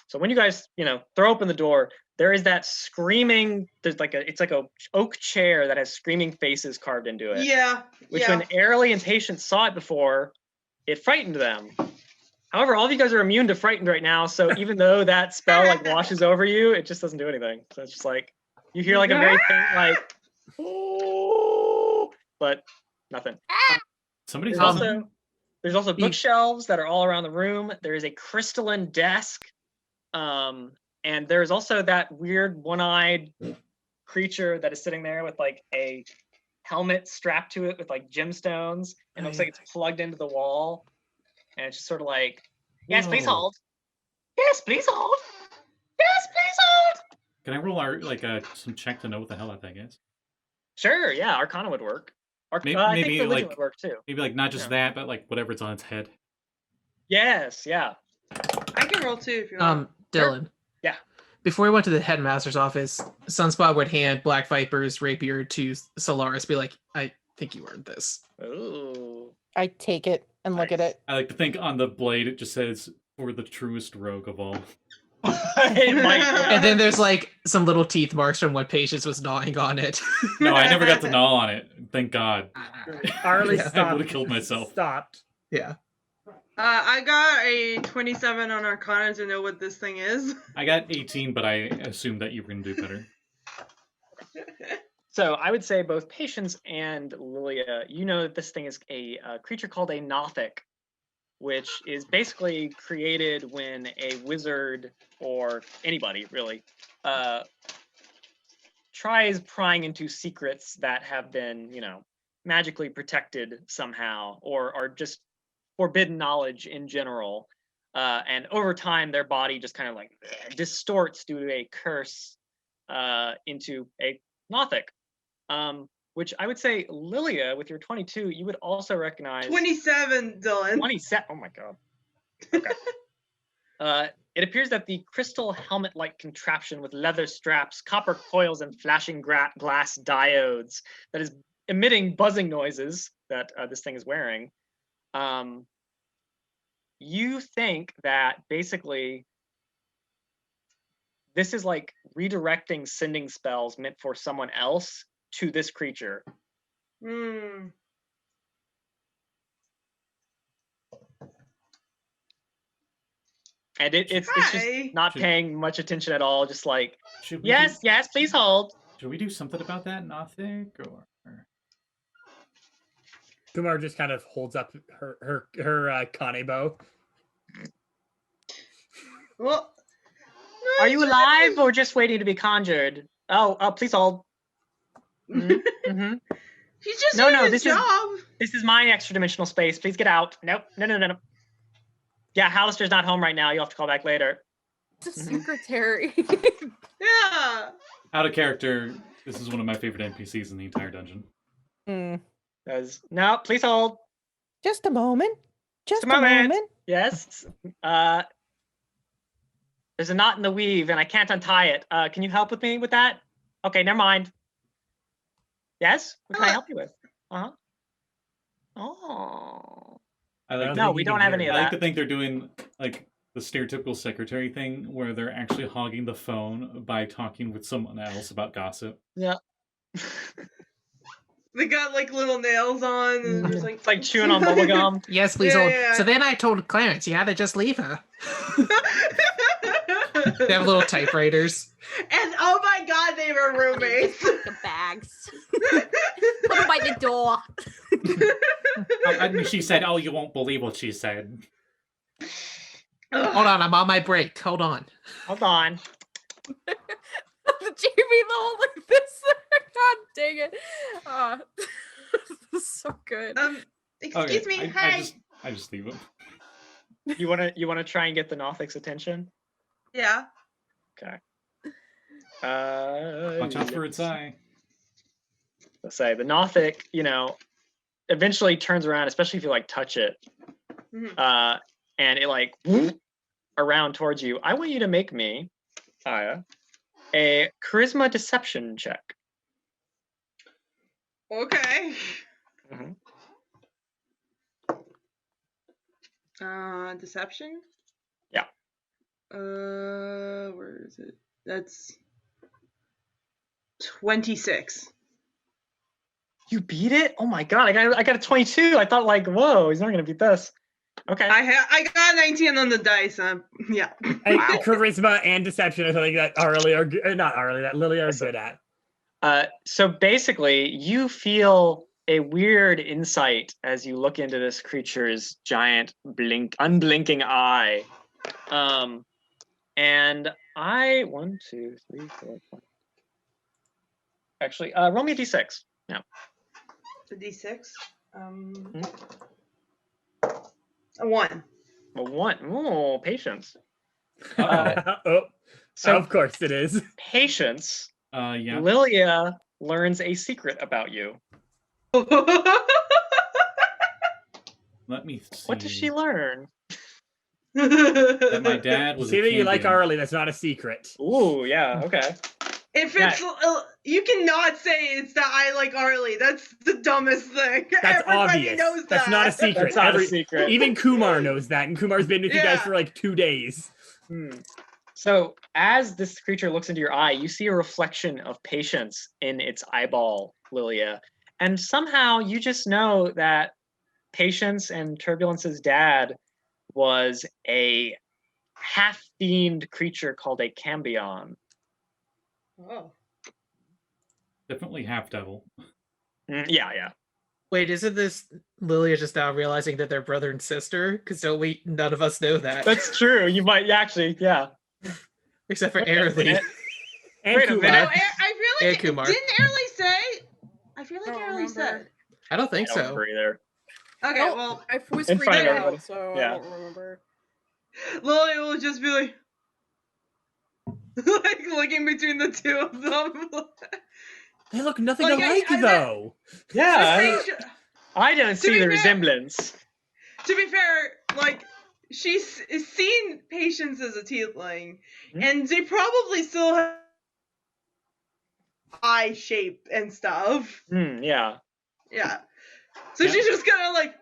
So when you guys, throw open the door, there is that screaming. It's like a oak chair that has screaming faces carved into it. Yeah. Which when Aralee and Patience saw it before, it frightened them. However, all of you guys are immune to frightened right now. So even though that spell like washes over you, it just doesn't do anything. So it's just like you hear like a very faint like, oh, but nothing. Somebody's There's also bookshelves that are all around the room. There is a crystalline desk. And there's also that weird one-eyed creature that is sitting there with like a helmet strapped to it with like gemstones, and it looks like it's plugged into the wall. And it's just sort of like, yes, please hold. Yes, please hold. Yes, please hold. Can I roll some check to know what the hell that thing is? Sure, yeah, Arcana would work. I think religion would work too. Maybe like not just that, but like whatever's on its head. Yes, yeah. I can roll too if you want. Dylan. Yeah. Before we went to the headmaster's office, Sunspot would hand Black Viper's rapier to Solaris, be like, I think you earned this. Ooh. I take it and look at it. I like to think on the blade it just says, for the truest rogue of all. And then there's like some little teeth marks from when Patience was gnawing on it. No, I never got to gnaw on it. Thank God. Aralee I stopped. would have killed myself. Stopped. Yeah. I got a 27 on Arcana to know what this thing is. I got 18, but I assumed that you were going to do better. So I would say both Patience and Lilia, you know that this thing is a creature called a Nothic, which is basically created when a wizard or anybody really tries prying into secrets that have been, magically protected somehow, or are just forbidden knowledge in general. And over time, their body just kind of like distorts due to a curse into a Nothic. which I would say, Lilia, with your 22, you would also recognize. 27, Dylan. 27. Oh my god. Okay. It appears that the crystal helmet-like contraption with leather straps, copper coils, and flashing glass diodes that is emitting buzzing noises that this thing is wearing. You think that basically this is like redirecting sending spells meant for someone else to this creature. Hmm. And it's just not paying much attention at all. Just like, yes, please hold. Should we do something about that, Nothic, or? Kumar just kind of holds up her kanebo. Well, are you alive or just waiting to be conjured? Oh, please hold. Mm-hmm. He's just doing his job. This is my extra dimensional space. Please get out. Nope. No. Yeah, Hallister's not home right now. You'll have to call back later. The secretary. Yeah. Out of character, this is one of my favorite NPCs in the entire dungeon. No, please hold. Just a moment. Just a moment. Yes. There's a knot in the weave and I can't untie it. Can you help with me with that? Okay, never mind. Yes? What can I help you with? Uh-huh. Oh. No, we don't have any of that. I like to think they're doing like the stereotypical secretary thing where they're actually hogging the phone by talking with someone else about gossip. Yeah. They got like little nails on and just like chewing on bubblegum. Yes, please hold. So then I told Clarence, you had to just leave her. They have little typewriters. And oh my god, they were roommates. The bags. Put them by the door. She said, "Oh, you won't believe what she said." Hold on, I'm on my break. Hold on. Hold on. Jamey though, like this. God dang it. This is so good. Excuse me. Hi. I just leave him. You wanna try and get the Nothic's attention? Yeah. Okay. Watch out for its eye. Let's say the Nothic, eventually turns around, especially if you like touch it, and it like around towards you. I want you to make me, Aya, a charisma deception check. Okay. Deception? Yeah. Where is it? That's 26. You beat it? Oh my god, I got a 22. I thought like, whoa, he's not gonna beat this. Okay. I got 19 on the dice. Yeah. Charisma and deception are something that that Lilia are good at. So basically, you feel a weird insight as you look into this creature's giant unblinking eye. And I 1, 2, 3, 4, 5. Actually, roll me a d6. Yeah. A d6. A 1. A 1. Oh, patience. So of course it is. Patience. Yeah. Lilia learns a secret about you. Let me see. What does she learn? That my dad was. See that you like Aralee. That's not a secret. Ooh, yeah. Okay. If it's, you cannot say it's that I like Aralee. That's the dumbest thing. That's Everybody obvious. knows that. That's not a secret. That's not a secret. Even Kumar knows that, and Kumar's been with you guys for like 2 days. So as this creature looks into your eye, you see a reflection of patience in its eyeball, Lilia. And somehow you just know that Patience and Turbulence's dad was a half-fiend creature called a Cambion. Oh. Definitely half devil. Yeah. Wait, isn't this Lilia just now realizing that they're brother and sister? Because none of us know that. That's true. You might actually, yeah. Except for Aralee. And Wait a Kumar. minute. I feel like Kumar. didn't Aralee say? I feel like Aralee said. I don't think I don't so. remember either. Okay, well, I was in front freaking of out, everybody. so Yeah. I don't remember. Lily will just be like looking between the two of them. They look nothing Like, alike, I- Yeah, I don't see be the fair- resemblance. To be fair, like she's seen Patience as a tiefling, and they probably still have eye shape and stuff. Yeah. Yeah. So Yeah. she's just kind of like,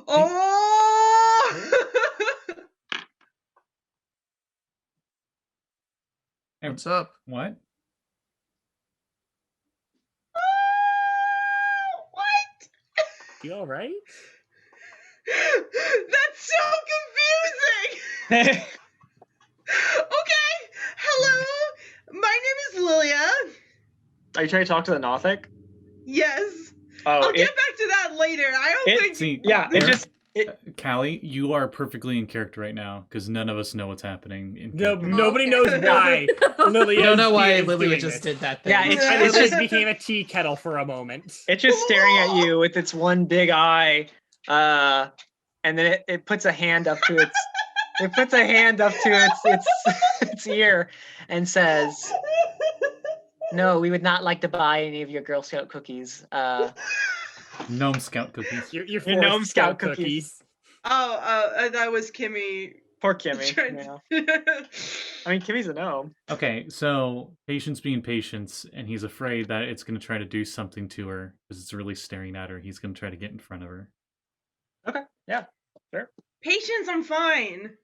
oh. What's up? What? What? You all right? That's so confusing. Okay. Hello. My name is Lilia. Are you trying to talk to the Nothic? Yes. Oh, I'll get back to that later. I don't think. See, yeah, it just Callie, you are perfectly in character right now because none of us know what's happening. No, character. nobody Okay. knows why Lilia. I don't know why is Lilia doing just this. did that thing. Yeah, I it's literally just became a tea kettle for a moment. it's just staring at you with its one big eye, and then it puts a hand up to its ear and says, "No, we would not like to buy any of your Girl Scout cookies." Gnome Scout cookies. Your Your Forest gnome scout cookies. That was Kimmy. Poor Kimmy. Trying Yeah. to- I mean, Kimmy's a gnome. Okay, so Patience being Patience, and he's afraid that it's going to try to do something to her because it's really staring at her. He's going to try to get in front of her. Okay, yeah, sure. Patience, I'm fine.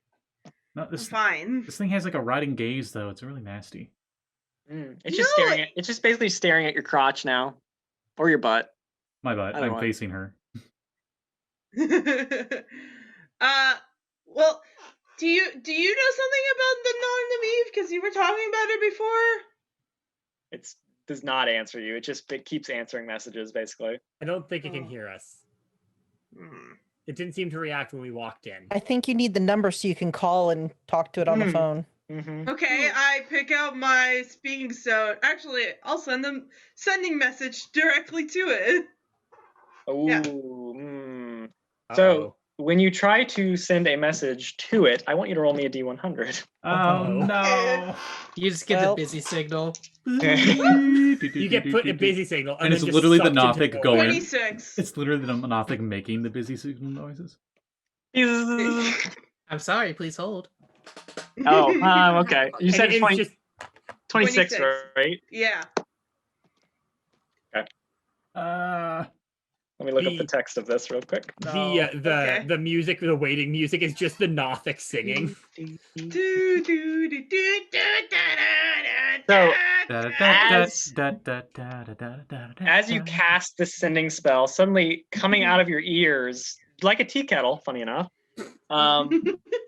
No, I'm this fine. this thing has like a rotting gaze, though. It's really nasty. It's just No, staring at. It's just basically staring at your crotch now, or your butt. My butt. Either I'm one. facing her. Well, do you know something about the non-Namiv? Because you were talking about it before. It does not answer you. It keeps answering messages basically. I don't think it can hear us. It didn't seem to react when we walked in. I think you need the number so you can call and talk to it on the phone. Mm-hmm. Okay, I pick out my speaking stone. Actually, I'll sending message directly to it. Ooh. Yeah. So when you try to send a message to it, I want you to roll me a d100. Oh no! You just get Well- the busy signal. You get put in a busy signal, And then it's just literally the sucked into Nothic void. going. 26. It's literally the Nothic making the busy signal noises. I'm sorry, please hold. Oh, okay. You And said it's 20, just 26, 26. right? Yeah. Let me look up the The- text of this real quick. Okay. the music, the waiting music is just the Nothic singing. Do, do, do, do, do, da, da, So, da, da. As you cast this sending spell, suddenly coming out of your ears, like a tea kettle, funny enough,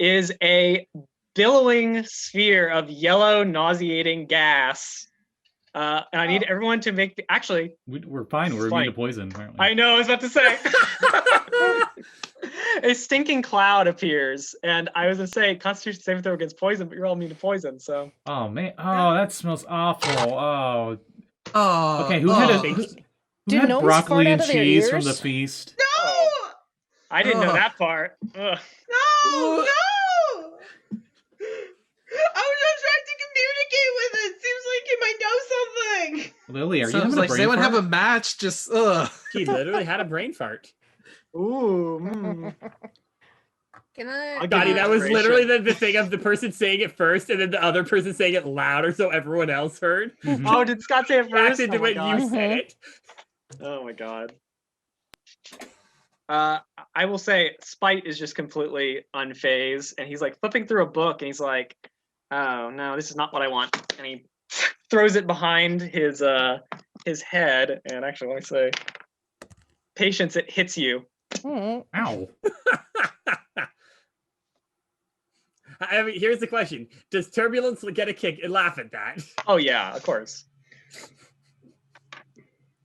is a billowing sphere of yellow, nauseating gas. And I need everyone to make actually. We're fine. We're It's immune funny. to poison, aren't we? I know. I was about to say. A stinking cloud appears, and I was gonna say Constitution saving throw against poison, but you're all immune to poison, so. Oh man! Oh, that smells awful. Oh. Oh, Okay, who had oh. Do had gnomes broccoli fart and out of their cheese from the ears? feast? No! I didn't know Ugh. that part. Ugh. No! No! I was just trying to communicate with it. Seems like it might know something. Lily, are you Sounds having like a they brain would fart? have a match. Just ugh. He literally had a brain fart. Ooh. Mm. Can I? Gotti, that was literally Inspiration. the thing of the person saying it first and then the other person saying it louder so everyone else heard. Mhm. Oh, did Scott say it first? Reacted Oh to my when God. you said it. Oh my god. I will say Spite is just completely unfazed, and he's like flipping through a book, and he's like, "Oh no, this is not what I want," and he throws it behind his head. And actually, let me say, Patience, it hits you. Mm. Ow! I mean, here's the question: does Turbulence get a kick and laugh at that? Oh yeah, of course.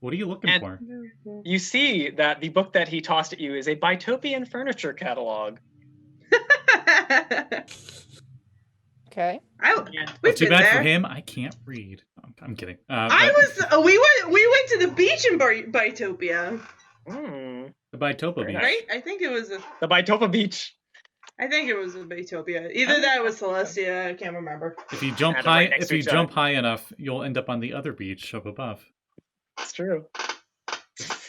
What are you looking And- for? You see that the book that he tossed at you is a Bitopian furniture catalog. Okay. We've Too been bad there. for him. I can't read. I'm kidding. We went to the beach in Bitopia, Hmm. The Bitopa Very Beach. nice. right? I think it was The Bitopa Beach. a Bitopia. Either that or was Celestia. I can't remember. If you jump Had it high, right next if to you each jump other. high enough, you'll end up on the other beach up above. It's true.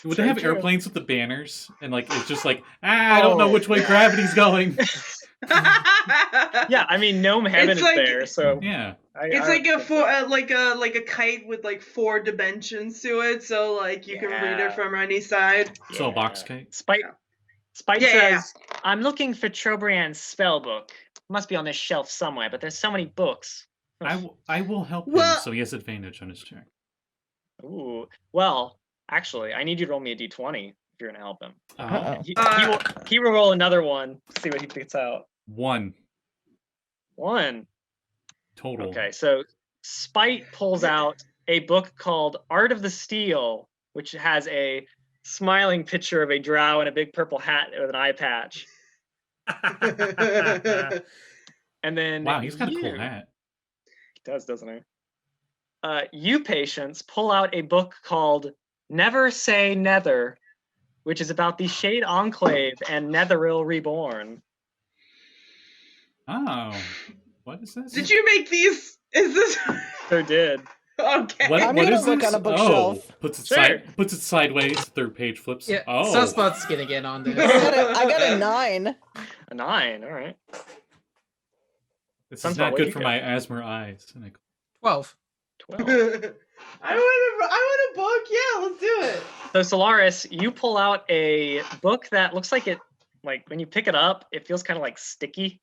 Would they have airplanes with the banners? And like it's just like, I don't know which way gravity's going. Yeah, I mean Gnome Heaven It's is like- there, so Yeah. It's like a kite with like 4 dimensions to it, so like you can read Yeah. it from any side. So a box kite. Spite Yeah, yeah, says, I'm looking for Trobriand's spell book. Must be on this shelf somewhere, but there's so many books. I will help him, Well- so he has advantage on his check. Ooh. Well, actually, I need you to roll me a d20 if you're gonna help him. Uh-oh. He will roll another one. See what he gets out. 1 1. total. Okay, so Spite pulls out a book called Art of the Steel, which has a smiling picture of a drow in a big purple hat with an eye patch. And then Wow, he's got a cool you- hat. He does, doesn't he? You patients pull out a book called Never Say Nether, which is about the Shade Enclave and Netheril Reborn. Oh. What is this? Did you make these? Is this So did. okay? What, I'm what gonna is look this? on a bookshelf. Oh, puts it Sure. puts it sideways, third page flips. Yeah, Oh. Sunspot's gonna get on this. I got a 9. A 9, all right. This Sunspot, is not what'd good you for get? my asthma eyes. 12. 12. I want a book. Yeah, let's do it. So Solaris, you pull out a book that looks like like when you pick it up, it feels kind of like sticky.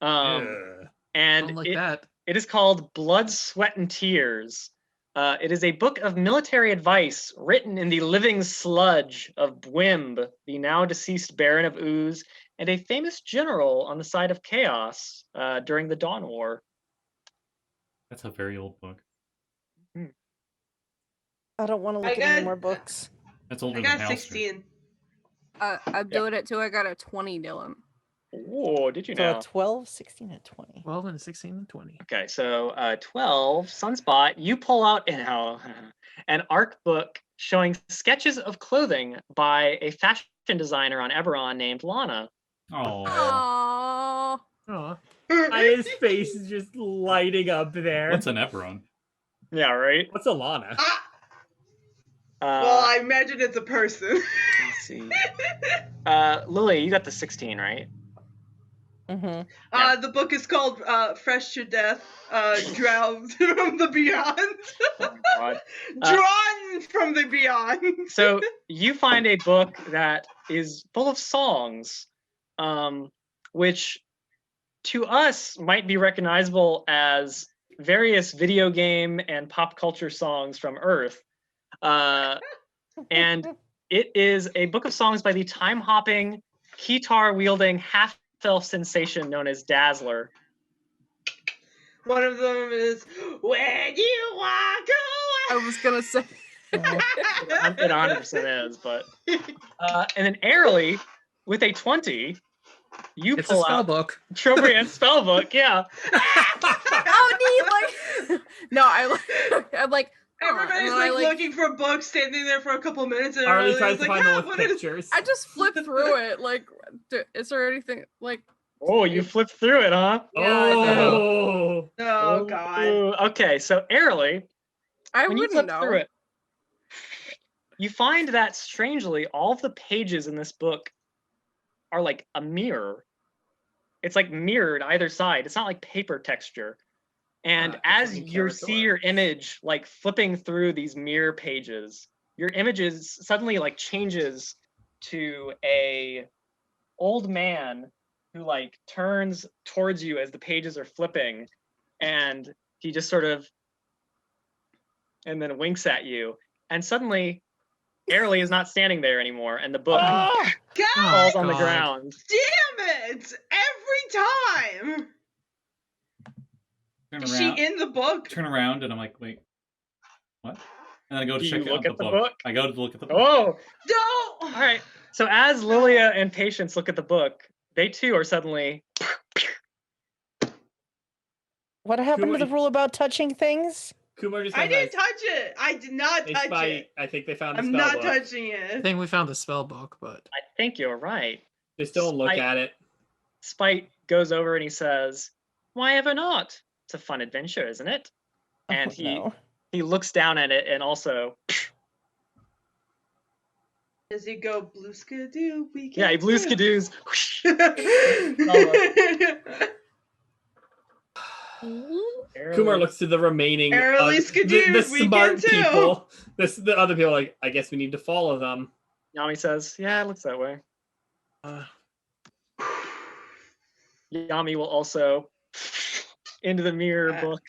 And Don't like it, that. it is called Blood, Sweat, and Tears. It is a book of military advice written in the living sludge of Bwimb, the now deceased Baron of Ooze, and a famous general on the side of Chaos during the Dawn War. That's a very old book. I don't want to I look at any got- more books. That's older I than got Halster. 16. I'm doing it too. I got a 20, Dylan. Oh, did you So know? a 12, 16, and 20. 12 and 16 and 20. Okay, so 12, Sunspot, you pull out an ARC book showing sketches of clothing by a fashion designer on Eberron named Lana. Oh. Aww. Oh, His face is just lighting up there. What's an Eberron? Yeah, right? What's Alana? Well, I imagine it's a person. Let's see. Lily, you got the 16, right? Mm-hmm. The book is called Fresh to Death, Drowned from the Beyond. Oh, God. Drawn from the Beyond. So you find a book that is full of songs, which to us might be recognizable as various video game and pop culture songs from Earth. And it is a book of songs by the time-hopping, guitar-wielding, half-elf sensation known as Dazzler. One of them is When You Walk I was gonna say. It 100% is, but... and then Aralee, with a 20, you it's a pull spell out book. Trobriand's spellbook, yeah. Oh, neat! Like, no, I'm like, oh, and Everybody's then I, like looking for books, standing there for a couple minutes, and Arlie Arlene's tries to like, find "Yeah, the what with is-" pictures. I just flipped through it. Like, is there anything like? Oh, you flipped through it, huh? Yeah, I did. Oh, Oh God. Ooh, okay, so Aralee, I when you wouldn't flip know. through it, you find that strangely, all of the pages in this book are like a mirror. It's like mirrored either side. It's not like paper texture. And it's as like you see Carator. your image like flipping through these mirror pages, your images suddenly like changes to a old man who like turns towards you as the pages are flipping, and he just sort of and then winks at you, and suddenly Aralee is not standing there anymore, and the book God falls on the God. ground. damn it! Every time. Turn Is around, she in the book? turn around, and I'm like, wait, what? And then I go to Do check you look out at the the book. book? I go to look at the book. Oh, No. all right. So as Lilia and Patience look at the book, they too are suddenly What happened to the rule about touching things? Kumar just I has didn't touch it. I did not they touch spy. it. I think they found the I'm spell not book. touching I it. think we found the spell book, but I think you're right. Just don't look Spite- at it. Spite goes over and he says, "Why ever not? It's a fun adventure, isn't it?" And Oh, no. he looks down at it and also Does he go blue skidoo? We can Yeah, he blue too." skidoos. Kumar looks to the remaining Aralee the skidooed, we smart can too. people. The other people are like, I guess we need to follow them. Yami says, yeah, it looks that way. Yami will also into the mirror book.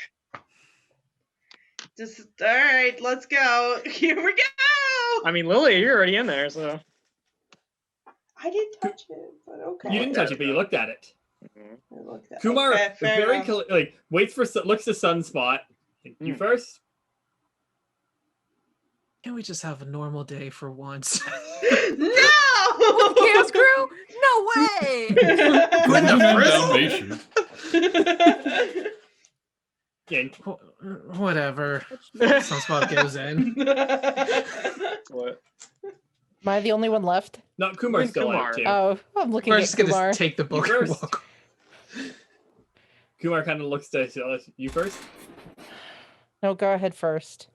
Just all right, let's go. Here we go. I mean, Lilia, you're already in there, so. I didn't touch it, but okay. You didn't touch it, but you looked at it. Mhm. I looked at Kumar okay, fair very enough. like waits for looks to Sunspot. You first. Can we just have a normal day for once? No! Chaos Crew? No way! When the Dalmatian. Yeah. Whatever. Sunspot goes in. What? Am I the only one left? No, Kumar's still Kumar. out too. Oh, I'm looking We're at just gonna Kumar. take the book You and first. walk. Kumar kind of looks to you first. No, go ahead first.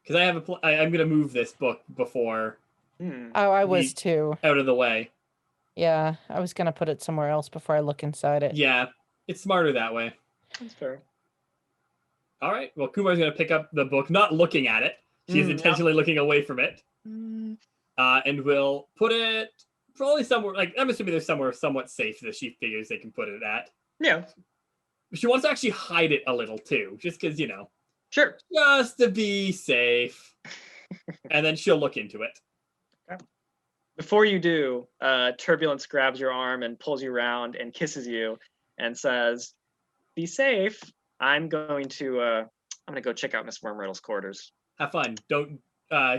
Because I have I'm gonna move this book before Oh, I was We- too. out of the way. Yeah, I was gonna put it somewhere else before I look inside it. Yeah, it's smarter that way. That's fair. All right. Well, Kumar's gonna pick up the book, not looking at it. She's intentionally looking away from it, and will put it probably somewhere. Like I'm assuming there's somewhere somewhat safe that she figures they can put it at. Yeah, She wants to actually hide it a little too, just because sure. just to be safe. And then she'll look into it. Before you do, Turbulence grabs your arm and pulls you around and kisses you and says, "Be safe. I'm going to go check out Miss Wormriddle's quarters." Have fun. Don't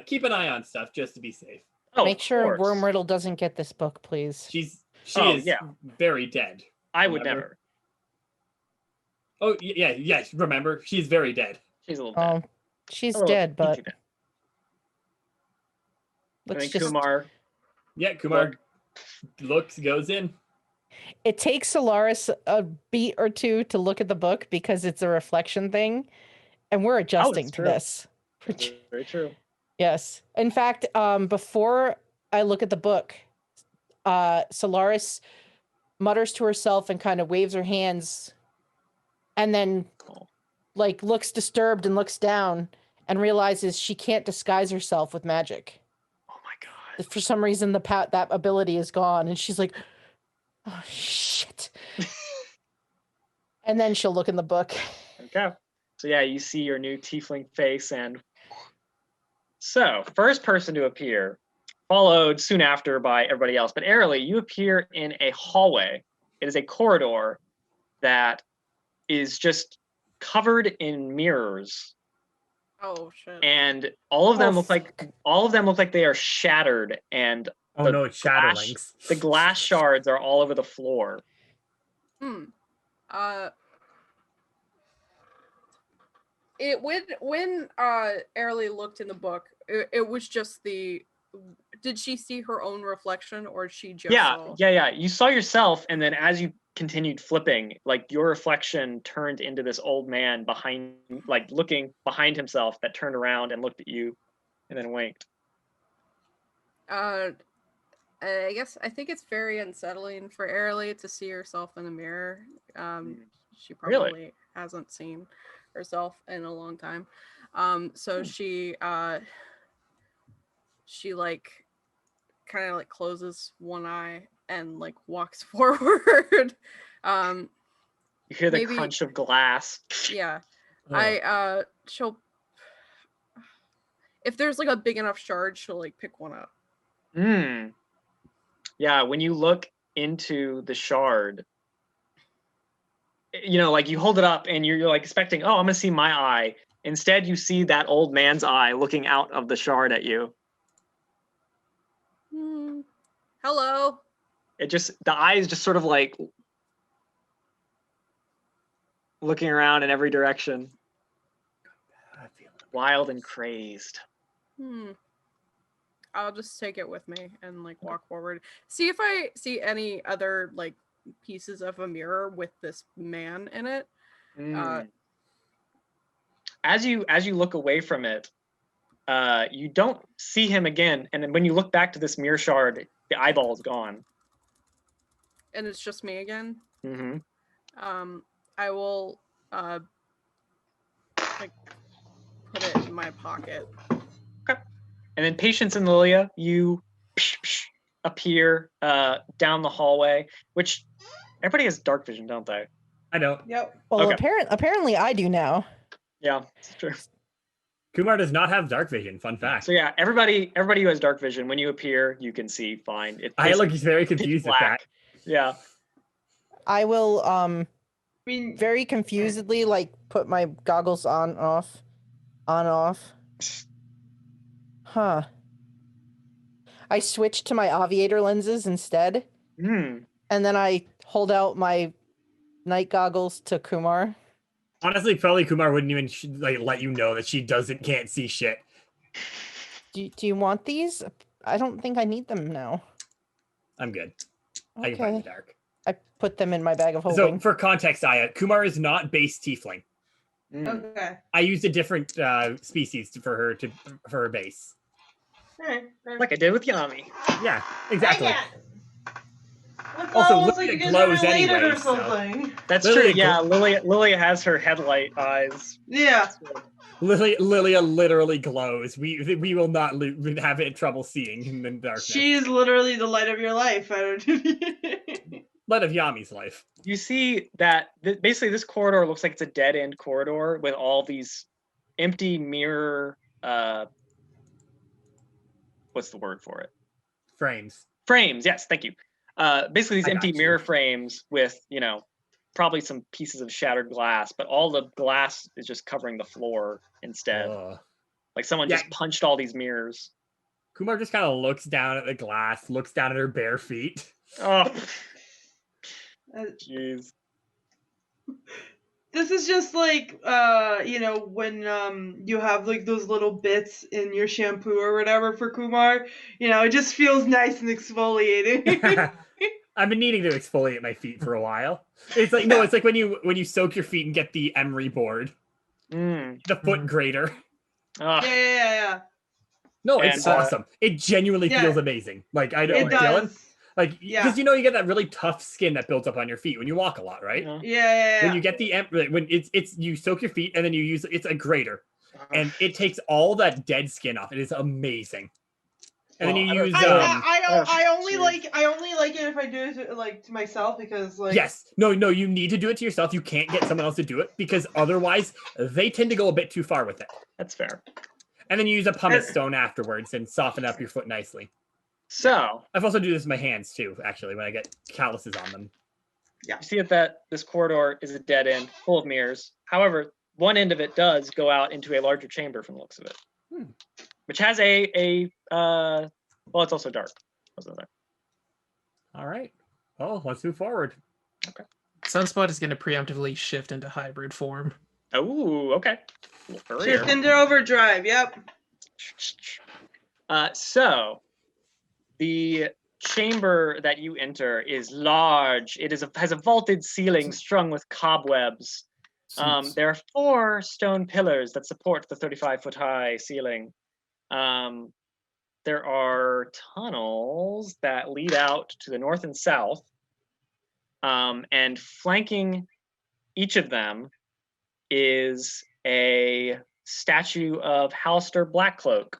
keep an eye on stuff just to be safe. Oh, Make of sure course. Wormriddle doesn't get this book, please. She Oh, is yeah. very dead. I would Remember? never. Oh yeah. Remember, she's very dead. She's a little dead. She's Oh, dead, but And let's then just. Kumar. Yeah, Kumar goes in. It takes Solaris a beat or two to look at the book because it's a reflection thing, and we're adjusting to true. this. Very true. Yes. In fact, before I look at the book, Solaris mutters to herself and kind of waves her hands, and then like looks disturbed and looks down and realizes she can't disguise herself with magic. Oh my god. For some reason, that ability is gone, and she's like, "Oh shit!" And then she'll look in the book. Okay. So yeah, you see your new tiefling face, and so first person to appear, followed soon after by everybody else. But Aralee, you appear in a hallway. It is a corridor that is just covered in mirrors, Oh shit. and all of them Oh, look like they are shattered, and Oh The no, it's glass- Shadowlings. the glass shards are all over the floor. It when Aralee looked in the book, it was just the. Did she see her own reflection, or she just saw? Yeah. You saw yourself, and then as you continued flipping, like your reflection turned into this old man behind, like looking behind himself, that turned around and looked at you, and then winked. I think it's very unsettling for Aralee to see herself in the mirror. She Really? probably hasn't seen herself in a long time. So she like kind of like closes one eye and like walks forward. You hear the Maybe- crunch of glass. Yeah. She'll if there's like a big enough shard, she'll like pick one up. Yeah, when you look into the shard, like you hold it up and you're like expecting, oh, I'm gonna see my eye. Instead, you see that old man's eye looking out of the shard at you. Hello. The eye is just sort of like looking around in every direction. Wild and crazed. I'll just take it with me and like walk forward. See if I see any other like pieces of a mirror with this man in it. As you look away from it, You don't see him again, and then when you look back to this mirror shard, the eyeball is gone. And it's just me again. Mm-hmm. I will like put it in my pocket. Okay. And then Patience and Lilia, you appear down the hallway, which everybody has dark vision, don't they? I don't. Yep. Well, Okay. apparently I do now. Yeah, it's true. Kumar does not have dark vision. Fun fact. So yeah, everybody who has dark vision, when you appear, you can see fine. I look very confused at that. Yeah. I will I mean, very confusedly like put my goggles on off. Huh. I switch to my aviator lenses instead, Hmm. and then I hold out my night goggles to Kumar. Honestly, probably Kumar wouldn't even like let you know that she can't see shit. Do you want these? I don't think I need them now. I'm good. I can find the Okay. dark. I put them in my bag of So holding. for context, Aya, Kumar is not base tiefling. Mm. okay. I used a different species for her base. Alright. Like I did with Yami. Yeah, exactly. It's Also, almost Lilia like you guys glows are related anyway, or so- something. That's Lilia true. Yeah, Lilia has her headlight eyes. Yeah. Lilia literally glows. We will not have trouble seeing in the darkness. She's literally the light of your life. I don't. Light of Yami's life. You see that basically this corridor looks like it's a dead end corridor with all these empty mirror. What's the word for it? Frames. Frames. Yes, thank you. Basically these I empty got you. mirror frames with probably some pieces of shattered glass, but all the glass is just covering the floor instead. Ugh. Like someone Yeah. just punched all these mirrors. Kumar just kind of looks down at the glass, looks down at her bare feet. Oh, Uh, jeez. This is just like when you have like those little bits in your shampoo or whatever for Kumar. It just feels nice and exfoliating. I've been needing to exfoliate my feet for a while. It's like it's like when you soak your feet and get the emery board, Mm. the foot grater. Ah, yeah. No, it's And, awesome. It genuinely Yeah. feels amazing. Like I It don't, Dylan, does. like Yeah. because you get that really tough skin that builds up on your feet when you walk a lot, right? yeah. Yeah. When you get the when it's you soak your feet and then you use it's a grater Ah. and it takes all that dead skin off. It is amazing. And then Well, you use I only geez. like it if I do it to myself because like yes. No, you need to do it to yourself. You can't get someone else to do it because otherwise they tend to go a bit too far with it. That's fair. And then you use a pumice stone afterwards and soften up your foot nicely. So I've also do this with my hands too, actually, when I get calluses on them. you see that this corridor is a dead end full of mirrors. However, one end of it does go out into a larger chamber from the looks of it, which has well, it's also dark. Wasn't there? All right. Well, let's move forward. Sunspot is going to preemptively shift into hybrid form. Oh, okay. shift into overdrive. Yep. So the chamber that you enter is large. It has a vaulted ceiling strung with cobwebs. There are 4 stone pillars that support the 35-foot high ceiling. There are tunnels that lead out to the north and south. And flanking each of them is a statue of Halaster Blackcloak,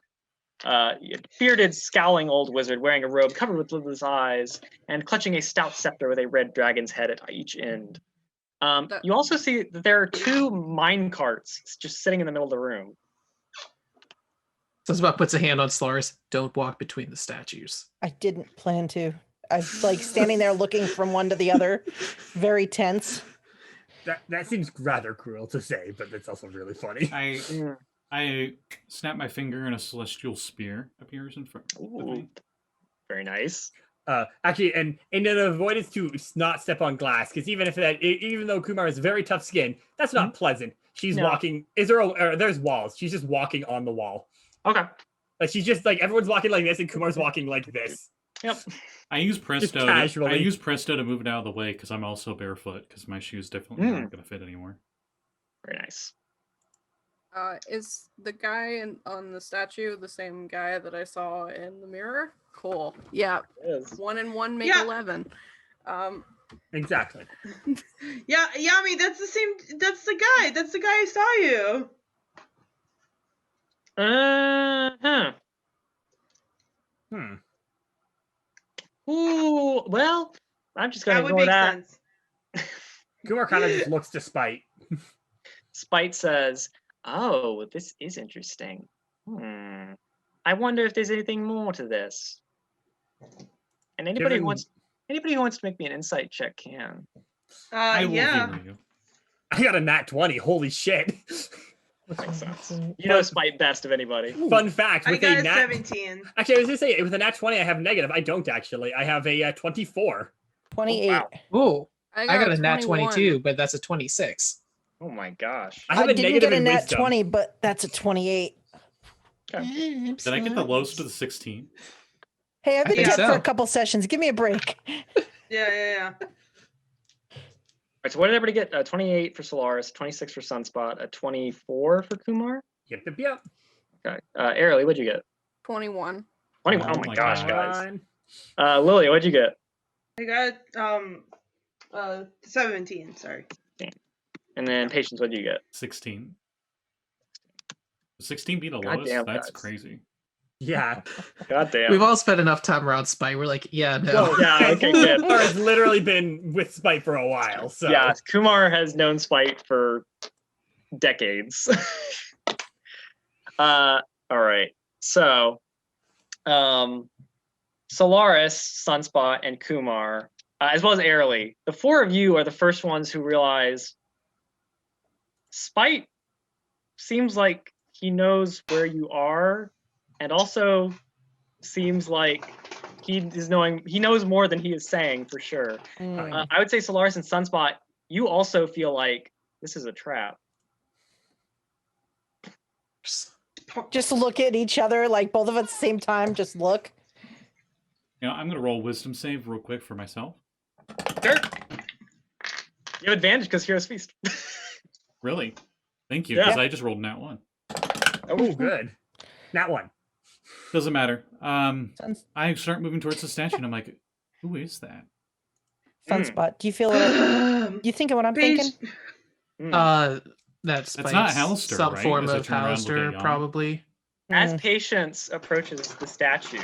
bearded, scowling old wizard wearing a robe covered with bloodless eyes and clutching a stout scepter with a red dragon's head at each end. You also see that there are 2 mine carts just sitting in the middle of the room. Sunspot puts a hand on Solaris. Don't walk between the statues. I didn't plan to. I'm like standing there looking from one to the other, very tense. That seems rather cruel to say, but it's also really funny. I snap my finger and a celestial spear appears in front of Ooh, me. very nice. Actually, and in an avoidance to not step on glass, because even though Kumar has very tough skin, that's not pleasant. She's No. walking. There's walls. She's just walking on the wall. Okay. Like she's just like everyone's walking like this, and Kumar's walking like this. Yep. I use Presto. casually. I use Presto to move it out of the way because I'm also barefoot because my shoes definitely aren't going to fit anymore. Very nice. Is the guy on the statue the same guy that I saw in the mirror? Cool. Yeah. It is. 1 and 1 make Yeah. 11. Exactly. Yeah, Yami, that's the guy. That's the guy who saw you. Ooh, well, I'm just gonna That would ignore make that. sense. Kumar kind of just looks to Spite. Spite says, "Oh, this is interesting. I wonder if there's anything more to this." And anybody who wants to make me an insight check can. I will Yeah. humor you. I got a nat 20. Holy shit. Makes sense. You know Spite best of anybody. Fun fact, I with got a a nat 17. Actually, I was gonna say with a nat 20, I have negative. I don't actually. I have a 24. 28. wow. Ooh, I got a nat 21. 22, but that's a 26. Oh my gosh. I have I a didn't negative get a in nat wisdom. 20, but that's a 28. Did I get the lowest of the 16? Hey, I've been think dead for so. a couple sessions. Give me a break. Yeah. Alright, so what did everybody get? 28 for Solaris, 26 for Sunspot, a 24 for Kumar. Yep. Okay. Aralee, what'd you get? 21. 21. Oh Oh my my gosh, God. guys. Lilia, what'd you get? I got 17. Sorry. And then Patience, what'd you get? 16. 16 beat a God lowest? damn, That's guys. crazy. Yeah. God damn. We've all spent enough time around Spite. We're like, yeah, no. Well, Yeah, okay, good. Kumar has literally been with Spite for a while, so. Yeah, Kumar has known Spite for decades. All right. So, Solaris, Sunspot, and Kumar, as well as Aralee, the four of you are the first ones who realize Spite seems like he knows where you are, and also seems like he knows more than he is saying for sure. I would say Solaris and Sunspot, you also feel like this is a trap. Just look at each other, like both of us at the same time. Just look. You know, I'm going to roll wisdom save real quick for myself. Sure. You have advantage because Hero's Feast. Really? Thank you, Yeah. because I just rolled nat 1. Oh, good. Nat 1. Doesn't matter. Suns- I start moving towards the statue, and I'm like, who is that? Sunspot. Do you feel it? You thinking what I'm thinking? That's not Halaster, some right? form As I of turn around, look at Halaster, Jan. probably. As Patience approaches the statue,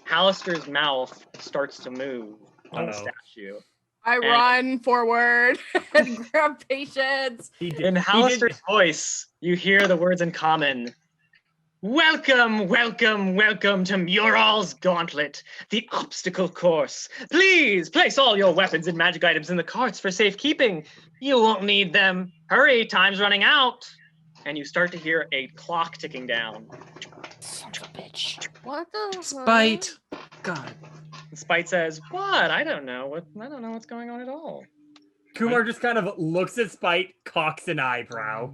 Halaster's mouth starts to move on the Uh-oh. statue. I run forward and grab Patience. In Halaster's voice, you hear the words in common. Welcome, welcome, welcome to Mural's Gauntlet, the obstacle course. Please place all your weapons and magic items in the carts for safekeeping. You won't need them. Hurry, time's running out. And you start to hear a clock ticking down. Son of a bitch. What the Spite. God. Spite says, "What? I don't know. I don't know what's going on at all." Kumar just kind of looks at Spite, cocks an eyebrow.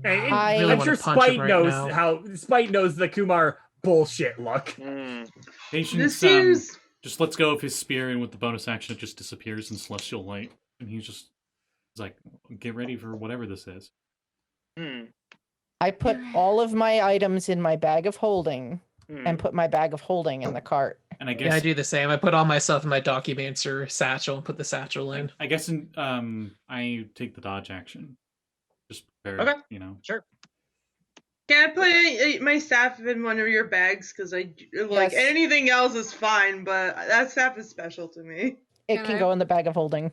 And I really I'm wanna sure punch him Spite right knows now. how Spite knows the Kumar bullshit look. Patience, This seems. just lets go of his spear, and with the bonus action, it just disappears in celestial light. And he's like, get ready for whatever this is. I put all of my items in my bag of holding and put my bag of holding in the cart. And I Yeah, guess I do the same. I put all my stuff in my Documancer satchel and put the satchel in. I guess I take the dodge action. Just prepare, Okay. you know. Sure. Can I put my staff in one of your bags? Because I like Yes. anything else is fine, but that staff is special to me. It Can can I- go in the bag of holding.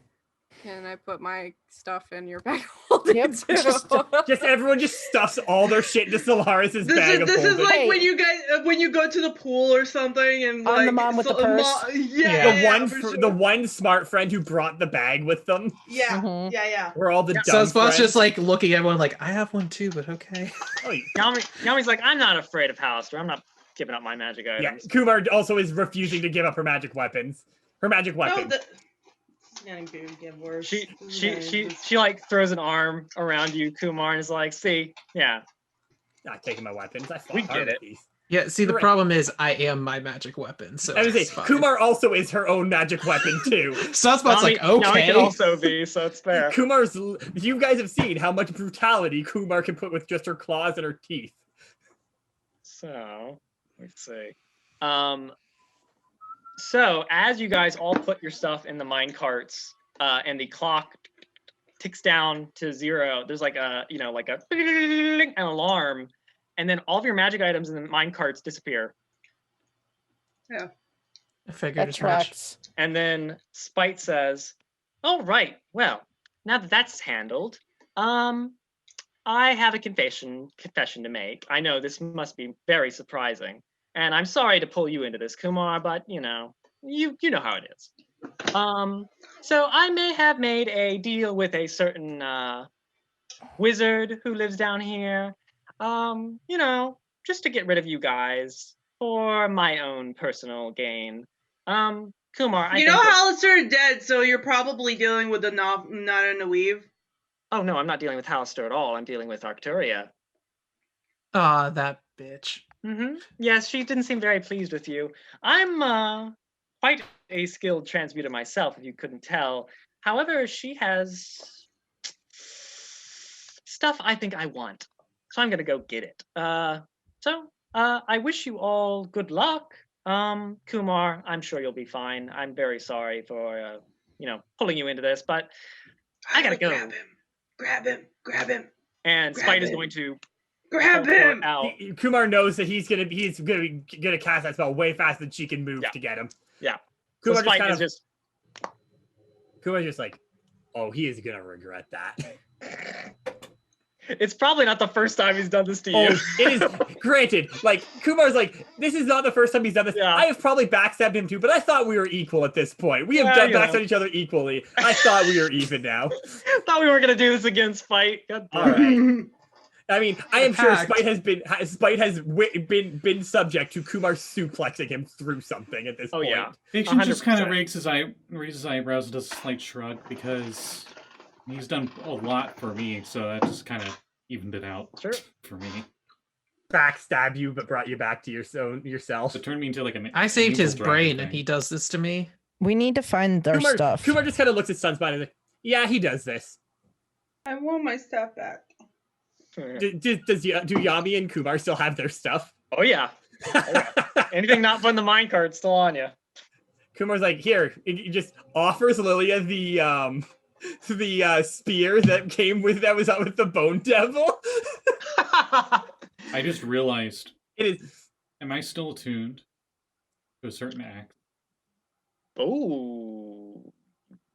Can I put my stuff in your bag of holding Yep, too? Just everyone just stuffs all their shit into Solaris's bag of This is holding. like Hey. when you guys when you go to the pool or something and I'm like the mom with the purse. The one smart friend who brought the bag with them. Yeah, Mhm. yeah. We're all the dumb So Spot's friends. just like looking at everyone like, I have one too, but okay. Oh, Yami's like, "I'm not afraid of Halaster. I'm not giving up my magic yeah. items." Kumar also is refusing to give up her magic weapons. Her magic weapon. No, it's gonna get worse. She like throws an arm around you, Kumar, and is like, "See, yeah, Not taking my weapons. I fought We hard get with it. these. Yeah, see, the Great. problem is I am my magic weapon, so I was it's say fine. Kumar also is her own magic weapon too. Sunspot's like, Now he can okay. also be, so it's fair. You guys have seen how much brutality Kumar can put with just her claws and her teeth. So, let's see. So as you guys all put your stuff in the mine carts, and the clock ticks down to 0, there's like a, like an alarm, and then all of your magic items in the mine carts disappear. Yeah. I figured That as much. tracks. And then Spite says, "All right, well, now that that's handled, I have a confession to make. I know this must be very surprising, and I'm sorry to pull you into this, Kumar, but you know how it is. So I may have made a deal with a certain wizard who lives down here, just to get rid of you guys for my own personal gain. Kumar, I You know think that- Hallister is dead, so you're probably dealing with the not in the weave. Oh no, I'm not dealing with Hallister at all. I'm dealing with Arcturia. Ah, that bitch. Mm-hmm. Yes, she didn't seem very pleased with you. I'm quite a skilled transmuter myself, if you couldn't tell. However, she has stuff I think I want, so I'm gonna go get it. I wish you all good luck. Kumar, I'm sure you'll be fine. I'm very sorry for pulling you into this, but I gotta go. Grab him. And Grab Spite is him. going to Grab teleport him. out. Kumar knows that he's gonna cast that spell way faster than she can move Yeah. to get him. Yeah. So Kumar Spite is just Kumar's just like, oh, he is gonna regret that. It's probably not the first time he's done this to you. Oh, it is. Granted, like Kumar's like, this is not the first time he's done this. Yeah. I have probably backstabbed him too, but I thought we were equal at this point. We have Yeah, backstabbed each other equally. I thought we were even now. Thought we were gonna do this again, Spite. God damn All it. right. I mean, I am sure Pact. Spite has been subject to Kumar suplexing him through something at this Oh point. yeah. Fiction just kind of 100%. raises his eyebrows and does a slight shrug because he's done a lot for me, so that just kind of evened it out Sure. for me. Backstab you, but brought you back to yourself. So it turned me into like an. I saved his evil dragon brain, thing. and he does this to me. We need to find our stuff. Kumar just kind of looks at Sunspot and is like, yeah, he does this. I want my stuff back. Do Yami and Kumar still have their stuff? Oh yeah. Anything not from the minecart still on you. Kumar's like, here, he just offers Lilia the spear that was out with the bone devil. I just realized. It is. Am I still attuned to a certain act? Oh,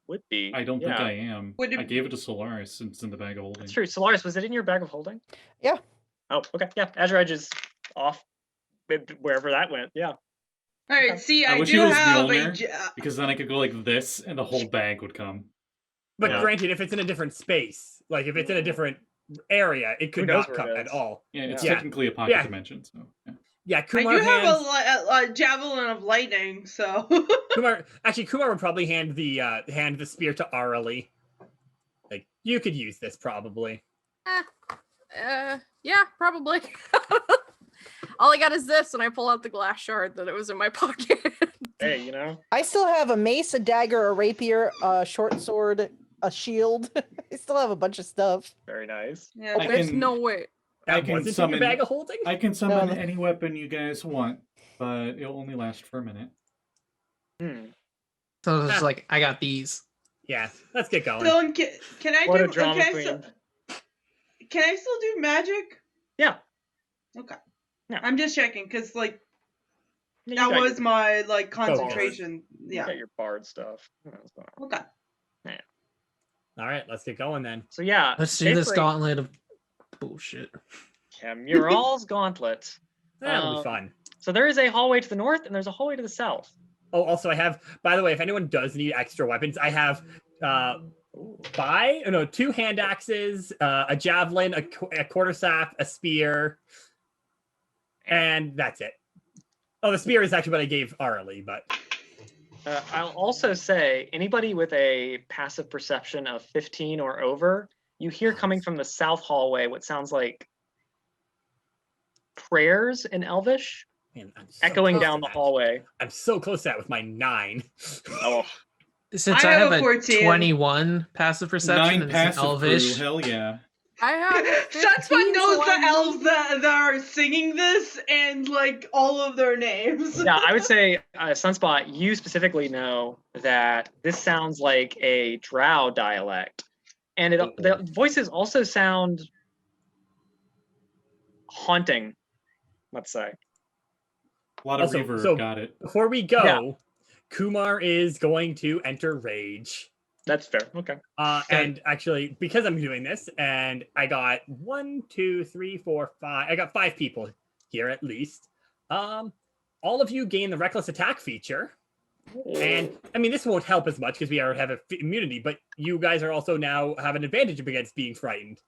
would be. I don't think I am. Would it- I gave it to Solaris since it's in the bag of holding. That's true. Solaris, was it in your bag of holding? Yeah. Oh, okay. Yeah. Azure Edge is off wherever that went. Yeah. All right, see, I I wish do it was have Mjolnir, because then I could go like this and the whole bag would come. But Yeah. granted, if it's in a different space, like if it's in a different area, it could Who knows not where it come at is? all. Yeah, it's Yeah. technically a pocket Yeah. dimension. So yeah. Yeah, I Kumar do have hands. a javelin of lightning, so. Kumar would probably hand the spear to Aralee. Like, you could use this probably. Yeah, probably. All I got is this, and I pull out the glass shard that it was in my pocket. Hey, you know. I still have a mace, a dagger, a rapier, a short sword, a shield. I still have a bunch of stuff. Very nice. Yeah. I There's can- no way. I That can wasn't in summon. your bag of holding? I can summon No. any weapon you guys want, but it'll only last for a minute. So it's Ah. like, I got these. Yeah, let's get going. Dylan, can I What do? a drama can, queen. can I still do magic? Yeah. Okay. Yeah. I'm just checking because like You that got was your, my like concentration. you Yeah. got your bard stuff. Okay. All right, let's get going then. So yeah. Let's do this basically, gauntlet of bullshit. Mural's gauntlet. That'll be Um, fun. So there is a hallway to the north and there's a hallway to the south. Oh, also I have, by the way, if anyone does need extra weapons, I have 2 hand axes, a javelin, a quarterstaff, a spear, and that's it. Oh, the spear is actually what I gave Aralee, but I'll also say anybody with a passive perception of 15 or over, you hear coming from the south hallway what sounds like prayers in Elvish. Man, I'm so echoing close down to the that. hallway. I'm so close to that with my 9. Oh, Since I I have have a a 14. 21 passive perception 9 and it's an passive crew, elvish, hell yeah. I have a 15, Sunspot knows so the I elves need- that are singing this and like all of their names. yeah, I would say, Sunspot, you specifically know that this sounds like a Drow dialect. And the voices also sound haunting, let's say. A lot of Also, reverb, so- got it. Before we go, Yeah. Kumar is going to enter rage. That's fair. Okay. And actually, because I'm doing this, and I got 1, 2, 3, 4, 5. I got 5 people here at least. All of you gain the reckless attack feature. And I mean, this won't help as much because we have immunity, but you guys are also now have an advantage against being frightened.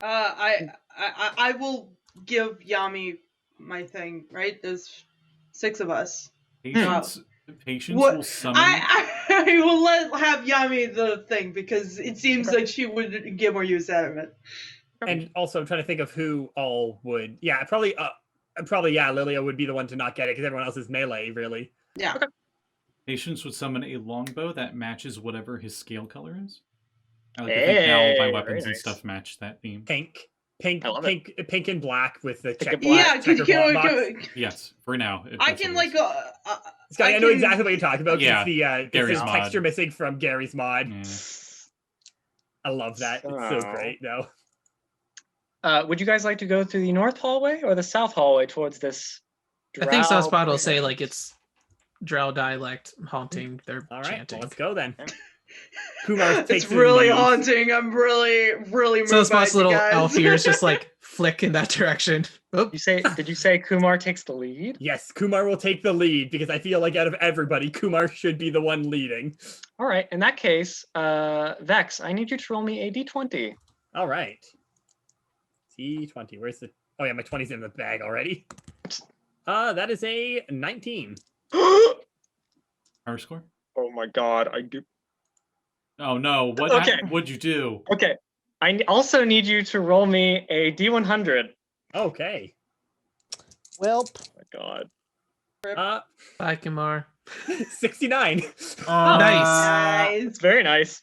I will give Yami my thing, right? There's 6 of us. Patience What- will summon. I will have Yami the thing because it seems like she would get more use out of it. And also, I'm trying to think of who all would. Yeah, probably. Lilia would be the one to not get it because everyone else is melee, really. Yeah. Patience would summon a longbow that matches whatever his scale color is. I like to think now my Hey, weapons very and nice. stuff match that theme. Pink, I love it. pink and black with the check. and black. Yeah, checker block box. Yes, for now. I can like Scotty, I know exactly what you're talking about. Yeah, Yeah, this Gary's is mod. texture missing from Gary's mod. Yeah. I love that. It's so great, though. Would you guys like to go through the north hallway or the south hallway towards this? I think Drow Sunspot will player? say like it's Drow dialect haunting their All right, chanting. well, let's go then. Kumar takes It's the really lead. haunting. I'm really moved by Sunspot's you little guys. elf ears just like flick in that direction. Oop. Did you say Kumar takes the lead? Yes, Kumar will take the lead because I feel like out of everybody, Kumar should be the one leading. All right. In that case, Vex, I need you to roll me a d20. All right. T20. Where's the? Oh yeah, my 20's in the bag already. That is a 19. Power score? Oh my god, I do. Oh no! Okay. What'd you do? Okay. Also need you to roll me a d100. Okay. Well, Oh my god. Bye, Kumar. 69. Nice. Nice. It's very nice.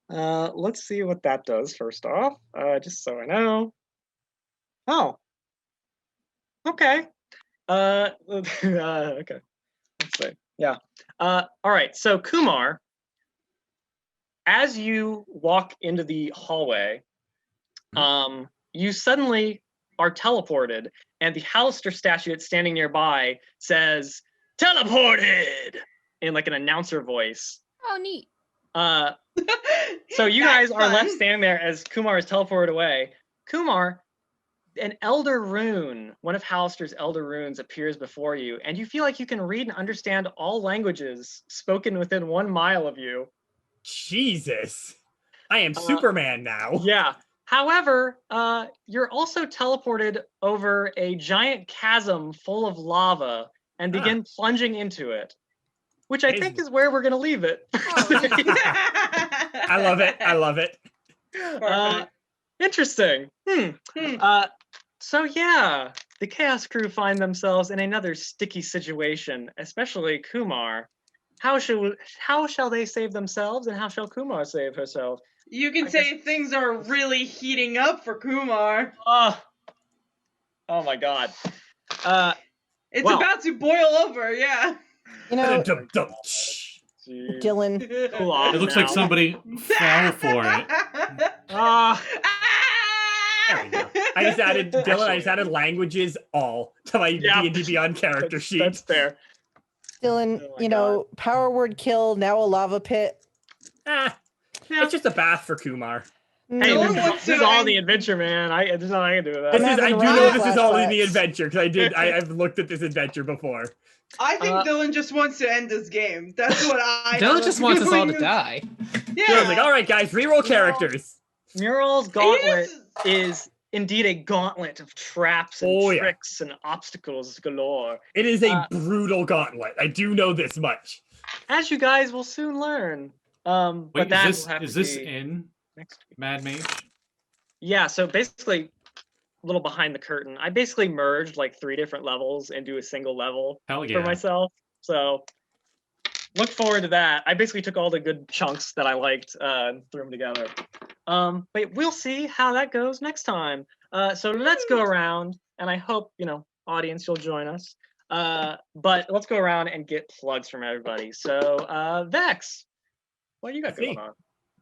Let's see what that does first off. Just so I know. Oh. Okay. Okay. Let's see. Yeah. All right. So Kumar, as you walk into the hallway, you suddenly are teleported, and the Halaster statue that's standing nearby says, "Teleported!" in like an announcer voice. Oh, neat. So you That's guys are left fun. standing there as Kumar is teleported away. Kumar, an elder rune, one of Halaster's elder runes appears before you, and you feel like you can read and understand all languages spoken within 1 mile of you. Jesus. I am Superman now. Yeah. However, you're also teleported over a giant chasm full of lava and begin plunging into it, which I think is where we're going to leave it. I love it. I love it. Interesting. So yeah, the Chaos Crew find themselves in another sticky situation, especially Kumar. How shall they save themselves, and how shall Kumar save herself? You can say things are really heating up for Kumar. Oh my god. It's well. about to boil over, yeah. you know, Jeez. Dylan, Cool off It looks now. like somebody fell for it. Ah, There we go. I just added Dylan. I just added languages all to my Yeah. D&D Beyond character sheet. that's fair. Dylan, Oh my you know, power word kill, now a lava pit. It's just a bath for Kumar. Hey, No one this wants is to all end- the adventure, man. There's nothing I can do with that. This is, having I do rock know this is all in the flashbacks. adventure because I've looked at this adventure before. I think Dylan just wants to end this game. That's what I. Dylan just wants us all to doing. die. Yeah. Dylan's like, all right, guys, reroll characters. Mural's gauntlet is indeed a gauntlet of traps and Oh, yeah. tricks and obstacles galore. It is a brutal gauntlet. I do know this much. As you guys will soon learn. But Wait, that is will have this to be in next week. Mad Mage? Yeah, so basically, little behind the curtain. I basically merged like 3 different levels into a single level Hell for yeah. myself. So look forward to that. I basically took all the good chunks that I liked and threw them together. But we'll see how that goes next time. So let's go around, and I hope, audience, you'll join us. But let's go around and get plugs from everybody. So Vex, what you got going on?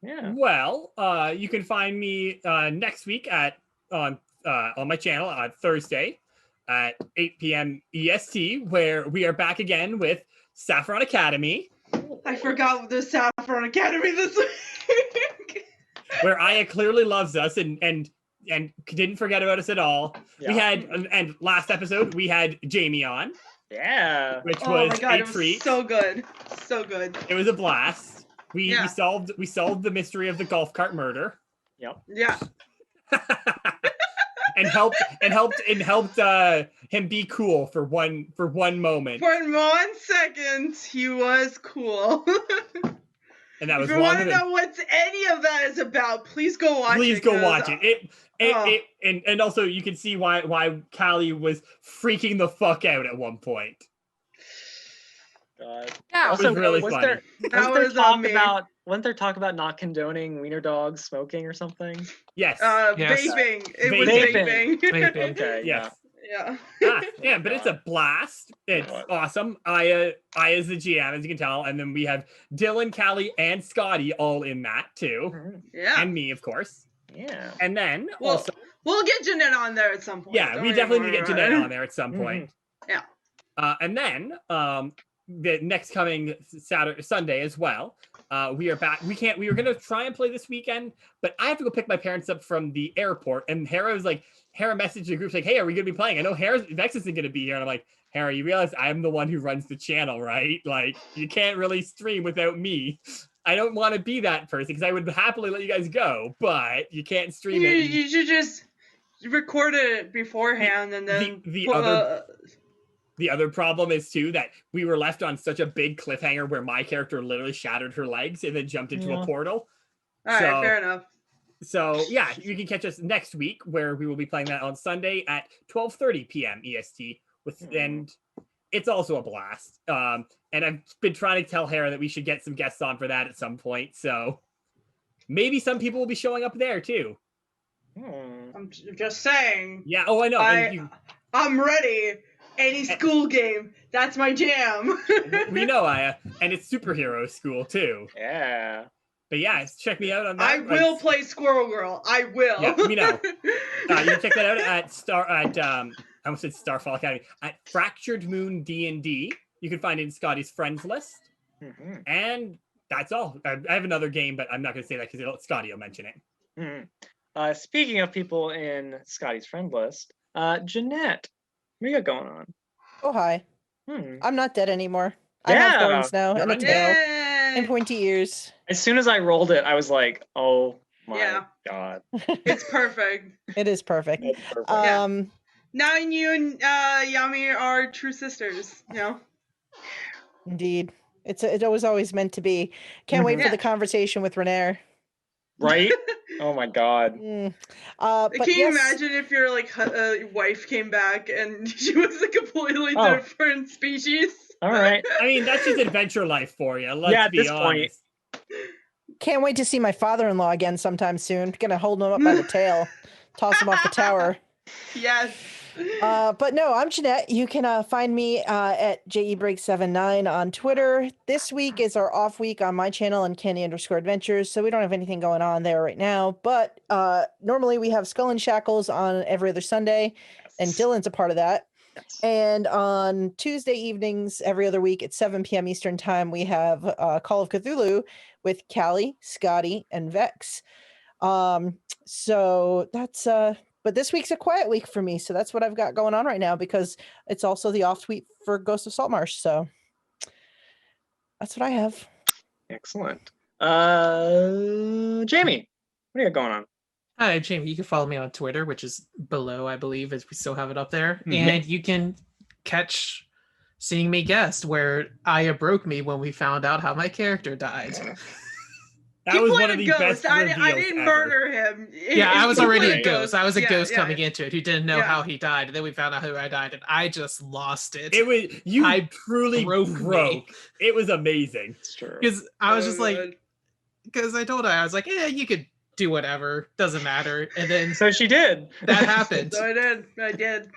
Yeah. Well, you can find me next week on my channel on Thursday at 8 p.m. EST, where we are back again with Saffron Academy. I forgot the Saffron Academy this week. Where Aya clearly loves us and didn't forget about us at all. Yeah. We had, and last episode we had Jamey on. Yeah. Which Oh was my god, a it was treat. so good. So good. It was a blast. We Yeah. we solved the mystery of the golf cart murder. Yep. Yeah. and helped him be cool for one moment. For 1 second, he was cool. And that was if you want longer to than know what any of that is about, please go watch it. please go watch it. Oh. And also you can see why Callie was freaking the fuck out at one point. God. Yeah. It was really funny. Wasn't there talk about not condoning wiener dogs smoking or something? Yes. Yes. Vaping. It was Vaping. vaping. Okay. Yes. Yeah. Yeah, but it's a blast. It's awesome. Aya's the GM, as you can tell, and then we have Dylan, Callie, and Scotty all in that too, Yeah. and me, of course. Yeah. And then Well, also, we'll get Jeanette on there at some point. yeah, Don't we even definitely need to worry get about Jeanette it. on there at some point. Yeah. And then the next coming Sunday as well. We are back. We were gonna try and play this weekend, but I have to go pick my parents up from the airport. And Hera messaged the group like, "Hey, are we gonna be playing? I know Vex isn't gonna be here." And I'm like, "Hera, you realize I'm the one who runs the channel, right? Like, you can't really stream without me. I don't want to be that person because I would happily let you guys go, but you can't stream it." You should just record it beforehand and then The other problem is too that we were left on such a big cliffhanger where my character literally shattered her legs and then jumped into a portal. All right, fair enough. So yeah, you can catch us next week where we will be playing that on Sunday at 12:30 p.m. EST. And it's also a blast. And I've been trying to tell Hera that we should get some guests on for that at some point. So maybe some people will be showing up there too. I'm just saying. Yeah. Oh, I know. I'm ready. Any school game, that's my jam. We know, Aya, and it's superhero school too. Yeah. But yeah, check me out on that. I will play Squirrel Girl. I will. Yeah, we know. You can check that out at I almost said Starfall Academy at Fractured Moon D&D. You can find it in Scotty's friends list, and that's all. I have another game, but I'm not going to say that because Scotty will mention it. Speaking of people in Scotty's friend list, Jeanette. What you got going on? Oh, hi. I'm not dead anymore. I Yeah. have horns now and a tail Yay. and pointy ears. As soon as I rolled it, I was like, oh my god. It's perfect. It is perfect. It's perfect. Now you and Yami are true sisters, you know? Indeed. It was always meant to be. Can't wait for the conversation with Renair. Right? Oh my god. But Can you imagine if your wife came back and she was a completely different species? All right. I mean, that's just adventure life for you. Let's be honest. Can't wait to see my father-in-law again sometime soon. Gonna hold him up by the tail, toss him off the tower. Yes. But no, I'm Jeanette. You can find me at JEBreak79 on Twitter. This week is our off week on my channel and Candy_Adventures, so we don't have anything going on there right now. But normally we have Skull and Shackles on every other Sunday, and Dylan's a part of that. And on Tuesday evenings, every other week at 7 p.m. Eastern Time, we have Call of Cthulhu with Callie, Scotty, and Vex. So that's but this week's a quiet week for me, so that's what I've got going on right now because it's also the off week for Ghost of Saltmarsh. So that's what I have. Excellent. Jamey, what do you got going on? Hi, Jamey. You can follow me on Twitter, which is below, I believe, as we still have it up there. And you can catch Seeing Me Guest, where Aya broke me when we found out how my character died. That He was played one of the a best ghost. I reveals didn't ever. murder him. Yeah, I was He already played a ghost. I was a Yeah, ghost yeah. coming into it who didn't know Yeah. how he died. And then we found out who I died, and I just lost it. It was you I truly broke me. broke. It was amazing. It's true. Because I was Oh, just like, God. because I told her, I was like, yeah, you could do whatever, doesn't matter. And then So she did. that happened. So I did.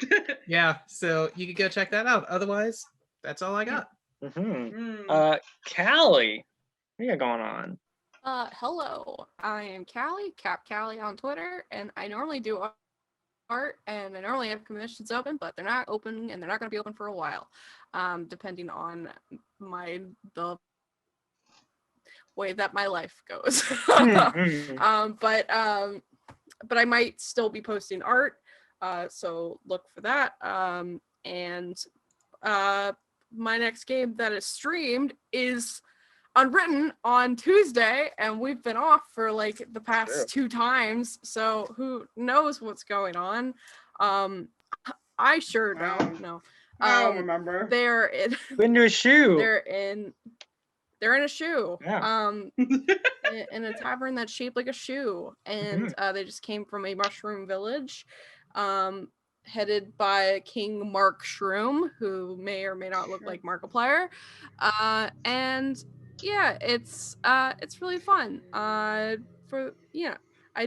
Yeah, so you could go check that out. Otherwise, that's all I got. Callie, what do you got going on? Hello. I am Callie, Cap Callie on Twitter, and I normally do art, and I normally have commissions open, but they're not open, and they're not going to be open for a while, depending on the way that my life goes. But I might still be posting art, so look for that. And my next game that is streamed is Unwritten on Tuesday, and we've been off for like the past 2 times, so who knows what's going on. I sure don't know. I don't remember. They're in Into a shoe. they're in a shoe. Yeah. In a tavern that's shaped like a shoe, and they just came from a mushroom village, headed by King Mark Shroom, who may or may not look like Markiplier, and yeah, it's really fun. I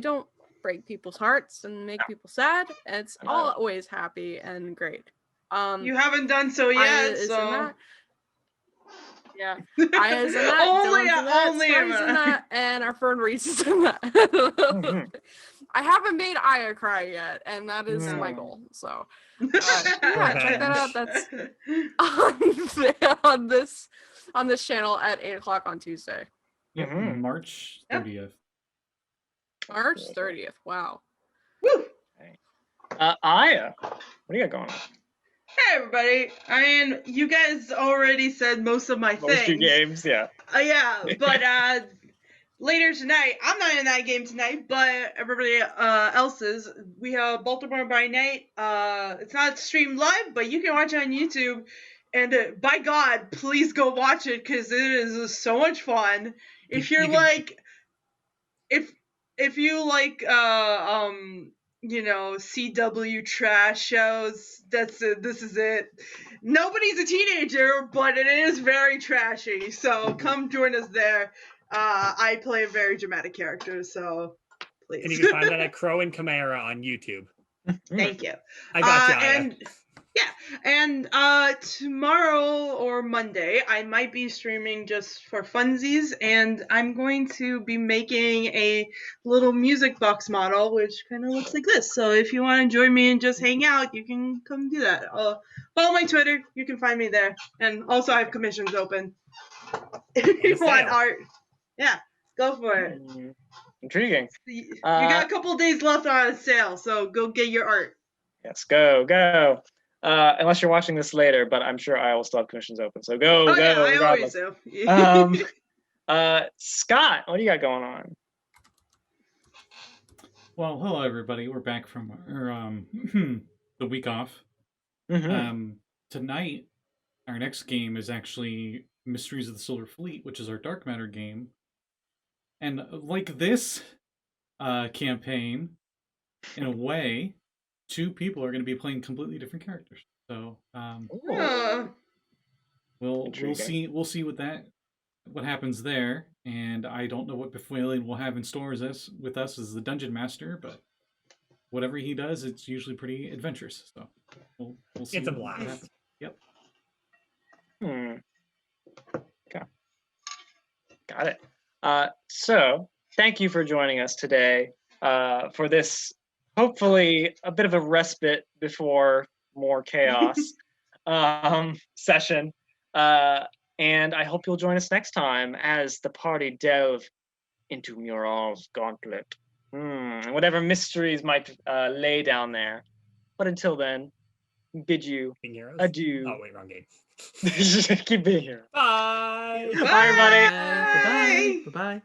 don't break people's hearts and make people sad. It's always happy and great. You haven't done so yet, so. Yeah, I is in that, Only- Dylan's in that, only Scotty's in Emma. that, and our friend Reese is in that. I haven't made Aya cry yet, and that is my goal. So, yeah, check that out. That's on this channel at 8:00 on Tuesday. March 30th. March 30th. Wow. Woo! Aya, what do you got going on? Hey everybody! I mean, you guys already said most of my Most things. games, yeah. Yeah, but later tonight, I'm not in that game tonight, but everybody else is. We have Baltimore by Night. It's not streamed live, but you can watch it on YouTube. And by God, please go watch it because it is so much fun. If you're if you like CW trash shows, that's it. This is it. Nobody's a teenager, but it is very trashy. So come join us there. I play a very dramatic character, so please. And you can find that at Crow and Chimera on YouTube. Thank you. I got you, Aya. And tomorrow or Monday, I might be streaming just for funsies, and I'm going to be making a little music box model, which kind of looks like this. So if you want to join me and just hang out, you can come do that. Follow my Twitter. You can find me there. And also, I have commissions open. If you want art, yeah, go for it. Intriguing. You got a couple days left on sale, so go get your art. Yes, go. Unless you're watching this later, but I'm sure I will still have commissions open. So go. Yeah, I regardless. always do. Scott, what do you got going on? Well, hello everybody. We're back from the week off. Tonight, our next game is actually Mysteries of the Solar Fleet, which is our dark matter game. And like this campaign, in a way, 2 people are going to be playing completely different characters. So we'll see what happens there. And I don't know what Befwailing will have in store with us as the dungeon master, but whatever he does, it's usually pretty adventurous. So we'll see. It's a blast. Yep. Okay. Got it. So thank you for joining us today for this, hopefully a bit of a respite before more chaos session. And I hope you'll join us next time as the party delve into Mural's gauntlet. And whatever mysteries might lay down there. But until then, bid you adieu. Oh, wait, wrong game. Keep being here. Bye. Bye, everybody. Bye. Bye.